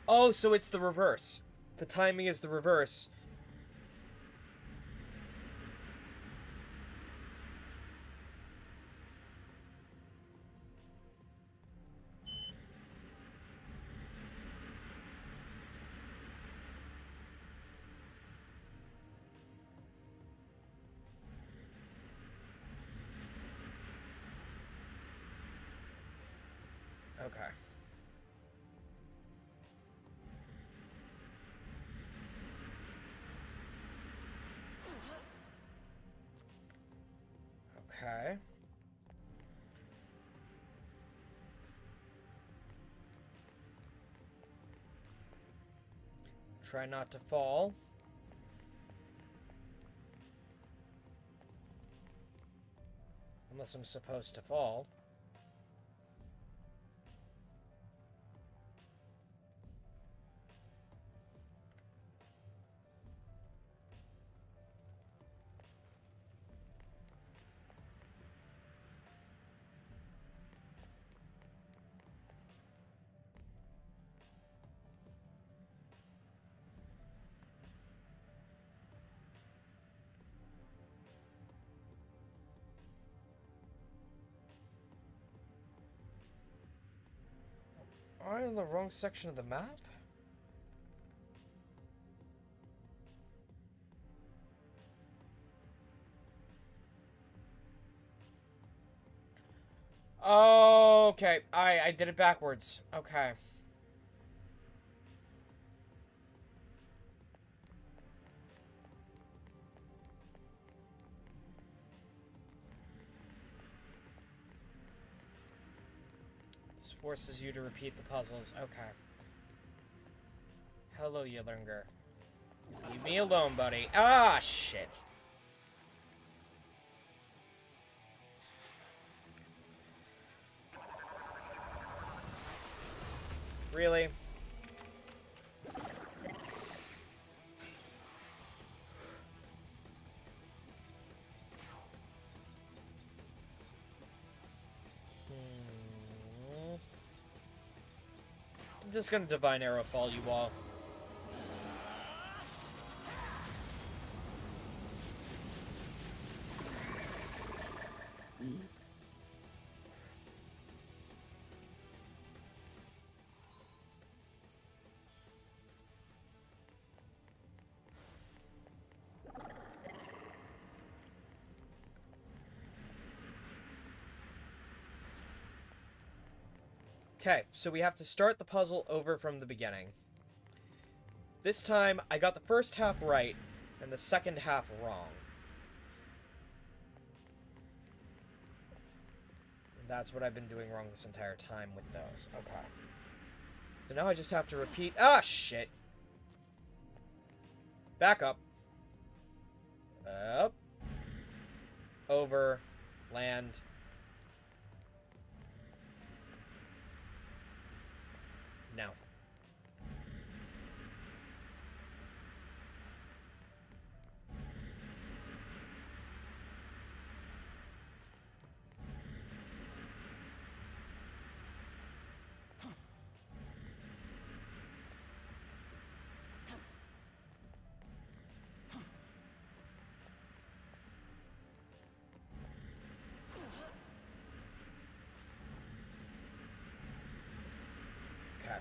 Oh, so it's the reverse. The timing is the reverse. Okay. Okay. Try not to fall. Unless I'm supposed to fall. Am I in the wrong section of the map? Oh, okay. I did it backwards. Okay. This forces you to repeat the puzzles. Okay. Hello, Yellinger. Leave me alone, buddy. Ah, shit. Really? I'm just gonna Divine Arrow fall you all. Okay, so we have to start the puzzle over from the beginning. This time, I got the first half right, and the second half wrong. And that's what I've been doing wrong this entire time with those. Okay. So now I just have to repeat... Ah, shit! Back up. Up. Over. Land. Now. Okay.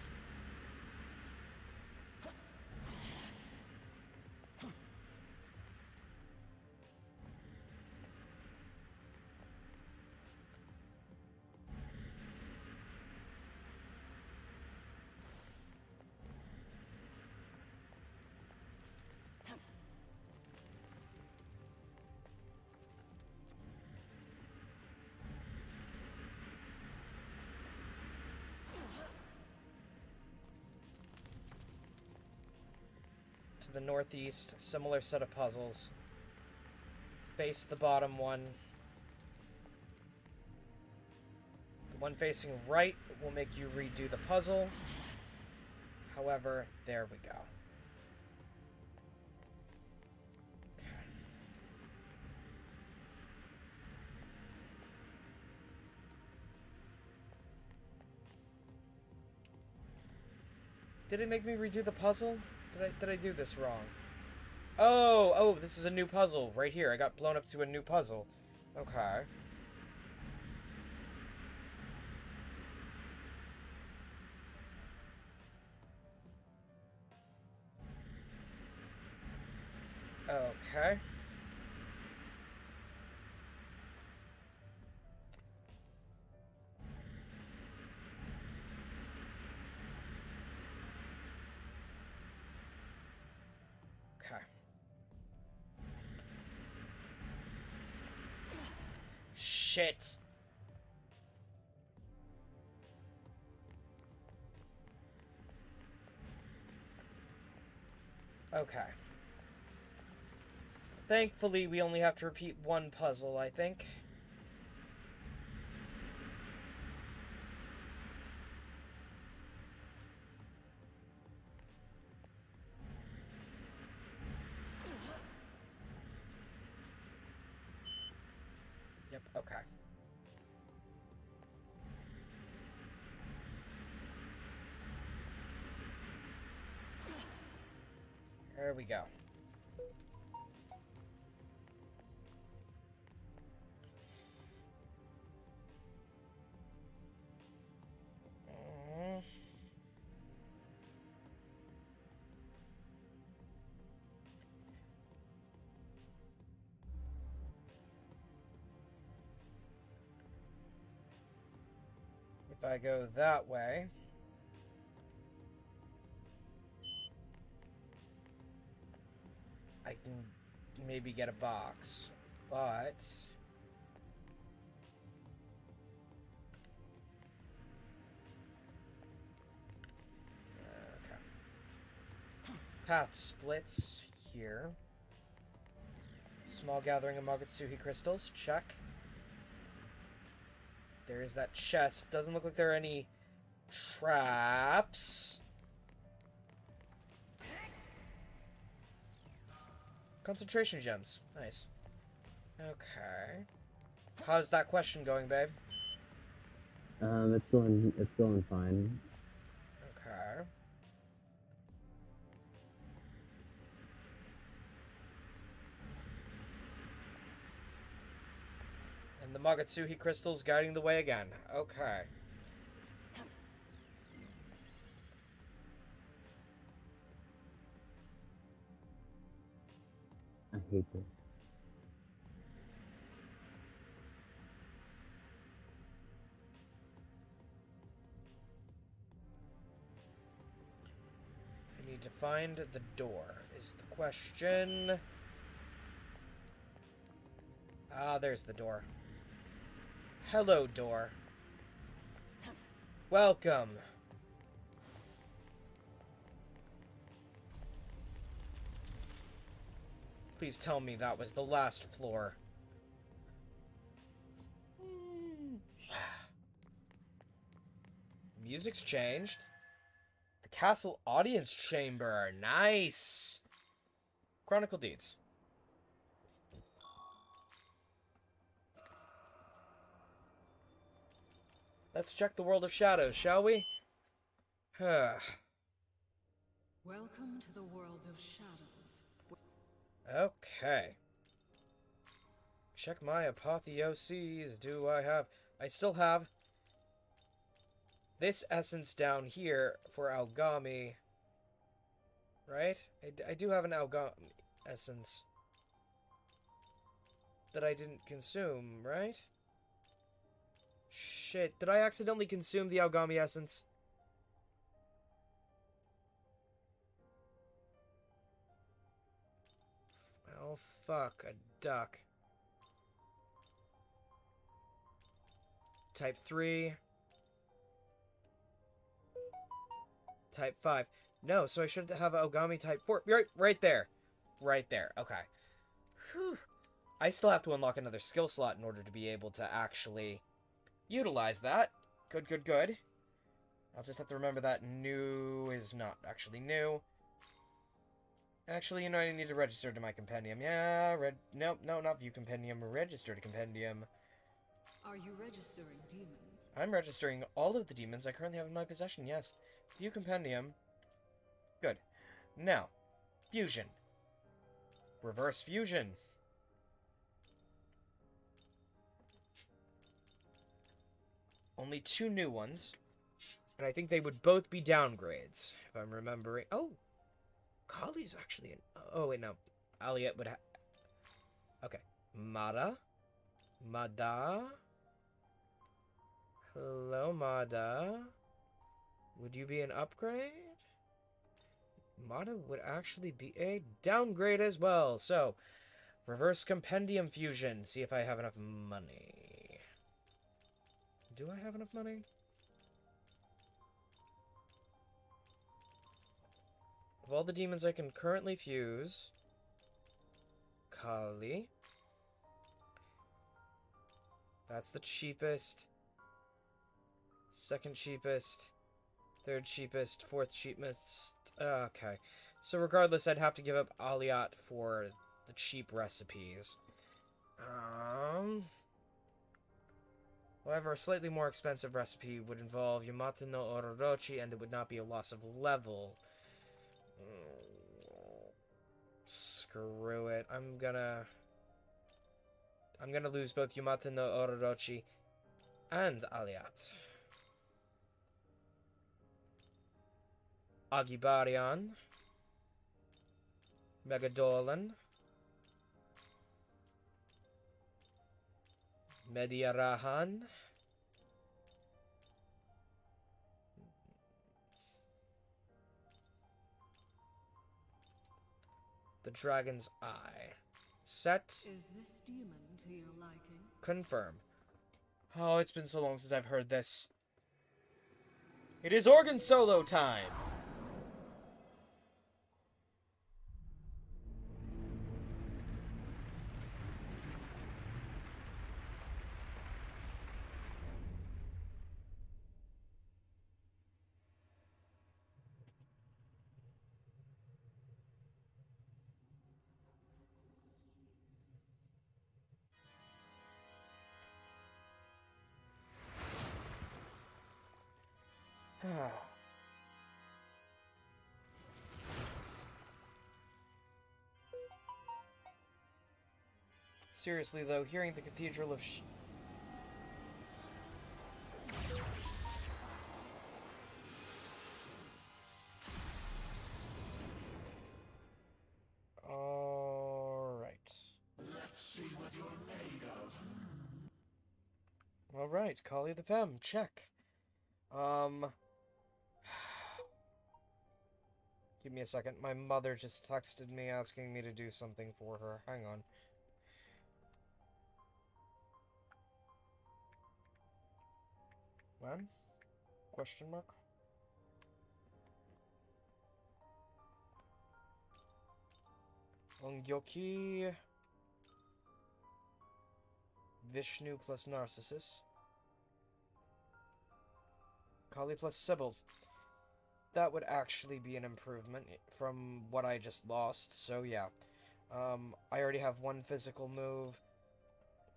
To the northeast, similar set of puzzles. Face the bottom one. The one facing right will make you redo the puzzle. However, there we go. Okay. Did it make me redo the puzzle? Did I do this wrong? Oh, this is a new puzzle right here. I got blown up to a new puzzle. Okay. Okay. Okay. Shit. Okay. Thankfully, we only have to repeat one puzzle, I think. Yep, okay. There we go. If I go that way, I can maybe get a box, but okay. Path splits here. Small gathering of Magatsuhi crystals, check. There is that chest. Doesn't look like there are any traps. Concentration gems. Nice. Okay. How's that question going, babe? It's going fine. Okay. And the Magatsuhi crystals guiding the way again. Okay. I hate this. need to find the door, is the question. Ah, there's the door. Hello, door. Welcome. Please tell me that was the last floor. Music's changed. The castle audience chamber. Nice. Chronicle deeds. Let's check the world of shadows, shall we? Welcome to the world of shadows. Okay. Check my apotheoses. Do I have... I still have this essence down here for Algami. Right? I do have an Algami essence that I didn't consume, right? Shit, did I accidentally consume the Algami essence? Oh, fuck, a duck. Type 3. Type 5. No, so I should have Algami type 4. Right there. Right there, okay. Whew. I still have to unlock another skill slot in order to be able to actually utilize that. Good, good, good. I'll just have to remember that new is not actually new. Actually, you know, I need to register to my compendium. Yeah, no, not view compendium. Register to compendium. Are you registering demons? I'm registering all of the demons I currently have in my possession, yes. View compendium. Good. Now, fusion. Reverse fusion. Only 2 new ones. And I think they would both be downgrades, if I'm remembering. Oh! Kali's actually an... Oh, wait, no. Aliet would have... Okay. Mada. Hello, Mada. Would you be an upgrade? Mada would actually be a downgrade as well. So, reverse compendium fusion. See if I have enough money. Do I have enough money? Of all the demons I can currently fuse, Kali. That's the cheapest. Second cheapest. Third cheapest. Fourth cheapest. Okay. So regardless, I'd have to give up Aliat for the cheap recipes. However, a slightly more expensive recipe would involve Yamata no Ororochi, and it would not be a loss of level. Screw it. I'm gonna lose both Yamata no Ororochi and Aliat. Agibarion. Megadolan. Mediarahan. The Dragon's Eye. Set. Is this demon to your liking? Confirm. Oh, it's been so long since I've heard this. It is organ solo time! Seriously, though, hearing the Cathedral of Alright. Let's see what you're made of. Alright, Kali the Femme, check. Give me a second. My mother just texted me asking me to do something for her. Hang on. When? Question mark? Ongyoki. Vishnu plus Narcissus. Kali plus Sybil. That would actually be an improvement from what I just lost, so yeah. I already have one physical move.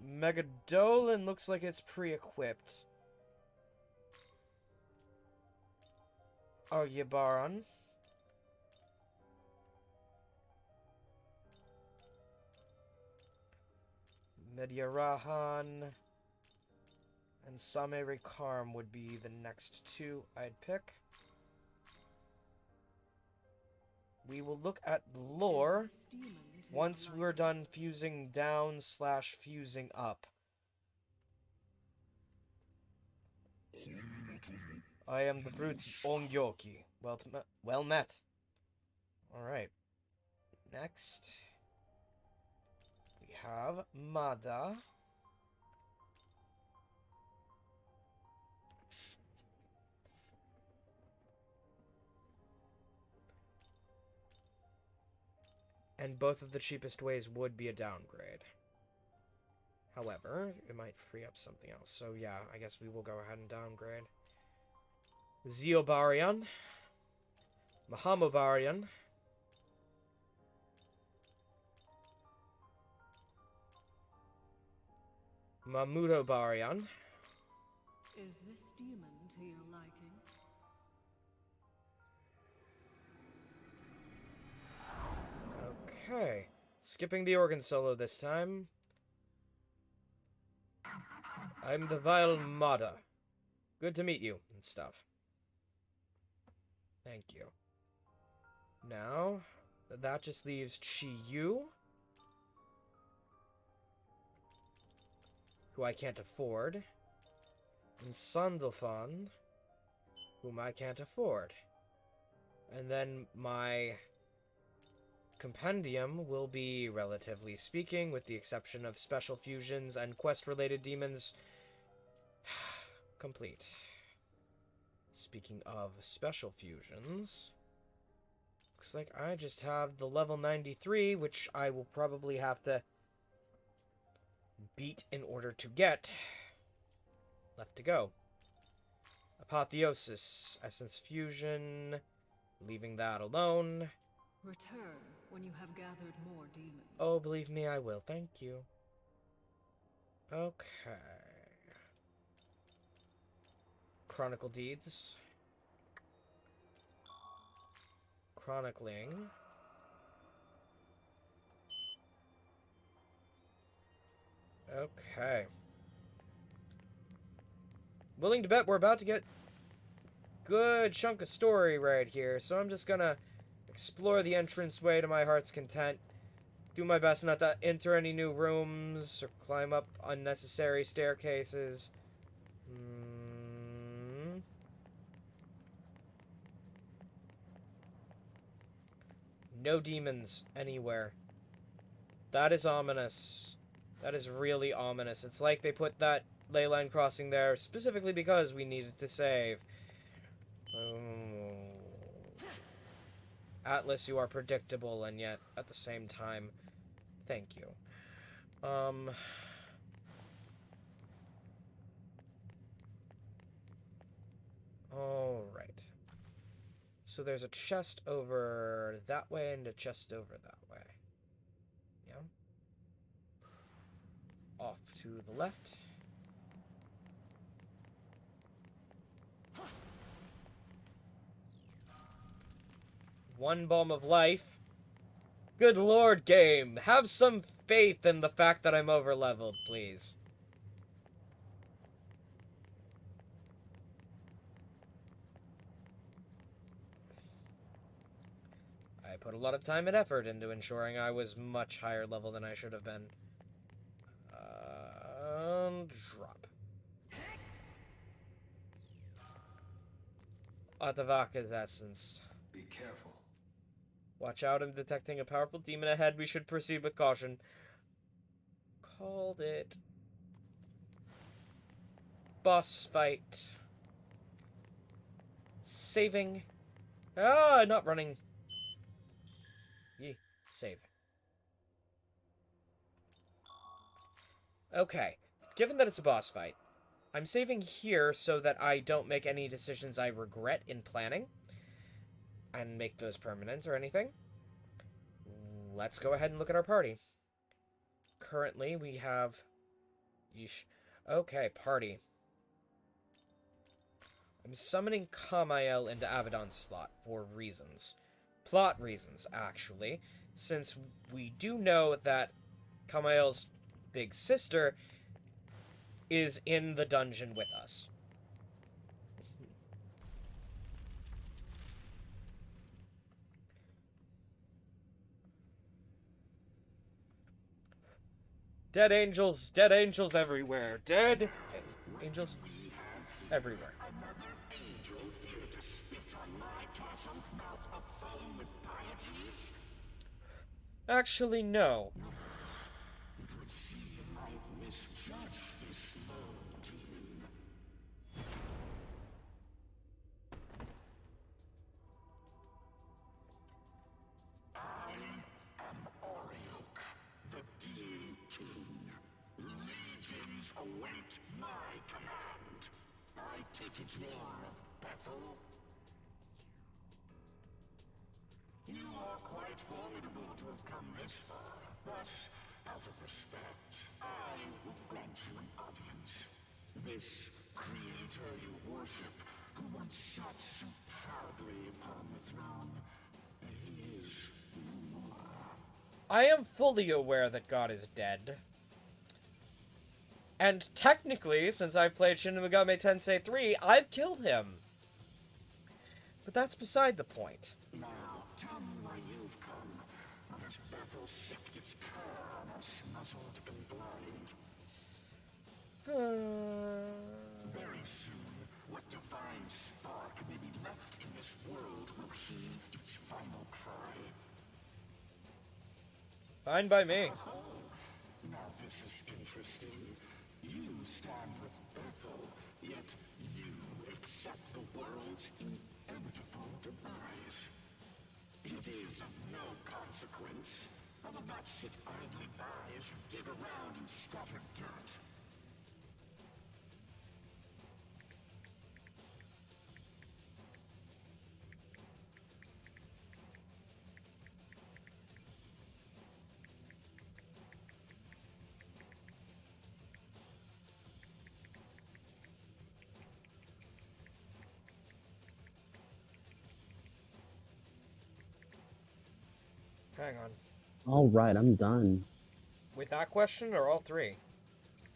Megadolan looks like it's pre-equipped. Yabaron. Medyarahan and Samere Karm would be the next two I'd pick. We will look at lore once we're done fusing down / fusing up. I am the brute Ongyoki. Well met. Alright. Next, we have Mada. And both of the cheapest ways would be a downgrade. However, it might free up something else. So yeah, I guess we will go ahead and downgrade. Zeobarion. Mahamobarion. Mamutobarion. Is this demon to your liking? Okay. Skipping the organ solo this time. I'm the vile Mada. Good to meet you and stuff. Thank you. Now, that just leaves Chiyu, who I can't afford, and Sandalphon, whom I can't afford. And then my compendium will be, relatively speaking, with the exception of special fusions and quest-related demons, complete. Speaking of special fusions, looks like I just have the level 93, which I will probably have to beat in order to get. Left to go. Apotheosis, Essence Fusion, leaving that alone. Return when you have gathered more demons. Oh, believe me, I will. Thank you. Okay. Chronicle Deeds. Chronicling. Okay. Willing to bet we're about to get good chunk of story right here, so I'm just gonna explore the entranceway to my heart's content. Do my best not to enter any new rooms or climb up unnecessary staircases. No demons anywhere. That is ominous. That is really ominous. It's like they put that ley line crossing there specifically because we needed to save. Atlas, you are predictable, and yet, at the same time, thank you. Alright. So there's a chest over that way and a chest over that way. Yeah. Off to the left. One Balm of Life. Good lord, game. Have some faith in the fact that I'm overleveled, please. I put a lot of time and effort into ensuring I was much higher level than I should have been. Drop. Atavaka's essence. Be careful. Watch out, I'm detecting a powerful demon ahead. We should proceed with caution. Called it. Boss fight. Saving. Ah, not running. Yee. Save. Okay. Given that it's a boss fight, I'm saving here so that I don't make any decisions I regret in planning. And make those permanent or anything. Let's go ahead and look at our party. Currently, we have... Yeesh. Okay, party. I'm summoning Kamael into Abaddon's slot for reasons. Plot reasons, actually. Since we do know that Kamael's big sister is in the dungeon with us. Dead angels everywhere. Dead angels everywhere. Another angel here to spit on my castle, mouth aflame with pieties? Actually, no. It would seem I've misjudged this lone demon. I am Oriok, the Demon King. Legions await my command. I take it you're of Bethel? You are quite formidable to have come this far, but out of respect, I will grant you an audience. This creator you worship, who once sat so proudly upon the throne, he is no more. I am fully aware that God is dead. And technically, since I've played Shin Megami Tensei 3, I've killed him. But that's beside the point. Now, tell me why you've come. Has Bethel sicked its cur on us, muzzled and blind? Very soon, what divine spark may be left in this world will heave its final cry. Fine by me. Oh, now this is interesting. You stand with Bethel, yet you accept the world's inevitable demise. It is of no consequence. I will not sit idly by as you dig around in scattered dirt. Hang on. All right, I'm done. With that question or all three?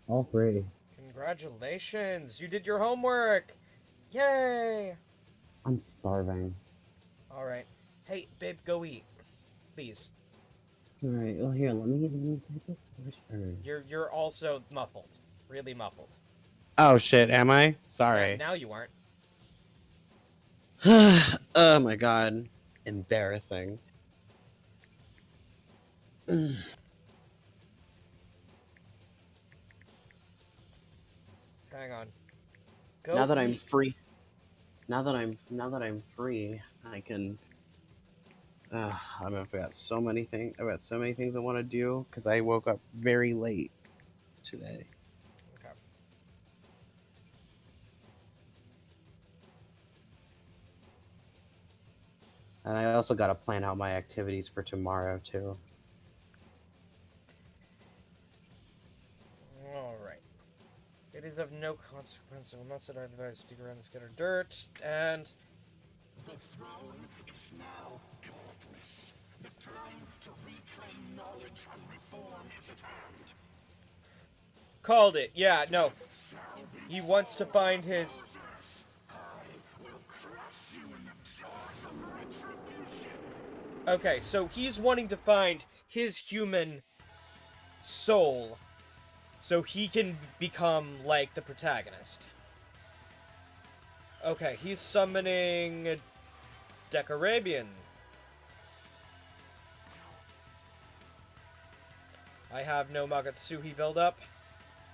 All three. Congratulations! You did your homework! Yay! I'm starving. Alright. Hey, babe, go eat. Please. All right. Well, here, let me take this first. You're also muffled. Really muffled. Oh shit, am I? Yeah, Sorry. now you aren't. Oh my god. Embarrassing. Hang on. Go Now that I'm eat. free. Now that I'm free, I can. I've got so many things. I've got so many things I want to do because I woke up very late today. Okay. And I also got to plan out my activities for tomorrow too. Alright. It is of no consequence. I will not set our device to dig around and scatter dirt. And The throne is now godless. The time to reclaim knowledge and reform is at hand. called it. Yeah, no. He wants to find his. I will crush you in the jaws of retribution. Okay, so he's wanting to find his human soul so he can become like the protagonist. Okay, he's summoning Decarabian. I have no Magatsuhi buildup,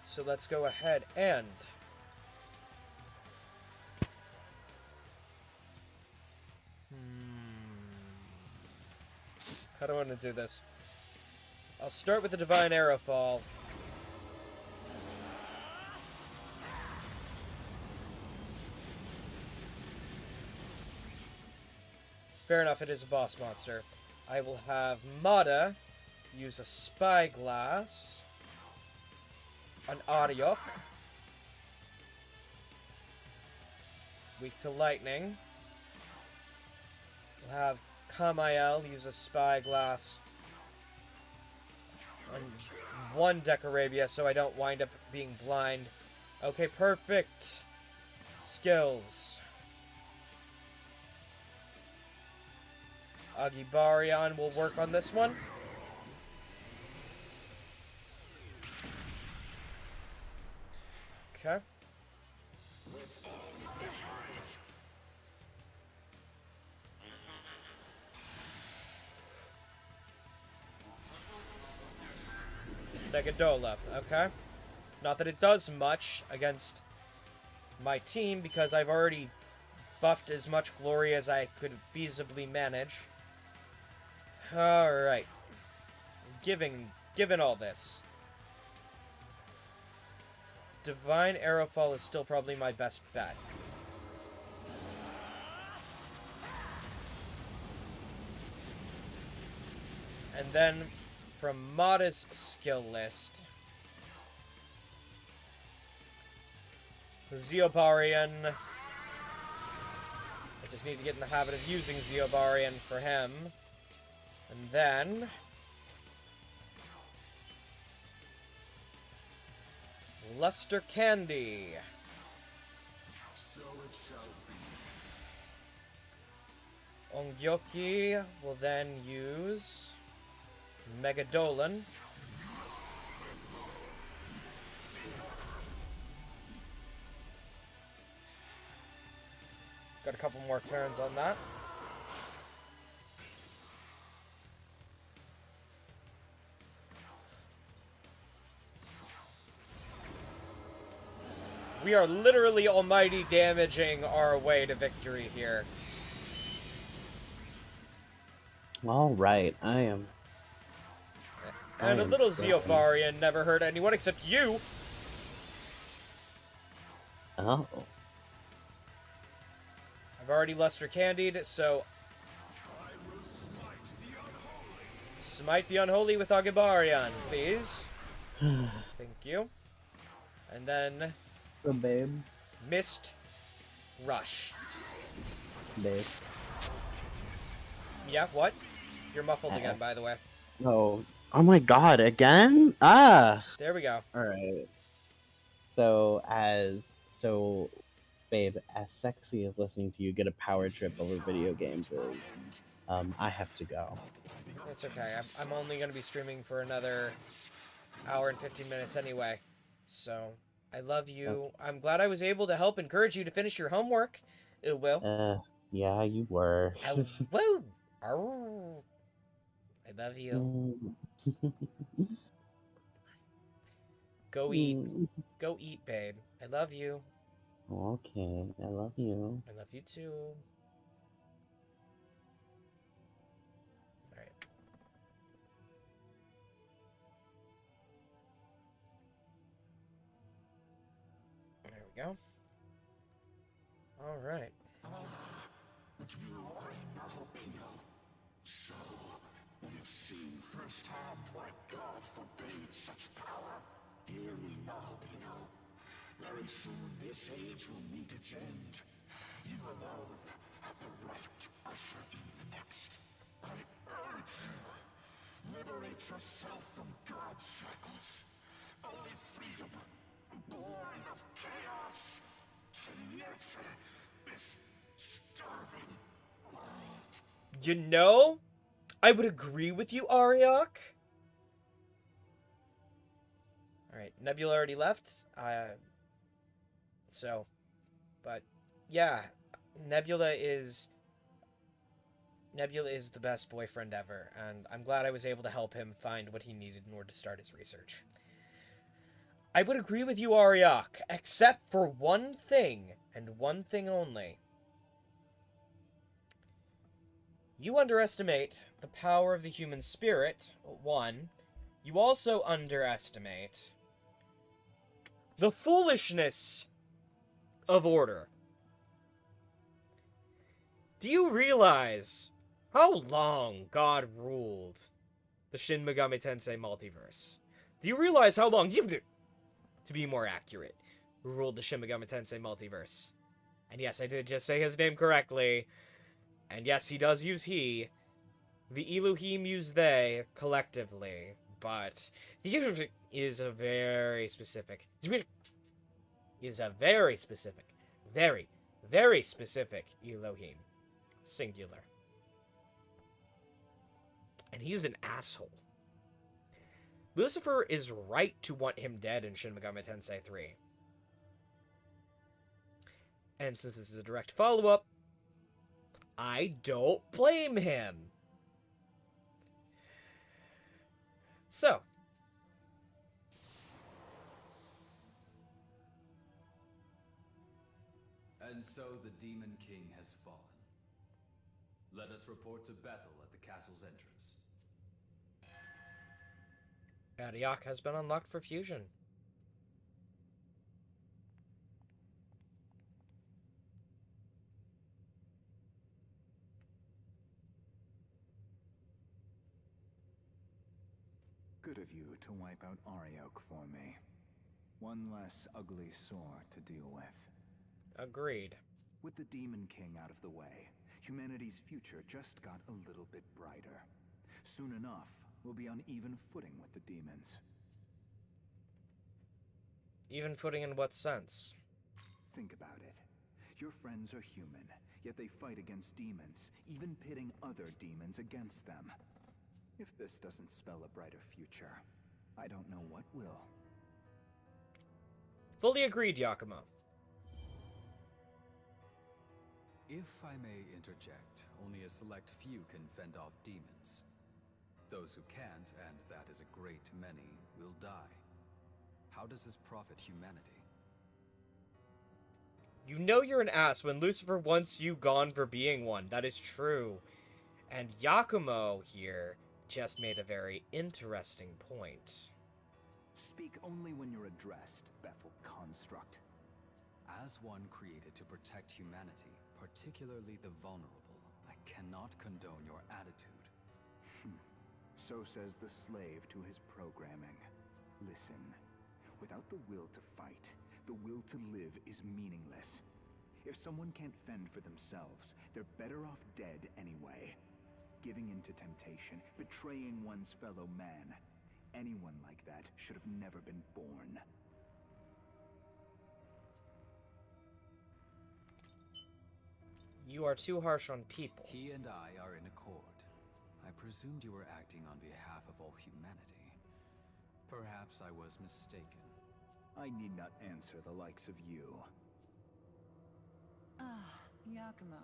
so let's go ahead and... How do I want to do this? I'll start with the Divine Arrow Fall. Fair enough, it is a boss monster. I will have Mada use a Spyglass on Ariok. Weak to lightning. We'll have Kamael use a Spyglass on one Decorabia so I don't wind up being blind. Okay, perfect. Skills. Agibarion will work on this one. Okay. Megadola, okay. Not that it does much against my team, because I've already buffed as much glory as I could feasibly manage. Alright. Given all this, Divine Arrowfall is still probably my best bet. And then, from Mada's skill list, Zeobarian. I just need to get in the habit of using Zeobarian for him. And then... Luster Candy. So it shall be. Ongyoki will then use Megadolan. Got a couple more turns on that. We are literally almighty damaging our way to victory here. Alright, I am. And a little Zeobarian never hurt anyone except you! Oh. I've already Luster Candied, so... I will smite the unholy. Smite the Unholy with Agibarion, please. Thank you. And then... So, babe. Mist Rush. Babe. Yeah, what? You're muffled again, by the way. Oh. Oh my god, again? Ah! There we go. Alright. So, babe, as sexy as listening to you get a power trip over video games is, I have to go. It's okay. I'm only going to be streaming for another hour and 15 minutes anyway. So, I love you. Okay. I'm glad I was able to help encourage you to finish your homework. It will. Yeah, you were. Woo! Arr. I love you. Go eat. Go eat, babe. I love you. Okay, I love you. I love you too. Alright. There we go. Alright. But you are a Nahobino. So, you've seen firsthand why God forbade such power. Hear me, Nahobino. Very soon this age will meet its end. You alone have the right to usher in the next. I urge you, liberate yourself from God's shackles. Only freedom, born of chaos, can nurture this starving world. You know, I would agree with you, Ariok. Alright, Nebula already left. But yeah, Nebula is Nebula is the best boyfriend ever, and I'm glad I was able to help him find what he needed in order to start his research. I would agree with you, Ariok, except for one thing, and one thing only. You underestimate the power of the human spirit, one. You also underestimate the foolishness of order. Do you realize how long God ruled the Shin Megami Tensei multiverse? Do you realize how long, to be more accurate, ruled the Shin Megami Tensei multiverse? And yes, I did just say his name correctly. And yes, he does use he. The Elohim use they collectively, but is a very specific, very, very specific Elohim. Singular. And he's an asshole. Lucifer is right to want him dead in Shin Megami Tensei 3. And since this is a direct follow-up, I don't blame him. So. And so the Demon King has fallen. Let us report to Bethel at the castle's entrance. Ariok has been unlocked for fusion. Good of you to wipe out Ariok for me. One less ugly sore to deal with. Agreed. With the Demon King out of the way, humanity's future just got a little bit brighter. Soon enough, we'll be on even footing with the demons. Even footing in what sense? Think about it. Your friends are human, yet they fight against demons, even pitting other demons against them. If this doesn't spell a brighter future, I don't know what will. Fully agreed, Yakumo. If I may interject, only a select few can fend off demons. Those who can't, and that is a great many, will die. How does this profit humanity? You know you're an ass when Lucifer wants you gone for being one. That is true. And Yakumo here just made a very interesting point. Speak only when you're addressed, Bethel Construct. As one created to protect humanity, particularly the vulnerable, I cannot condone your attitude. So says the slave to his programming. Listen, without the will to fight, the will to live is meaningless. If someone can't fend for themselves, they're better off dead anyway. Giving in to temptation, betraying one's fellow man. Anyone like that should have never been born. You are too harsh on people. He and I are in accord. I presumed you were acting on behalf of all humanity. Perhaps I was mistaken. I need not answer the likes of you. Ah, Yakumo.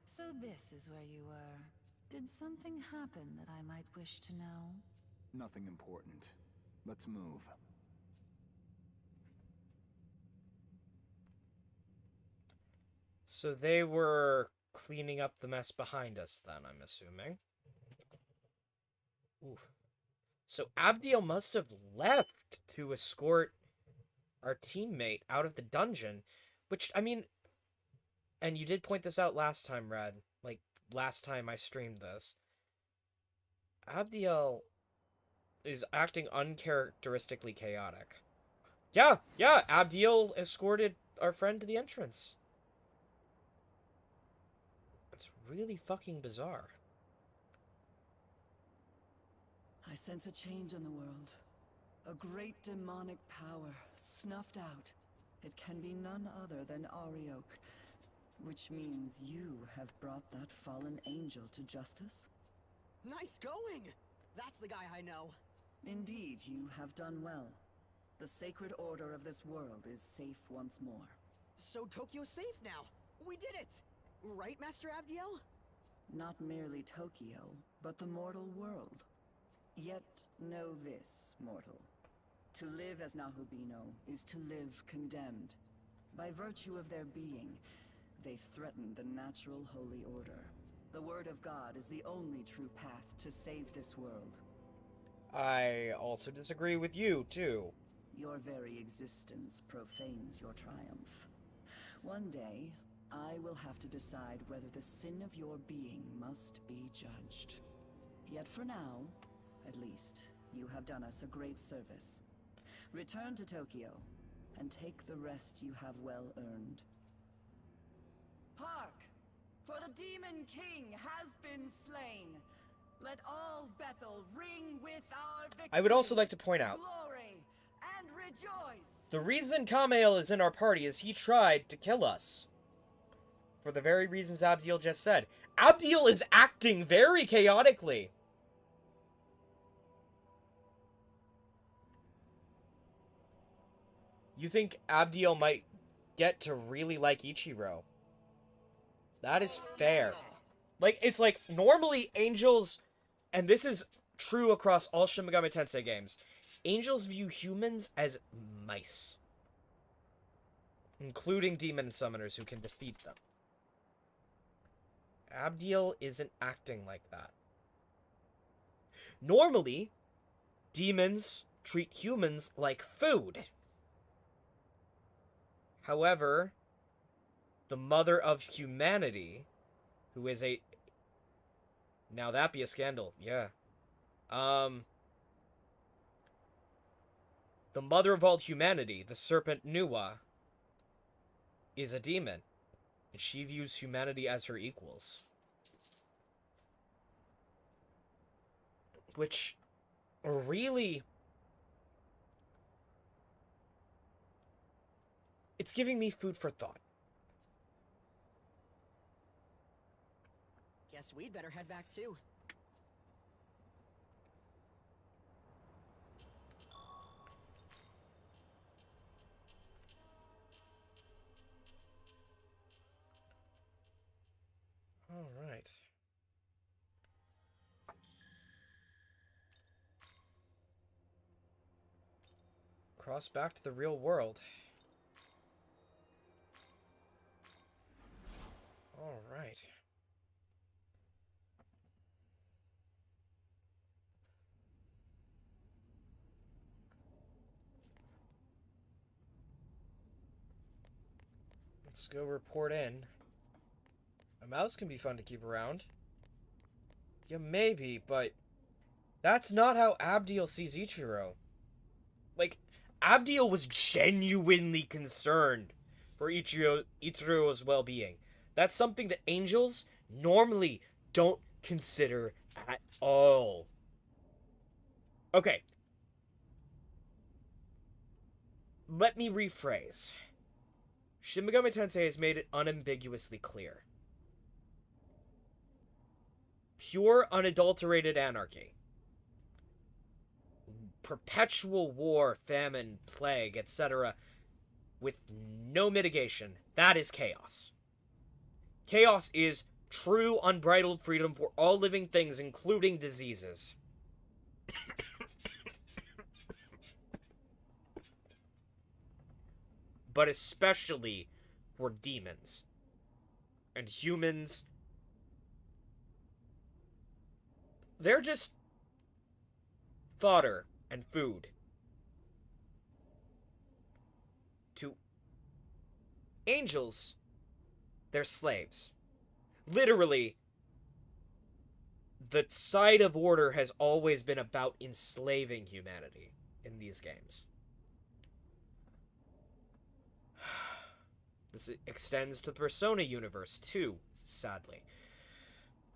So this is where you were. Did something happen that I might wish to know? Nothing important. Let's move. So they were cleaning up the mess behind us then, I'm assuming. Oof. So Abdiel must have left to escort our teammate out of the dungeon, which, I mean, and you did point this out last time, Red, like, last time I streamed this. Abdiel is acting uncharacteristically chaotic. Yeah, Abdiel escorted our friend to the entrance. It's really fucking bizarre. I sense a change in the world. A great demonic power snuffed out. It can be none other than Ariok. Which means you have brought that fallen angel to justice? Nice going! That's the guy I know. Indeed, you have done well. The sacred order of this world is safe once more. So Tokyo's safe now. We did it! Right, Master Abdiel? Not merely Tokyo, but the mortal world. Yet know this, mortal. To live as Nahubino is to live condemned. By virtue of their being, they threaten the natural holy order. The word of God is the only true path to save this world. I also disagree with you, too. Your very existence profanes your triumph. One day, I will have to decide whether the sin of your being must be judged. Yet for now, at least, you have done us a great service. Return to Tokyo, and take the rest you have well earned. Hark! For the Demon King has been slain! Let all Bethel ring with our victory! I would also like to point out, Glory and rejoice! the reason Kamael is in our party is he tried to kill us. For the very reasons Abdiel just said. Abdiel is acting very chaotically. You think Abdiel might get to really like Ichiro? That is fair. Like, it's like, normally angels, and this is true across all Shin Megami Tensei games, angels view humans as mice. Including demon summoners who can defeat them. Abdiel isn't acting like that. Normally, demons treat humans like food. However, the mother of humanity, who is a... Now that be a scandal, yeah. The mother of all humanity, the serpent Nuwa, is a demon. And she views humanity as her equals. Which really... It's giving me food for thought. Guess we'd better head back too. All right. Cross back to the real world. All right. Let's go report in. A mouse can be fun to keep around. Yeah, maybe, but that's not how Abdiel sees Ichiro. Like, Abdiel was genuinely concerned for Ichiro's well-being. That's something that angels normally don't consider at all. Okay. Let me rephrase. Shin Megami Tensei has made it unambiguously clear. Pure, unadulterated anarchy. Perpetual war, famine, plague, etc. with no mitigation. That is chaos. Chaos is true, unbridled freedom for all living things, including diseases. But especially for demons. And humans. They're just fodder and food. To angels, they're slaves. Literally, the side of order has always been about enslaving humanity in these games. This extends to the Persona universe, too, sadly.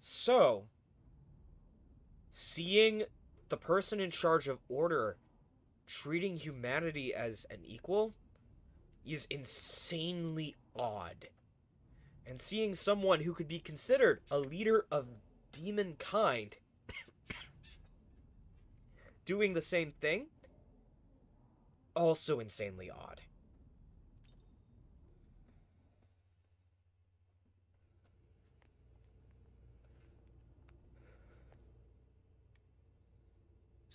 So, seeing the person in charge of order treating humanity as an equal is insanely odd. And seeing someone who could be considered a leader of demon kind doing the same thing, also insanely odd.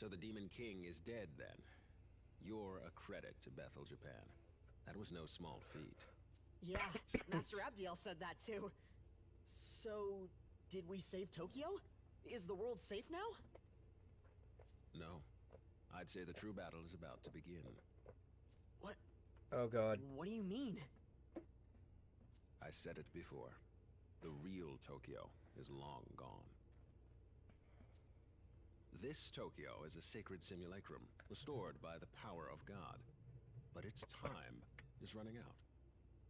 So the Demon King is dead then. You're a credit to Bethel, Japan. That was no small feat. Yeah, Master Abdiel said that too. So, did we save Tokyo? Is the world safe now? No. I'd say the true battle is about to begin. What? Oh god. What do you mean? I said it before. The real Tokyo is long gone. This Tokyo is a sacred simulacrum, restored by the power of God. But its time is running out.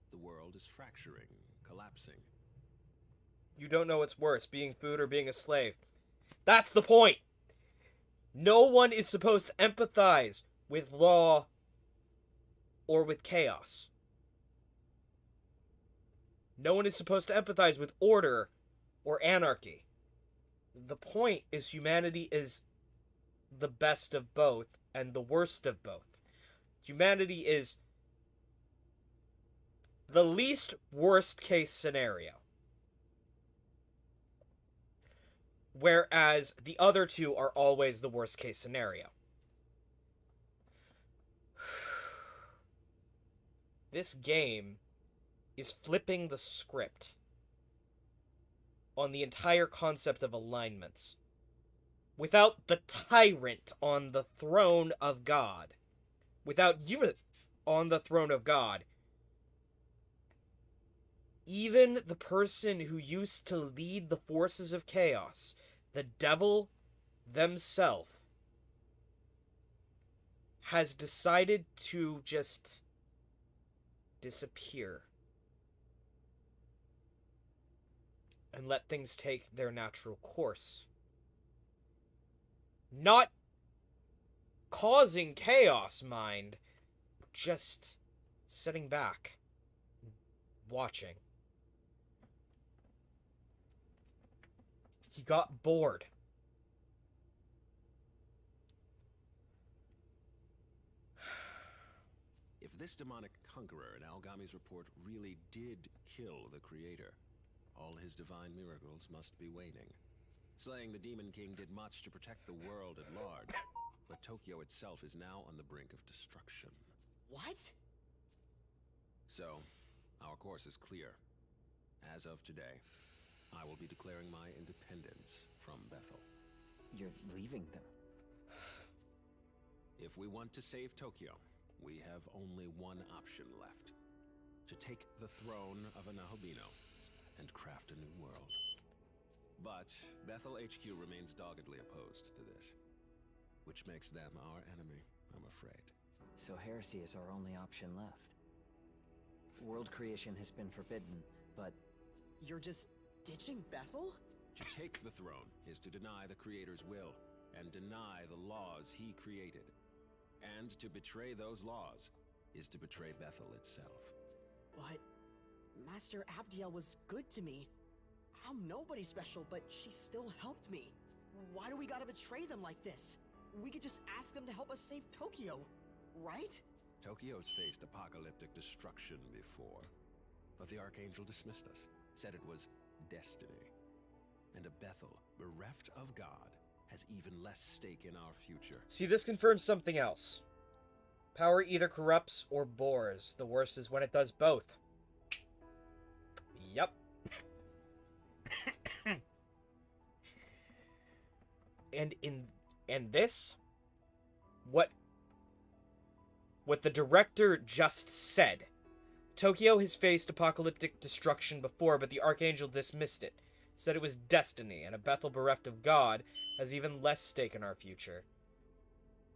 The world is fracturing, collapsing. You don't know what's worse, being food or being a slave. That's the point! No one is supposed to empathize with law or with chaos. No one is supposed to empathize with order or anarchy. The point is humanity is the best of both and the worst of both. Humanity is the least worst case scenario. Whereas the other two are always the worst case scenario. This game is flipping the script on the entire concept of alignments. Without the tyrant on the throne of God. Without you on the throne of God. Even the person who used to lead the forces of chaos, the devil themselves, has decided to just disappear and let things take their natural course. Not causing chaos, mind, just sitting back, watching. He got bored. If this demonic conqueror in Algami's report really did kill the creator, all his divine miracles must be waning. Slaying the Demon King did much to protect the world at large, but Tokyo itself is now on the brink of destruction. What? So, our course is clear. As of today, I will be declaring my independence from Bethel. You're leaving them? If we want to save Tokyo, we have only one option left. To take the throne of an Albino and craft a new world. But Bethel HQ remains doggedly opposed to this, which makes them our enemy, I'm afraid. So heresy is our only option left. World creation has been forbidden, but... You're just ditching Bethel? To take the throne is to deny the Creator's will, and deny the laws he created. And to betray those laws is to betray Bethel itself. But Master Abdiel was good to me. I'm nobody special, but she still helped me. Why do we gotta betray them like this? We could just ask them to help us save Tokyo, right? Tokyo's faced apocalyptic destruction before, but the Archangel dismissed us, said it was destiny. And a Bethel, bereft of God, has even less stake in our future. See, this confirms something else. Power either corrupts or bores. The worst is when it does both. Yup. And this, what the director just said. Tokyo has faced apocalyptic destruction before, but the Archangel dismissed it. Said it was destiny, and a Bethel bereft of God has even less stake in our future.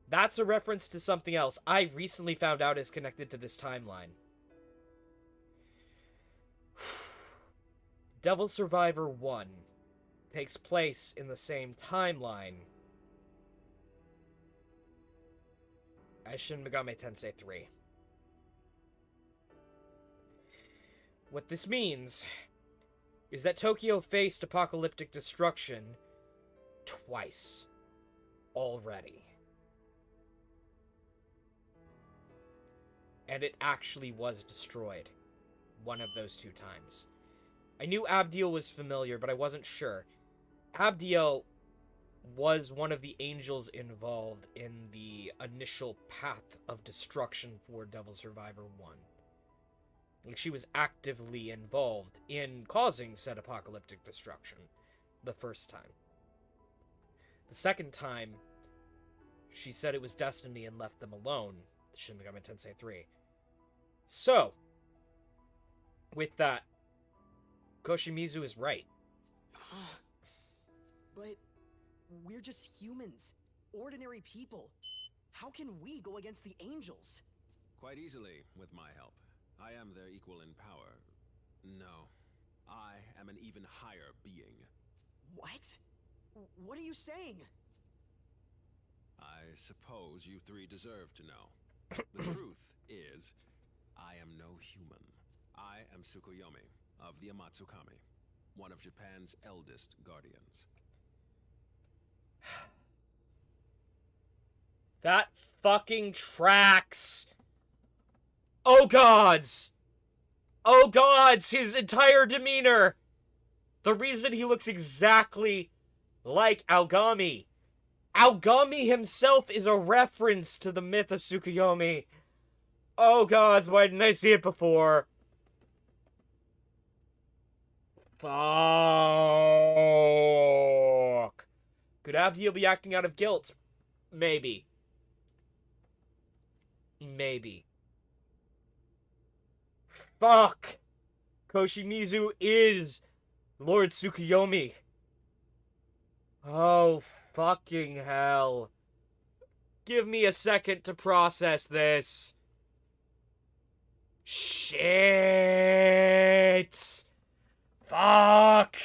That's a reference to something else I recently found out is connected to this timeline. Devil Survivor 1 takes place in the same timeline as Shin Megami Tensei 3. What this means is that Tokyo faced apocalyptic destruction twice already. And it actually was destroyed one of those two times. I knew Abdiel was familiar, but I wasn't sure. Abdiel was one of the angels involved in the initial path of destruction for Devil Survivor 1. Like, she was actively involved in causing said apocalyptic destruction the first time. The second time, she said it was destiny and left them alone. Shin Megami Tensei 3. So, with that, Koshimizu is right. But we're just humans, ordinary people. How can we go against the angels? Quite easily, with my help. I am their equal in power. No, I am an even higher being. What? What are you saying? I suppose you three deserve to know. The truth is, I am no human. I am Tsukuyomi of the Amatsukami, one of Japan's eldest guardians. That fucking tracks! Oh gods! Oh gods! His entire demeanor! The reason he looks exactly like Aogami. Aogami himself is a reference to the myth of Tsukuyomi. Oh gods, why didn't I see it before? Fuck. Could Abdiel be acting out of guilt? Maybe. Maybe. Fuck! Koshimizu is Lord Tsukuyomi. Oh, fucking hell. Give me a second to process this. Shit! Fuck!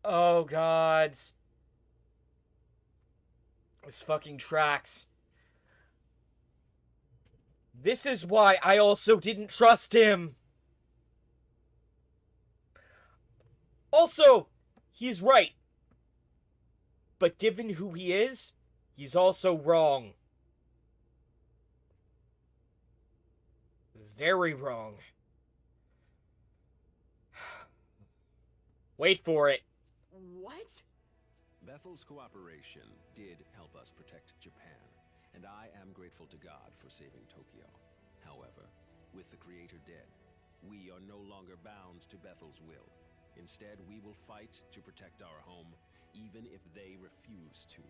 Oh, gods. This fucking tracks. This is why I also didn't trust him. Also, he's right. But given who he is, he's also wrong. Very wrong. Wait for it. What? Bethel's cooperation did help us protect Japan, and I am grateful to God for saving Tokyo. However, with the Creator dead, we are no longer bound to Bethel's will. Instead, we will fight to protect our home, even if they refuse to.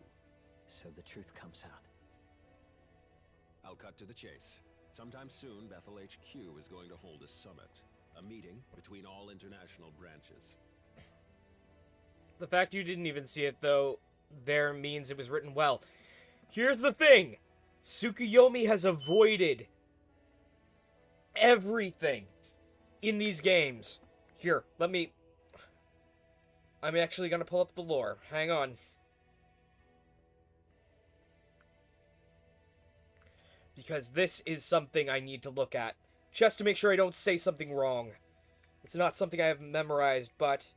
So the truth comes out. I'll cut to the chase. Sometime soon, Bethel HQ is going to hold a summit. A meeting between all international branches. The fact you didn't even see it, though, there means it was written well. Here's the thing. Tsukuyomi has avoided everything in these games. Here, let me... I'm actually going to pull up the lore. Hang on. Because this is something I need to look at. Just to make sure I don't say something wrong. It's not something I have memorized, but...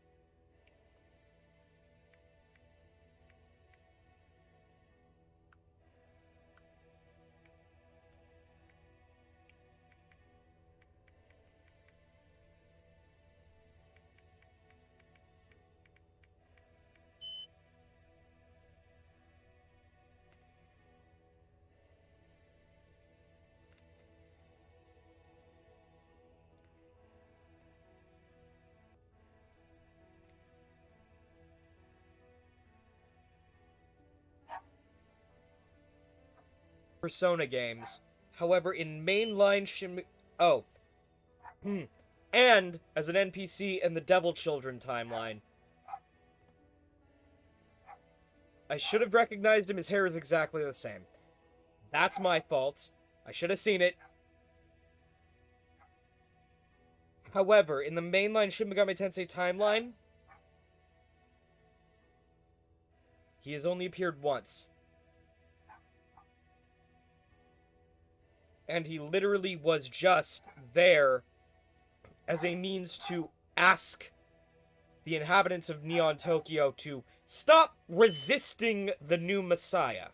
Persona games. However, in mainline Shin... Oh. And as an NPC in the Devil Children timeline. I should have recognized him. His hair is exactly the same. That's my fault. I should have seen it. However, in the mainline Shin Megami Tensei timeline, he has only appeared once. And he literally was just there as a means to ask the inhabitants of Neon Tokyo to stop resisting the new Messiah,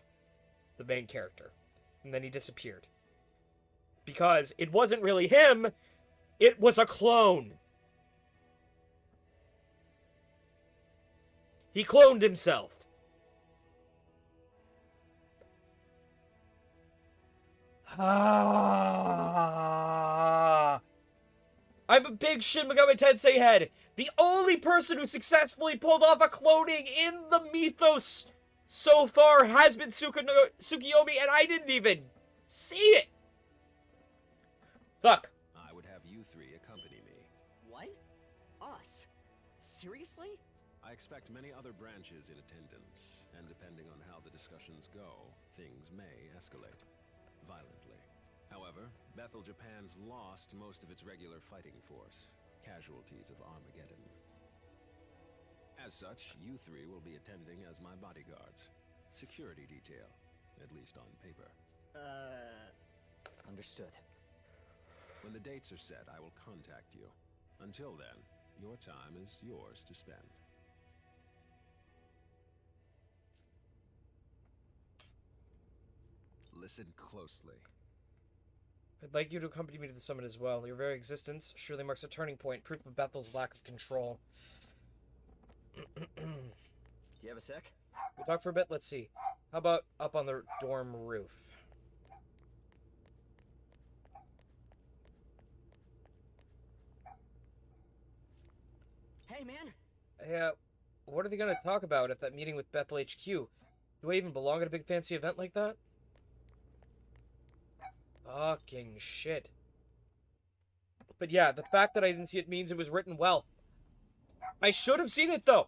the main character. And then he disappeared. Because it wasn't really him, it was a clone. He cloned himself. I'm a big Shin Megami Tensei head. The only person who successfully pulled off a cloning in the mythos so far has been Tsukiyomi, and I didn't even see it. Fuck. I would have you three accompany me. What? Us? Seriously? I expect many other branches in attendance, and depending on how the discussions go, things may escalate violently. However, Bethel Japan's lost most of its regular fighting force, casualties of Armageddon. As such, you three will be attending as my bodyguards. Security detail, at least on paper. Understood. When the dates are set, I will contact you. Until then, your time is yours to spend. Listen closely. I'd like you to accompany me to the summit as well. Your very existence surely marks a turning point, proof of Bethel's lack of control. Do you have a sec? We'll talk for a bit. Let's see. How about up on the dorm roof? Hey, man. Yeah, what are they going to talk about at that meeting with Bethel HQ? Do I even belong at a big fancy event like that? Fucking shit. But yeah, the fact that I didn't see it means it was written well. I should have seen it, though.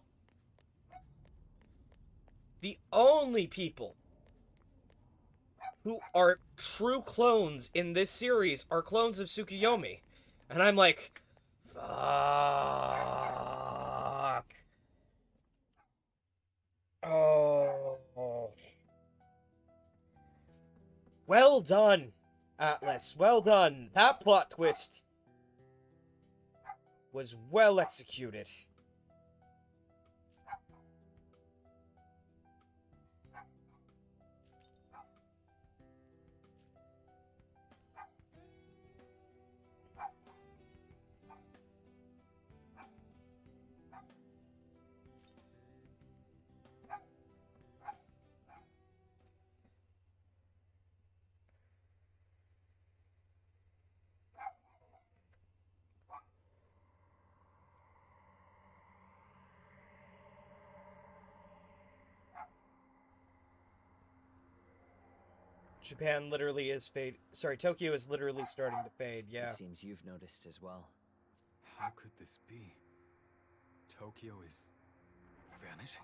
The only people who are true clones in this series are clones of Tsukiyomi. And I'm like, fuck. Oh. Well done, Atlas. Well done. That plot twist was well executed. Japan literally is fade. Sorry, Tokyo is literally starting to fade, yeah. It seems you've noticed as well. How could this be? Tokyo is vanishing?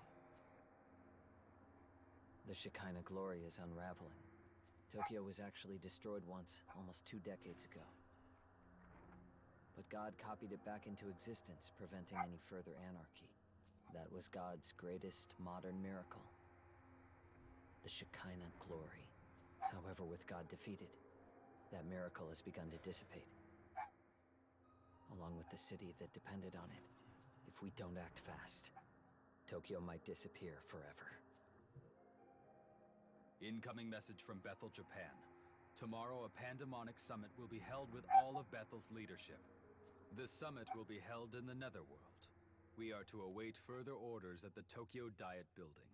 The Shekinah glory is unraveling. Tokyo was actually destroyed once, almost 2 decades ago. But God copied it back into existence, preventing any further anarchy. That was God's greatest modern miracle. The Shekinah glory. However, with God defeated, that miracle has begun to dissipate. Along with the city that depended on it. If we don't act fast, Tokyo might disappear forever. Incoming message from Bethel, Japan. Tomorrow, a pandemonic summit will be held with all of Bethel's leadership. The summit will be held in the Netherworld. We are to await further orders at the Tokyo Diet Building.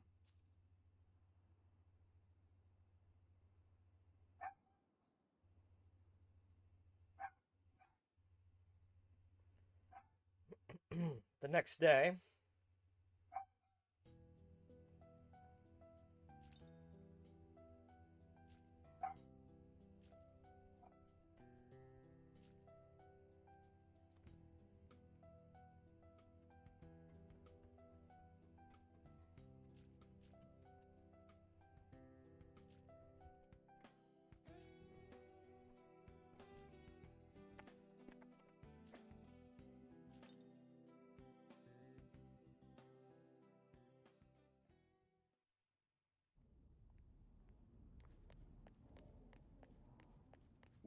The next day,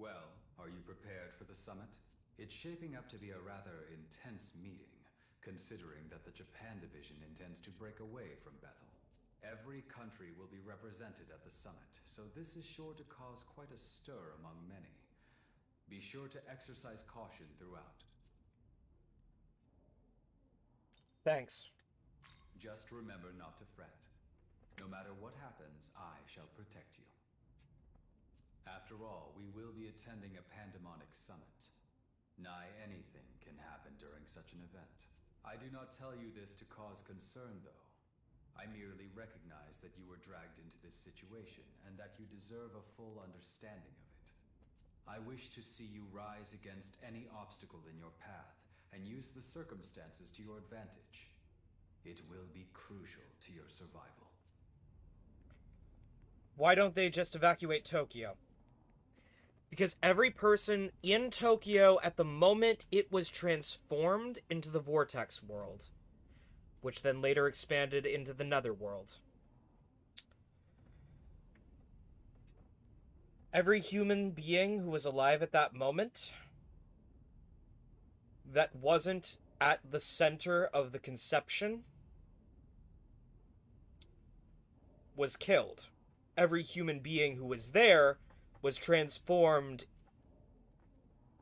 Well, are you prepared for the summit? It's shaping up to be a rather intense meeting, considering that the Japan division intends to break away from Bethel. Every country will be represented at the summit, so this is sure to cause quite a stir among many. Be sure to exercise caution throughout. thanks. Just remember not to fret. No matter what happens, I shall protect you. After all, we will be attending a pandemonic summit. Nigh anything can happen during such an event. I do not tell you this to cause concern, though. I merely recognize that you were dragged into this situation and that you deserve a full understanding of it. I wish to see you rise against any obstacle in your path and use the circumstances to your advantage. It will be crucial to your survival. Why don't they just evacuate Tokyo? Because every person in Tokyo at the moment it was transformed into the Vortex world, which then later expanded into the Netherworld. Every human being who was alive at that moment that wasn't at the center of the conception was killed. Every human being who was there was transformed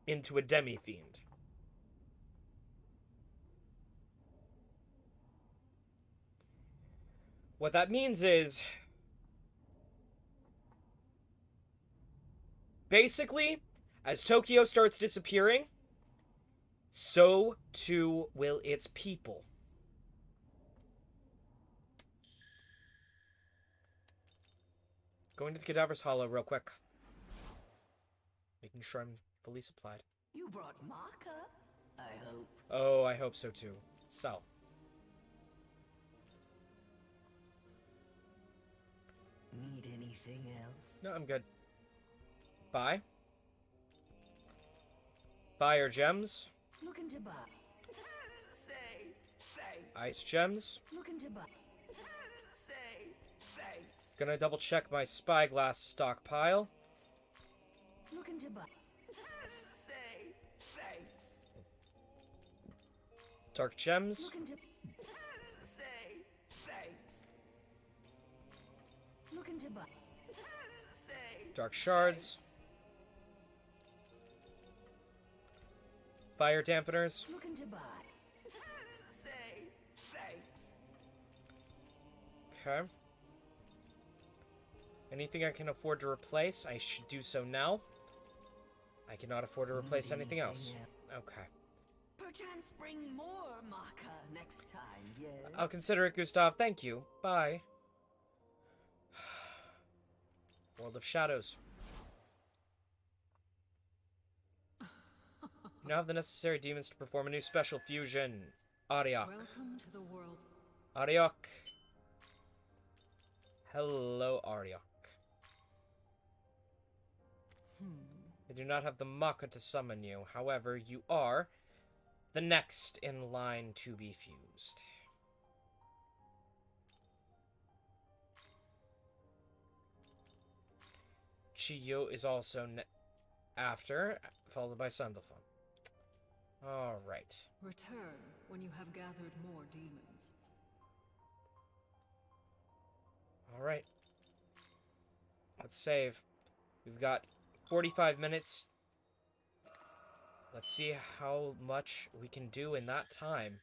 into a demi-fiend. What that means is, basically, as Tokyo starts disappearing, so too will its people. Going to the Cadaver's Hollow real quick. Making sure I'm fully supplied. You brought Maka, I hope. Oh, I hope so too. So. Need anything else? No, I'm good. Buy. Buy your gems. Looking to buy. Say thanks. Ice gems. Looking to buy. Say thanks. Gonna double check my spyglass stockpile. Looking to buy. Say thanks. Dark gems. Looking to say thanks. Looking to buy. Say Dark shards. thanks. Fire dampeners. Looking to buy. Say thanks. Okay. Anything I can afford to replace, I should do so now. I cannot afford to replace anything else. Okay. Perchance bring more Maka next time, yeah? I'll consider it, Gustav. Thank you. Bye. World of Shadows. You now have the necessary demons to perform a new special fusion. Ariok. Welcome to the world. Ariok. Hello, Ariok. I do not have the Maka to summon you. However, you are the next in line to be fused. Chiyo is also after, followed by Sandalphon. Alright. Return when you have gathered more demons. Alright. Let's save. We've got 45 minutes. Let's see how much we can do in that time.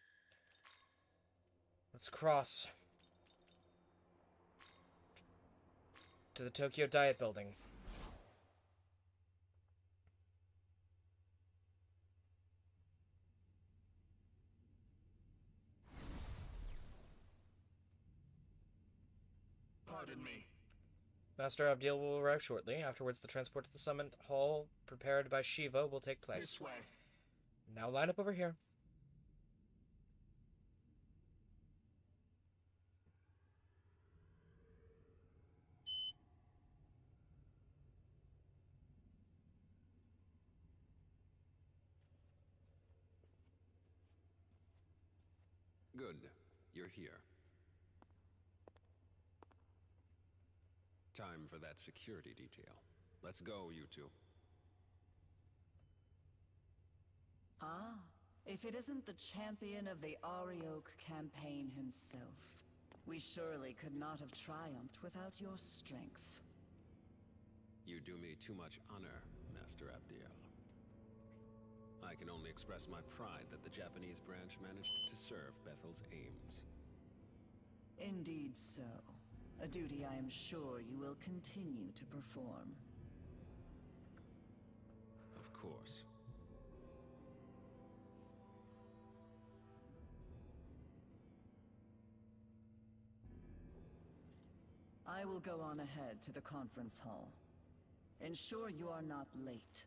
Let's cross to the Tokyo Diet Building. Pardon me. Master Abdiel will arrive shortly. Afterwards, the transport to the summit hall prepared by Shiva will take place. This way. Now line up over here. Good. You're here. Time for that security detail. Let's go, you two. Ah, if it isn't the champion of the Arceus campaign himself, we surely could not have triumphed without your strength. You do me too much honor, Master Abdiel. I can only express my pride that the Japanese branch managed to serve Bethel's aims. Indeed so. A duty I am sure you will continue to perform. course. I will go on ahead to the conference hall. Ensure you are not late.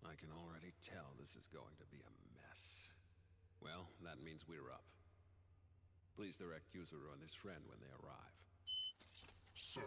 I can already tell this is going to be a mess. Well, that means we're up. Please direct Yuzuru and his friend when they arrive. Sir.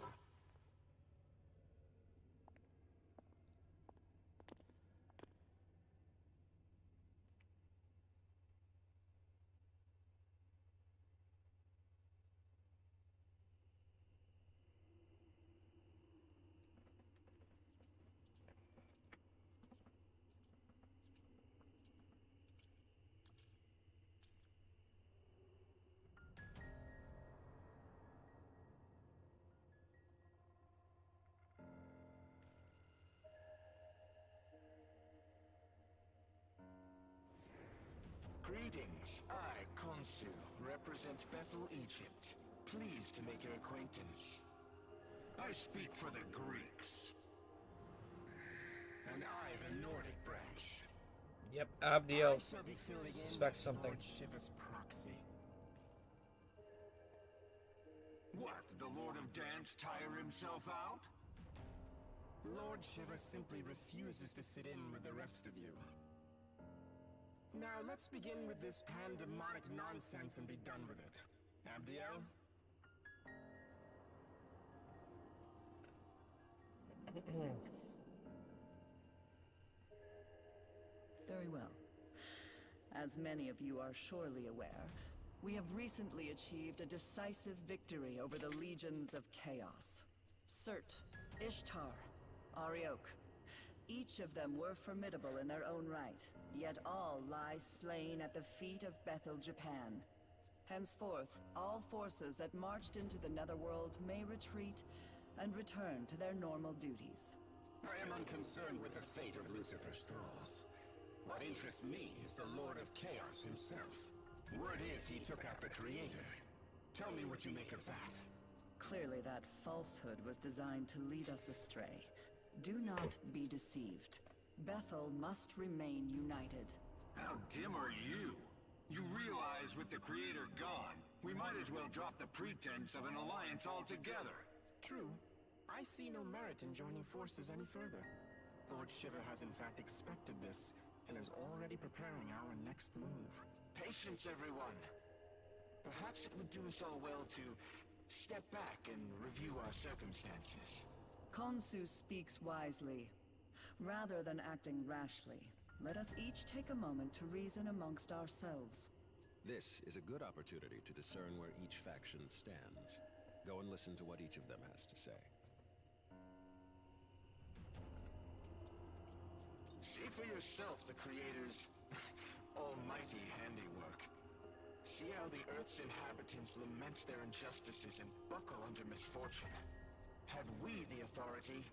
Greetings. I, Khonsu, represent Bethel, Egypt. Pleased to make your acquaintance. I speak for the Greeks. And I, the Nordic branch. Yep, Abdiel I shall be filling suspects in something. Lord Shiva's proxy. What, the Lord of Dance tire himself out? Lord Shiva simply refuses to sit in with the rest of you. Now, let's begin with this pandemonic nonsense and be done with it. Abdiel? Very well. As many of you are surely aware, we have recently achieved a decisive victory over the legions of chaos. Surt, Ishtar, Arioch. Each of them were formidable in their own right, yet all lie slain at the feet of Bethel, Japan. Henceforth, all forces that marched into the Netherworld may retreat and return to their normal duties. I am unconcerned with the fate of Lucifer's thralls. What interests me is the Lord of Chaos himself. Word is he took out the Creator. Tell me what you make of that. Clearly that falsehood was designed to lead us astray. Do not be deceived. Bethel must remain united. How dim are you? You realize with the Creator gone, we might as well drop the pretense of an alliance altogether. True. I see no merit in joining forces any further. Lord Shiva has in fact expected this, and is already preparing our next move. Patience, everyone. Perhaps it would do us all well to step back and review our circumstances. Khonsu speaks wisely. Rather than acting rashly, let us each take a moment to reason amongst ourselves. This is a good opportunity to discern where each faction stands. Go and listen to what each of them has to say. See for yourself the Creator's almighty handiwork. See how the Earth's inhabitants lament their injustices and buckle under misfortune. Had we the authority,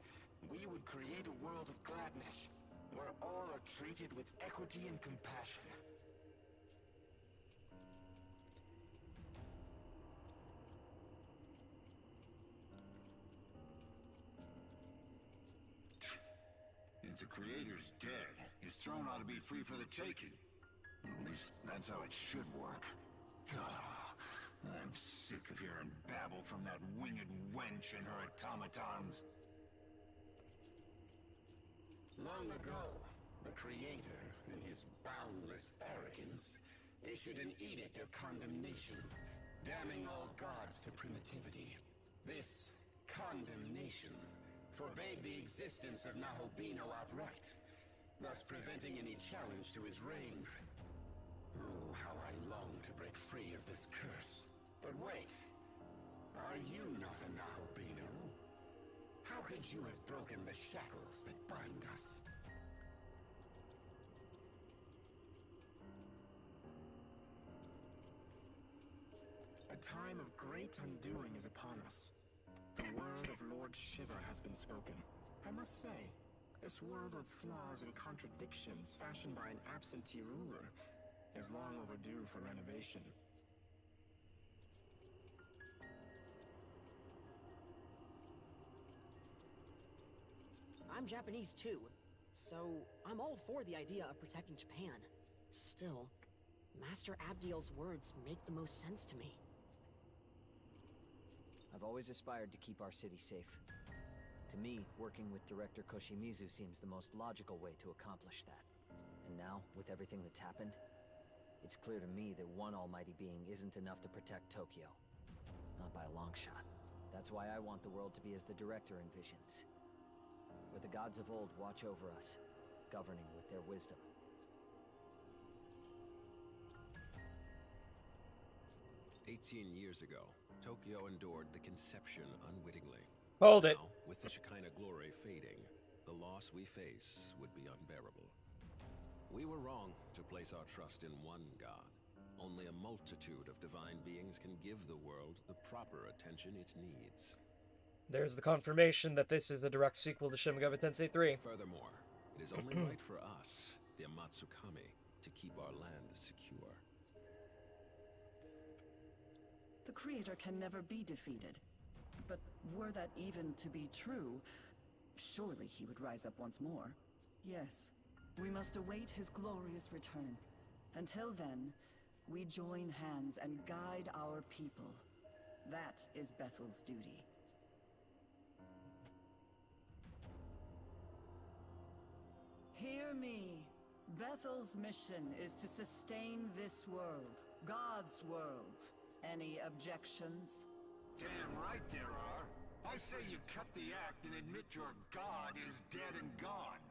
we would create a world of gladness, where all are treated with equity and compassion. If the Creator's dead, his throne ought to be free for the taking. At least that's how it should work. I'm sick of hearing babble from that winged wench and her automatons. Long ago, the Creator, in his boundless arrogance, issued an edict of condemnation, damning all gods to primitivity. This condemnation forbade the existence of Nahobino outright, thus preventing any challenge to his reign. Oh, how I long to break free of this curse. But wait, are you not a Nahobino? How could you have broken the shackles that bind us? A time of great undoing is upon us. The word of Lord Shiva has been spoken. I must say, this world of flaws and contradictions fashioned by an absentee ruler is long overdue for renovation. I'm Japanese too, so I'm all for the idea of protecting Japan. Still, Master Abdiel's words make the most sense to me. I've always aspired to keep our city safe. To me, working with Director Koshimizu seems the most logical way to accomplish that. And now, with everything that's happened, it's clear to me that one almighty being isn't enough to protect Tokyo. Not by a long shot. That's why I want the world to be as the Director envisions. Where the gods of old watch over us, governing with their wisdom. 18 years ago, Tokyo endured the conception unwittingly. Hold it. Now, with the Shekinah glory fading, the loss we face would be unbearable. We were wrong to place our trust in one god. Only a multitude of divine beings can give the world the proper attention it needs. There's the confirmation that this is a direct sequel to Shin Megami Tensei 3. Furthermore, it is only right for us, the Amatsukami, to keep our land secure. The Creator can never be defeated. But were that even to be true, surely he would rise up once more. Yes, we must await his glorious return. Until then, we join hands and guide our people. That is Bethel's duty. Hear me. Bethel's mission is to sustain this world, God's world. Any objections? Damn right there are. I say you cut the act and admit your god is dead and gone.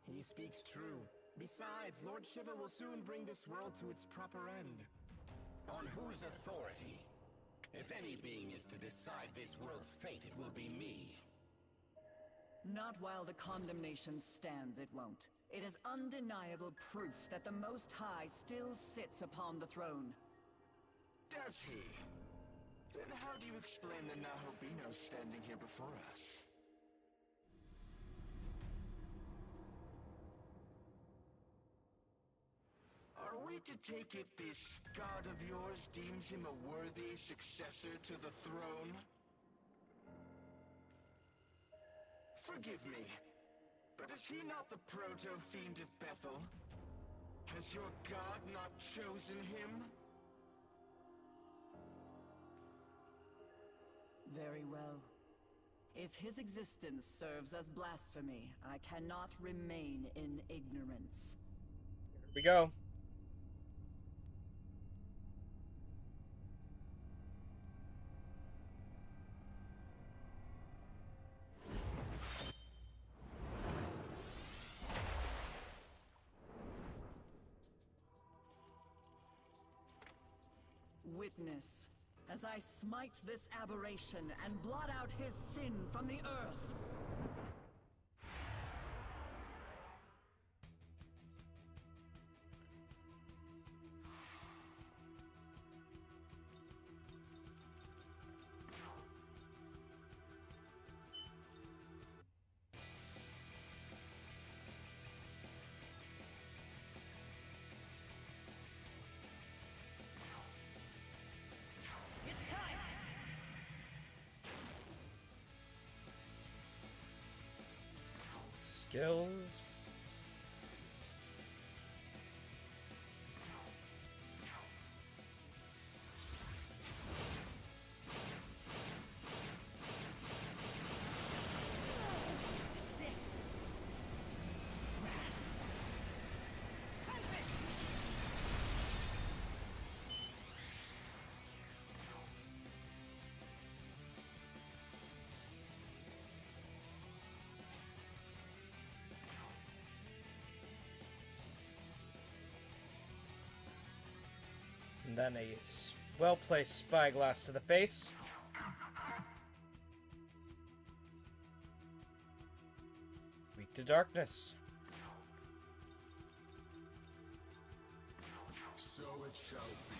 He speaks true. Besides, Lord Shiva will soon bring this world to its proper end. On whose authority? If any being is to decide this world's fate, it will be me. Not while the condemnation stands, it won't. It is undeniable proof that the Most High still sits upon the throne. Does he? Then how do you explain the Nahobino standing here before us? Are we to take it this god of yours deems him a worthy successor to the throne? Forgive me, but is he not the proto-fiend of Bethel? Has your god not chosen him? Very well. If his existence serves as blasphemy, I cannot remain in ignorance. Here we go. Witness, as I smite this aberration and blot out his sin from the earth. Skills. And then a well-placed spyglass to the face. Weak to darkness. So it shall be.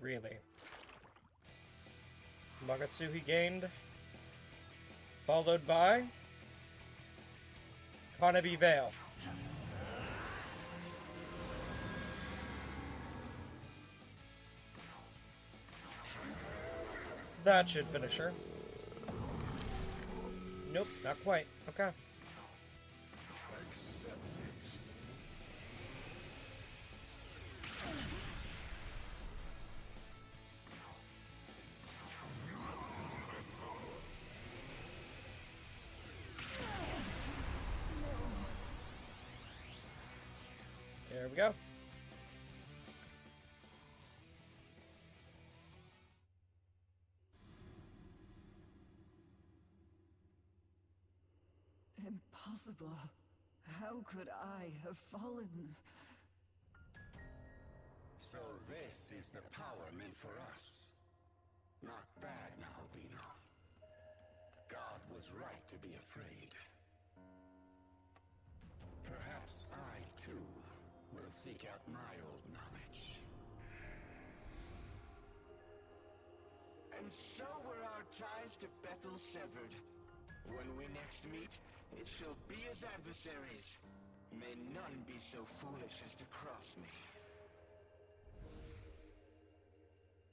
Really. Magatsuhi gained. Followed by Kanabi Vale. That should finish her. Nope, not quite. Okay. Accept it. There we go. Impossible. How could I have fallen? So this is the power meant for us. Not bad, Nahobino. God was right to be afraid. Perhaps I, too, will seek out my old knowledge. And so were our ties to Bethel severed. When we next meet, it shall be as adversaries. May none be so foolish as to cross me.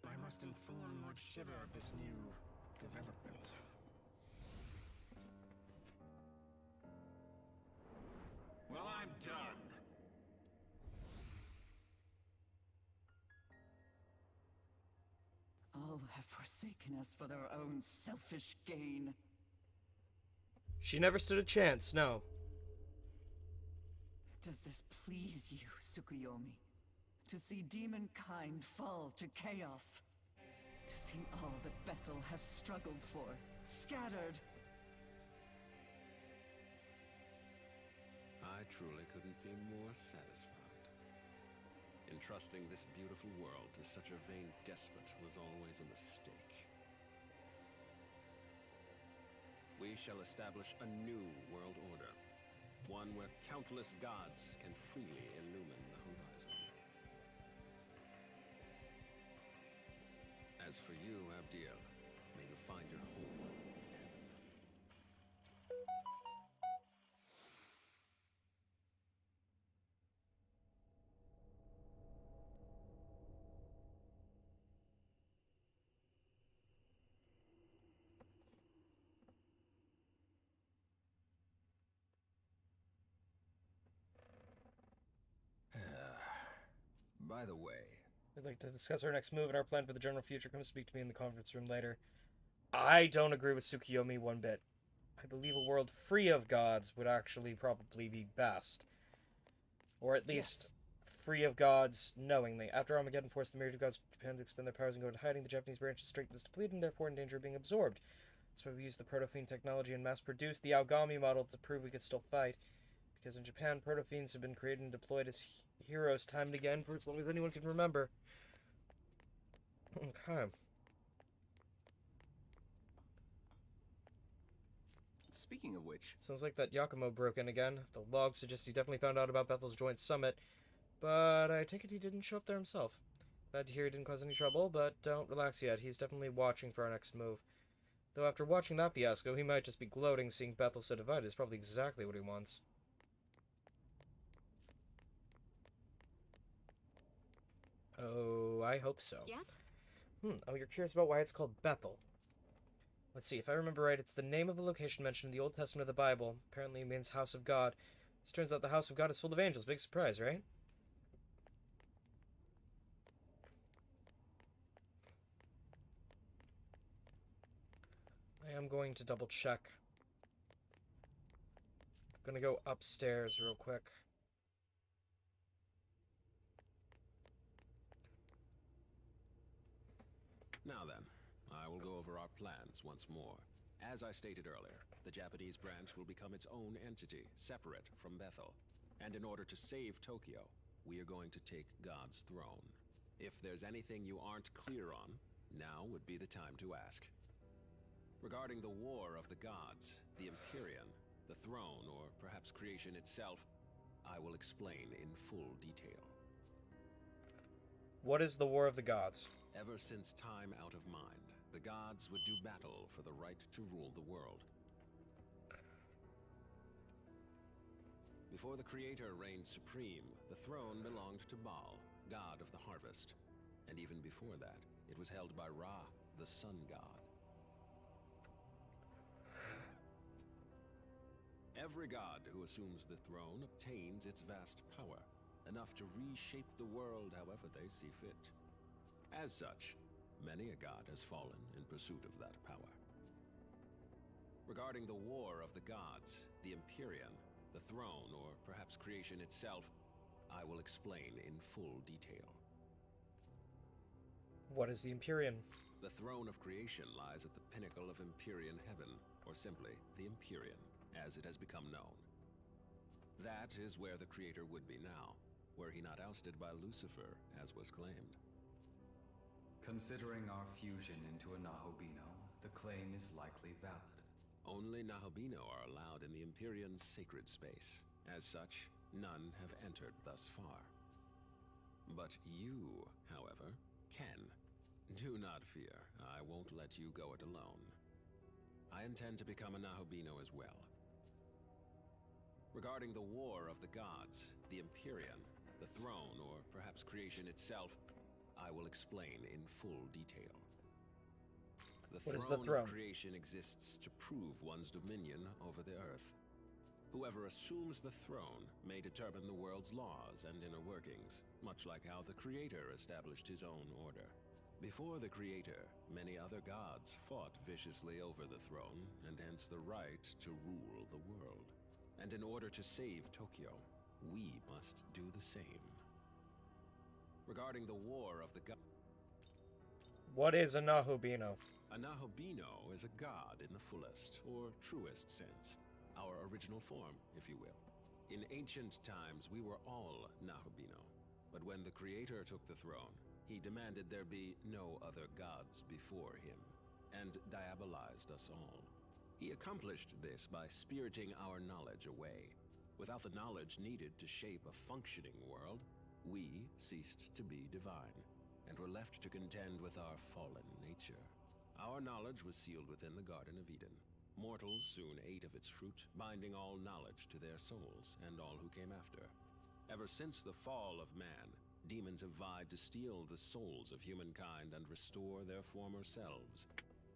I must inform Lord Shiva of this new development. Well, I'm done. All have forsaken us for their own selfish gain. She never stood a chance, no. Does this please you, Tsukuyomi? To see demonkind fall to chaos? To see all that Bethel has struggled for, scattered? I truly couldn't be more satisfied. Entrusting this beautiful world to such a vain despot was always a mistake. We shall establish a new world order. One where countless gods can freely illumine the horizon. As for you, Abdiel, may you find your home in heaven. By the way, We'd like to discuss our next move and our plan for the general future. Come speak to me in the conference room later. I don't agree with Tsukuyomi one bit. I believe a world free of gods would actually probably be best. Or at least free of gods knowingly. After Armageddon forced the myriad of gods of Japan to expend their powers and go into hiding, the Japanese branch's strength was depleted and therefore in danger of being absorbed. That's why we used the proto-fiend technology and mass-produced the Aogami model to prove we could still fight. Because in Japan, proto-fiends have been created and deployed as heroes time and again for as long as anyone can remember. Okay. speaking of which... Sounds like that Yakumo broke in again. The logs suggest he definitely found out about Bethel's joint summit, but I take it he didn't show up there himself. Glad to hear he didn't cause any trouble, but don't relax yet. He's definitely watching for our next move. Though after watching that fiasco, he might just be gloating seeing Bethel so divided. Is probably exactly what he wants. Oh, I hope so. Yes? Oh, you're curious about why it's called Bethel. Let's see, if I remember right, it's the name of a location mentioned in the Old Testament of the Bible. Apparently it means House of God. This turns out the House of God is full of angels. Big surprise, right? I am going to double check. I'm gonna go upstairs real quick. Now then, I will go over our plans once more. As I stated earlier, the Japanese branch will become its own entity, separate from Bethel. And in order to save Tokyo, we are going to take God's throne. If there's anything you aren't clear on, now would be the time to ask. Regarding the War of the Gods, the Empyrean, the throne, or perhaps creation itself, I will explain in full detail. What is the War of the Gods? Ever since time out of mind, the gods would do battle for the right to rule the world. Before the Creator reigned supreme, the throne belonged to Baal, god of the harvest. And even before that, it was held by Ra, the sun god. Every god who assumes the throne obtains its vast power, enough to reshape the world however they see fit. As such, many a god has fallen in pursuit of that power. Regarding the war of the gods, the Empyrean, the throne, or perhaps creation itself, I will explain in full detail. What is the Empyrean? The throne of creation lies at the pinnacle of Empyrean heaven, or simply the Empyrean, as it has become known. That is where the Creator would be now, were he not ousted by Lucifer, as was claimed. Considering our fusion into a Nahobino, the claim is likely valid. Only Nahobino are allowed in the Empyrean's sacred space. As such, none have entered thus far. But you, however, can. Do not fear, I won't let you go it alone. I intend to become a Nahobino as well. Regarding the war of the gods, the Empyrean, the throne, or perhaps creation itself, I will explain in full detail. What is the throne? Of creation exists to prove one's dominion over the earth. Whoever assumes the throne may determine the world's laws and inner workings, much like how the Creator established his own order. Before the Creator, many other gods fought viciously over the throne, and hence the right to rule the world. And in order to save Tokyo, we must do the same. Regarding the war of the gods... What is a Nahobino? A Nahobino is a god in the fullest, or truest sense. Our original form, if you will. In ancient times, we were all Nahobino. But when the Creator took the throne, he demanded there be no other gods before him, and diabolized us all. He accomplished this by spiriting our knowledge away. Without the knowledge needed to shape a functioning world, we ceased to be divine, and were left to contend with our fallen nature. Our knowledge was sealed within the Garden of Eden. Mortals soon ate of its fruit, binding all knowledge to their souls, and all who came after. Ever since the fall of man, demons have vied to steal the souls of humankind and restore their former selves.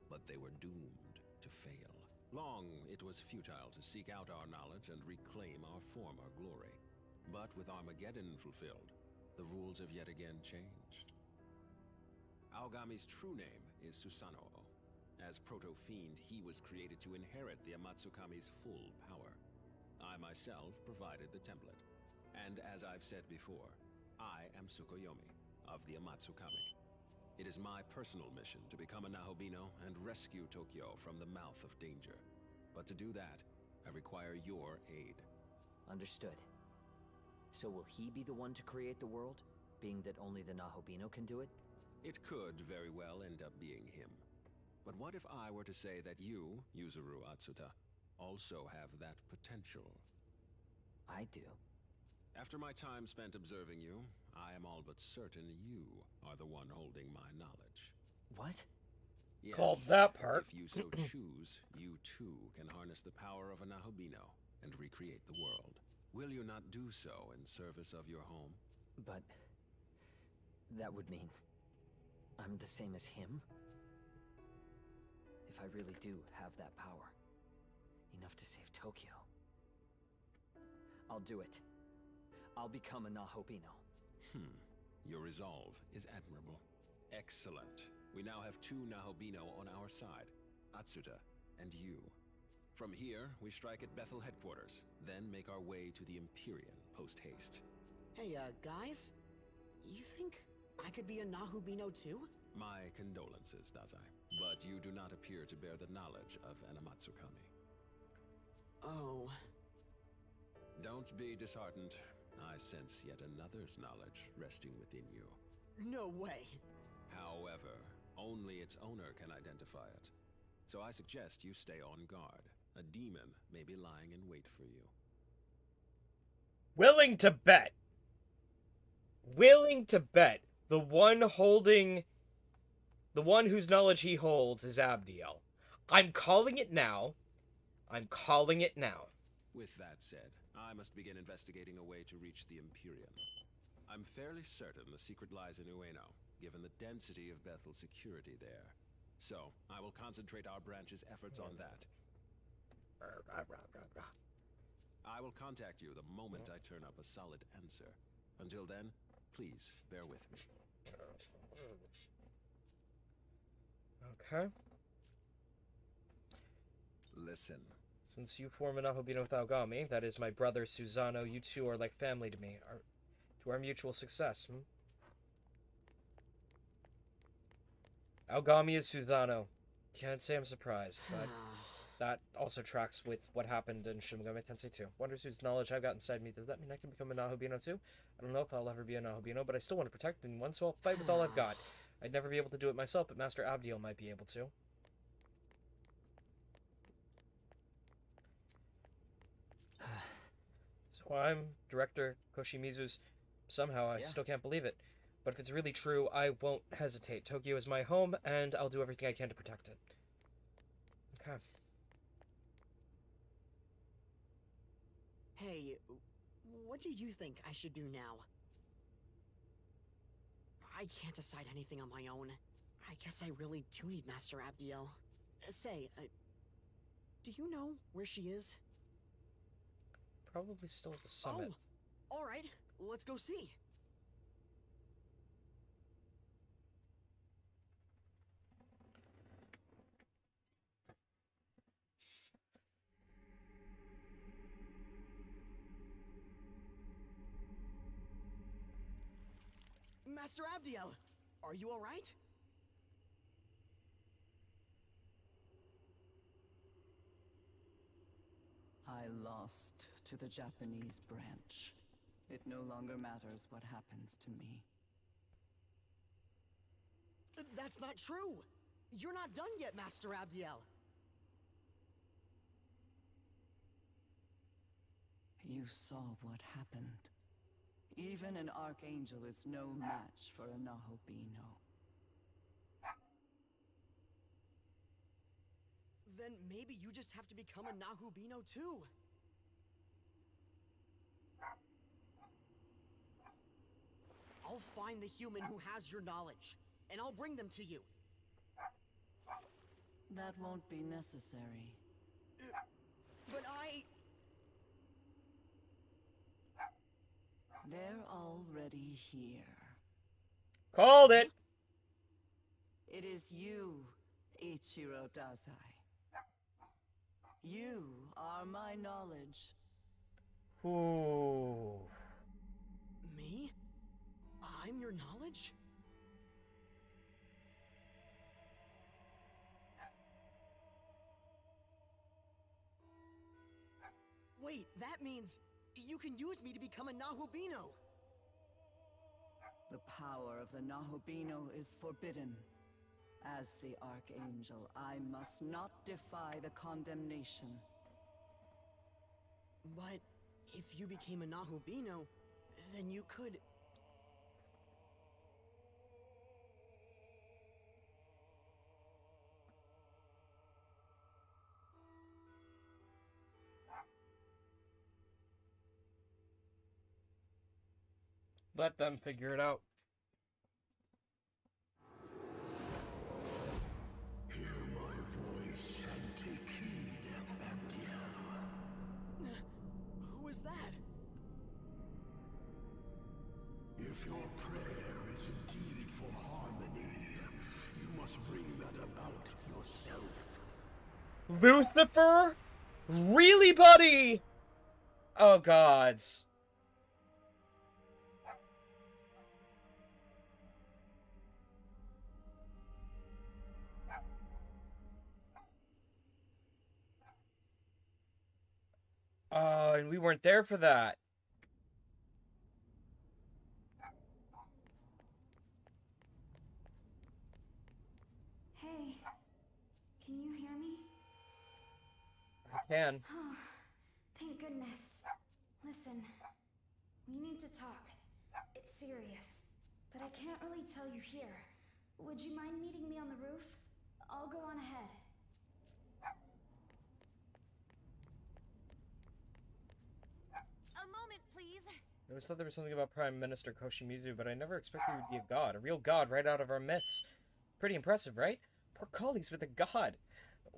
But they were doomed to fail. Long it was futile to seek out our knowledge and reclaim our former glory. But with Armageddon fulfilled, the rules have yet again changed. Aogami's true name is Susanoo. As Proto-Fiend, he was created to inherit the Amatsukami's full power. I myself provided the template. And as I've said before, I am Tsukuyomi of the Amatsukami. It is my personal mission to become a Nahobino and rescue Tokyo from the mouth of danger. But to do that, I require your aid. Understood. So will he be the one to create the world, being that only the Nahobino can do it? It could very well end up being him. But what if I were to say that you, Yuzuru Atsuta, also have that potential? I do. After my time spent observing you, I am all but certain you are the one holding my knowledge. What? Yes, Called that part. If you so choose, you too can harness the power of a Nahobino and recreate the world. Will you not do so in service of your home? But that would mean I'm the same as him? If I really do have that power, enough to save Tokyo, I'll do it. I'll become a Nahobino. Your resolve is admirable. Excellent. We now have two Nahobino on our side, Atsuta and you. From here, we strike at Bethel headquarters, then make our way to the Empyrean post-haste. Hey, guys? You think I could be a Nahobino too? My condolences, Dazai. But you do not appear to bear the knowledge of an Amatsukami. Oh. Don't be disheartened. I sense yet another's knowledge resting within you. No way. However, only its owner can identify it. So I suggest you stay on guard. A demon may be lying in wait for you. Willing to bet. The one holding The one whose knowledge he holds is Abdiel. I'm calling it now. I'm calling it now. With that said, I must begin investigating a way to reach the Imperium. I'm fairly certain the secret lies in Ueno, given the density of Bethel's security there. So, I will concentrate our branch's efforts on that. I will contact you the moment I turn up a solid answer. Until then, please bear with me. Okay. Listen. Since you form an Ahobino with Aogami, that is my brother Susano, you two are like family to me. To our mutual success, Aogami is Susano. Can't say I'm surprised, but that also tracks with what happened in Shin Megami Tensei 2. Wonders whose knowledge I've got inside me. Does that mean I can become an Ahobino too? I don't know if I'll ever be an Ahobino, but I still want to protect anyone, so I'll fight with all I've got. I'd never be able to do it myself, but Master Abdiel might be able to. So I'm Director Koshimizu's. Somehow I still can't believe it. But if it's really true, I won't hesitate. Tokyo is my home, and I'll do everything I can to protect it. Okay. Hey, what do you think I should do now? I can't decide anything on my own. I guess I really do need Master Abdiel. Do you know where she is? Probably still at the summit. Oh, alright, let's go see. Master Abdiel, are you alright? I lost to the Japanese branch. It no longer matters what happens to me. That's not true! You're not done yet, Master Abdiel! You saw what happened. Even an Archangel is no match for a Nahobino. Then maybe you just have to become a Nahobino too! I'll find the human who has your knowledge, and I'll bring them to you. That won't be necessary. But They're already here. Called it! It is you, Ichiro Dazai. You are my knowledge. Ooh. Me? I'm your knowledge? Wait, that means you can use me to become a Nahobino! The power of the Nahobino is forbidden. As the Archangel, I must not defy the condemnation. But if you became a Nahobino, then you could... Let them figure it out. Hear my voice and take heed, Abdiel. Who is that? If your prayer is indeed for harmony, you must bring that about yourself. Lucifer? Really, buddy? Oh, gods. Oh, and we weren't there for that. Hey, can you hear me? I can. Oh, thank goodness. Listen, we need to talk. It's serious, but I can't really tell you here. would you mind meeting me on the roof? I'll go on ahead. A moment, please. I always thought there was something about Prime Minister Koshimizu, but I never expected he would be a god. A real god right out of our midst. Pretty impressive, right? Poor colleagues with a god.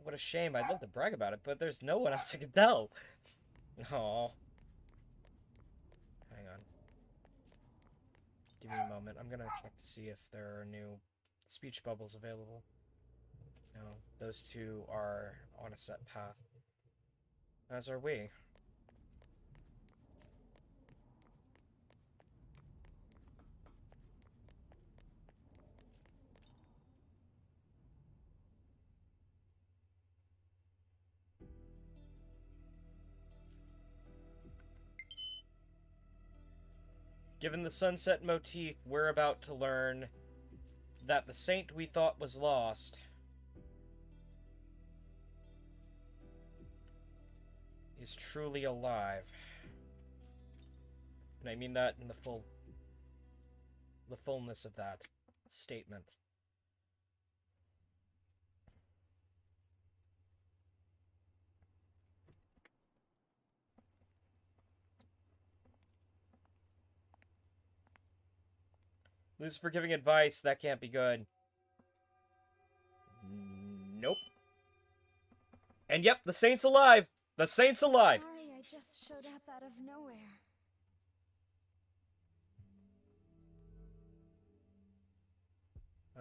What a shame. I'd love to brag about it, but there's no one else I could tell. Aww. Hang on. Give me a moment. I'm gonna check to see if there are new speech bubbles available. No, those two are on a set path. As are we. Given the sunset motif, we're about to learn that the saint we thought was lost is truly alive. And I mean that in the fullness of that statement. Lose for giving advice, that can't be good. Nope. And yep, the saint's alive! The saint's alive! Sorry, I just showed up out of nowhere.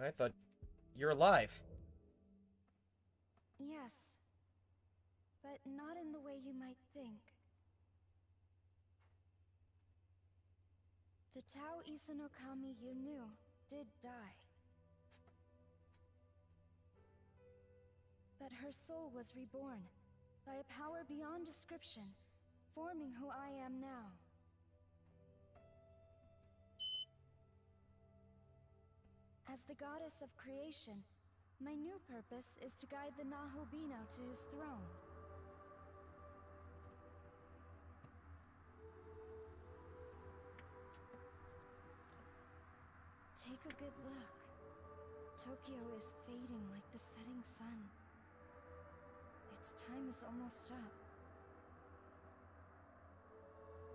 I thought you're alive. Yes. But not in the way you might think. The Tao Isanokami you knew did die. But her soul was reborn by a power beyond description, forming who I am now. As the goddess of creation, my new purpose is to guide the Nahobino to his throne. Take a good look. Tokyo is fading like the setting sun. Its time is almost up.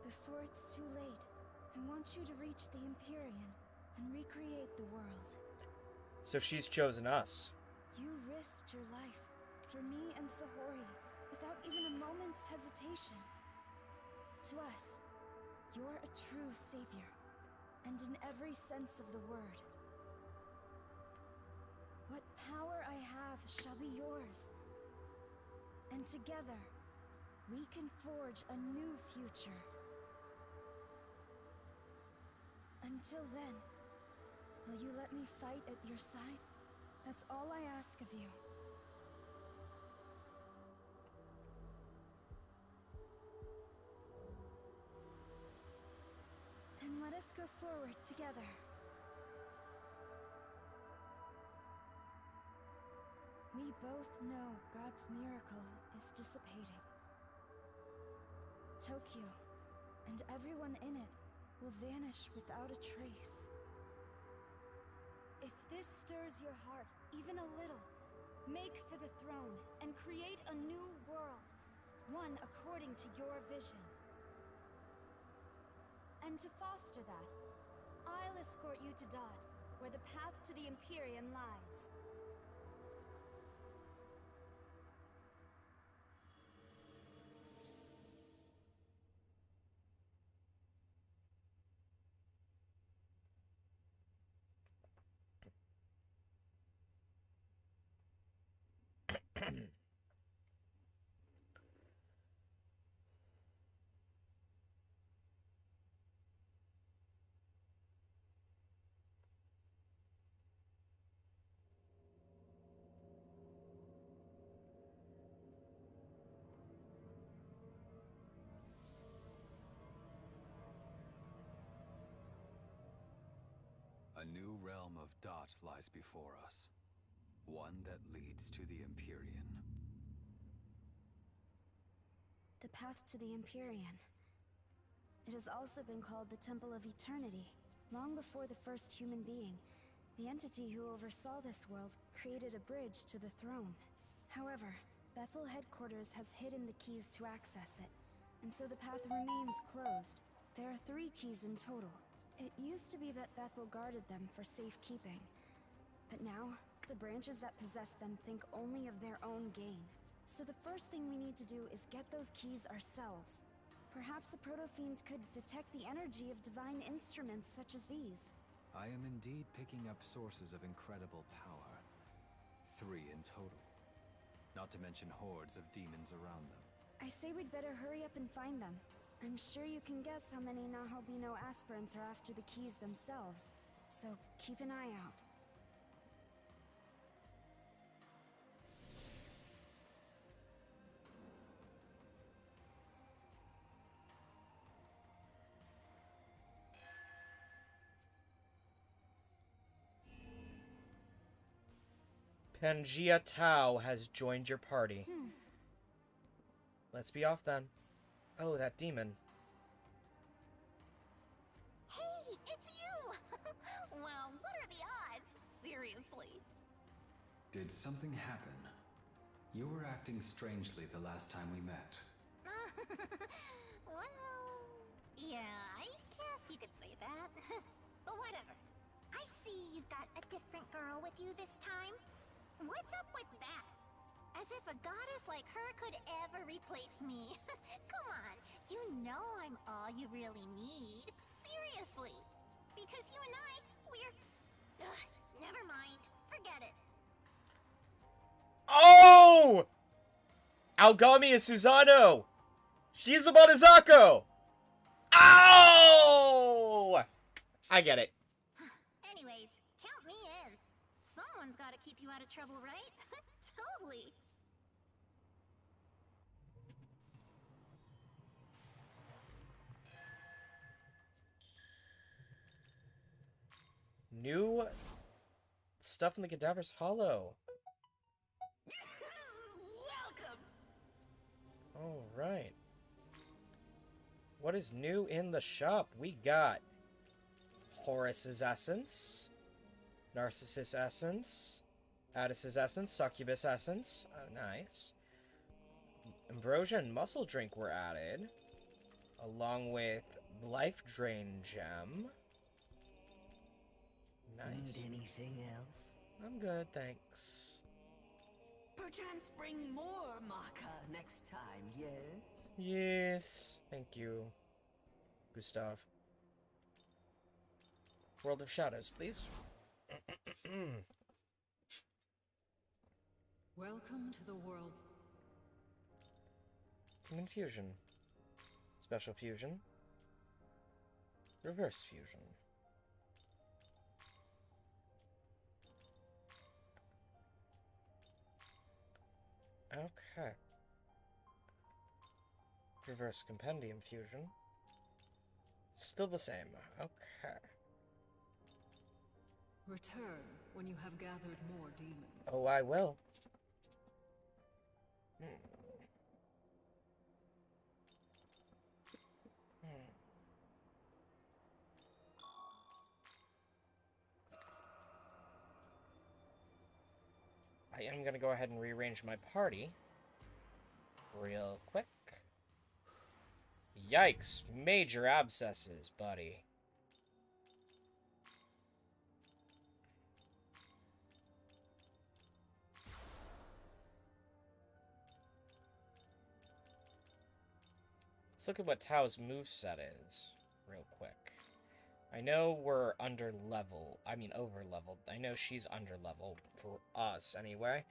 Before it's too late, I want you to reach the Empyrean and recreate the world. So she's chosen us. You risked your life for me and Sahori without even a moment's hesitation. To us, you're a true savior, and in every sense of the word. What power I have shall be yours. And together, we can forge a new future. Until then, will you let me fight at your side? That's all I ask of you. Then let us go forward together. We both know God's miracle is dissipated. Tokyo, and everyone in it, will vanish without a trace. If this stirs your heart even a little, make for the throne and create a new world, one according to your vision. And to foster that, I'll escort you to Dot, where the path to the Empyrean lies. A new realm of Dot lies before us. One that leads to the Empyrean. The path to the Empyrean. It has also been called the Temple of Eternity, long before the first human being, The entity who oversaw this world created a bridge to the throne. However, Bethel headquarters has hidden the keys to access it, and so the path remains closed. There are 3 keys in total. It used to be that Bethel guarded them for safekeeping, but now the branches that possess them think only of their own gain. So the first thing we need to do is get those keys ourselves. Perhaps a proto-fiend could detect the energy of divine instruments such as these. I am indeed picking up sources of incredible power. 3 in total. Not to mention hordes of demons around them. I say we'd better hurry up and find them. I'm sure you can guess how many Nahalbino aspirants are after the keys themselves, so keep an eye out. Pangea Tau has joined your party. Let's be off then. Oh, that demon. Hey, it's you! Wow, what are the odds? Seriously. Did something happen? You were acting strangely the last time we met. Well, yeah, I guess you could say that. But whatever. I see you've got a different girl with you this time. What's up with that? As if a goddess like her could ever replace me. Come on, you know I'm all you really need. Seriously. Because you and I, we're... Ugh, never mind. Forget it. Oh! Aogami is Susano! Shizuma Zako! Oh! I get it. Anyways, count me in. Someone's gotta keep you out of trouble, right? Totally. New stuff in the Cadaver's Hollow. Welcome. Alright. What is new in the shop? We got Horus's Essence, Narcissus Essence, Addis's Essence, Succubus Essence. Nice. Ambrosia and Muscle Drink were added, along with Life Drain Gem. Nice. Need anything else? I'm good, thanks. Perchance bring more maca next time, yes? Yes. Thank you, Gustav. World of Shadows, please. Welcome to the world. Human Fusion. Special Fusion. Reverse Fusion. Okay. Reverse Compendium Fusion. Still the same. Okay. Return when you have gathered more demons. Oh, I will. I am going to go ahead and rearrange my party real quick. Yikes, major abscesses, buddy. Let's look at what Tao's moveset is, real quick. I know we're under level. I mean, over leveled. I know she's under level for us, anyway.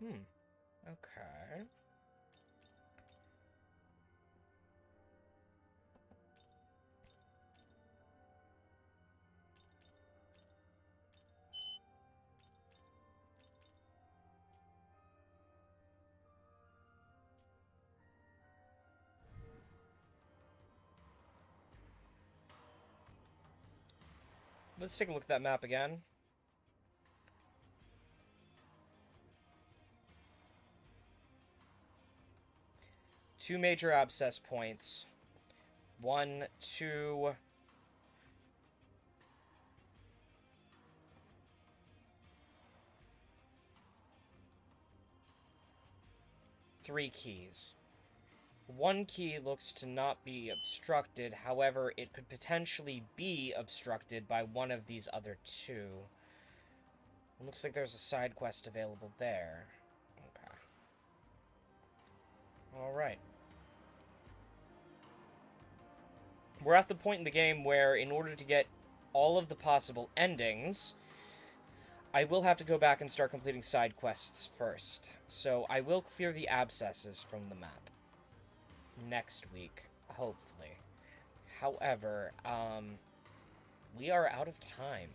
Okay. Let's take a look at that map again. Two major abscess points. 1, 2... 3 keys. 1 key looks to not be obstructed, however, it could potentially be obstructed by one of these other 2. It looks like there's a side quest available there. Okay. Alright. We're at the point in the game where, in order to get all of the possible endings, I will have to go back and start completing side quests first. So I will clear the abscesses from the map next week, hopefully. However, we are out of time.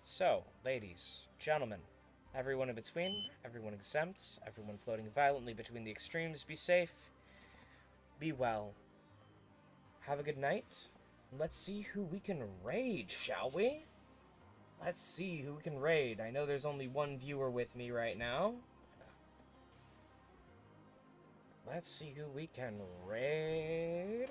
So, ladies, gentlemen, everyone in between, everyone exempt, everyone floating violently between the extremes, be safe, be well, have a good night. Let's see who we can raid, shall we? Let's see who we can raid. I know there's only one viewer with me right now. Let's see who we can raid.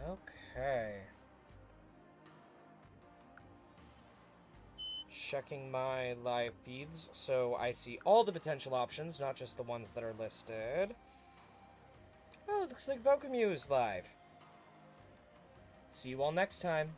Okay. Checking my live feeds, so I see all the potential options, not just the ones that are listed. Oh, it looks like Vokamew's live. See you all next time.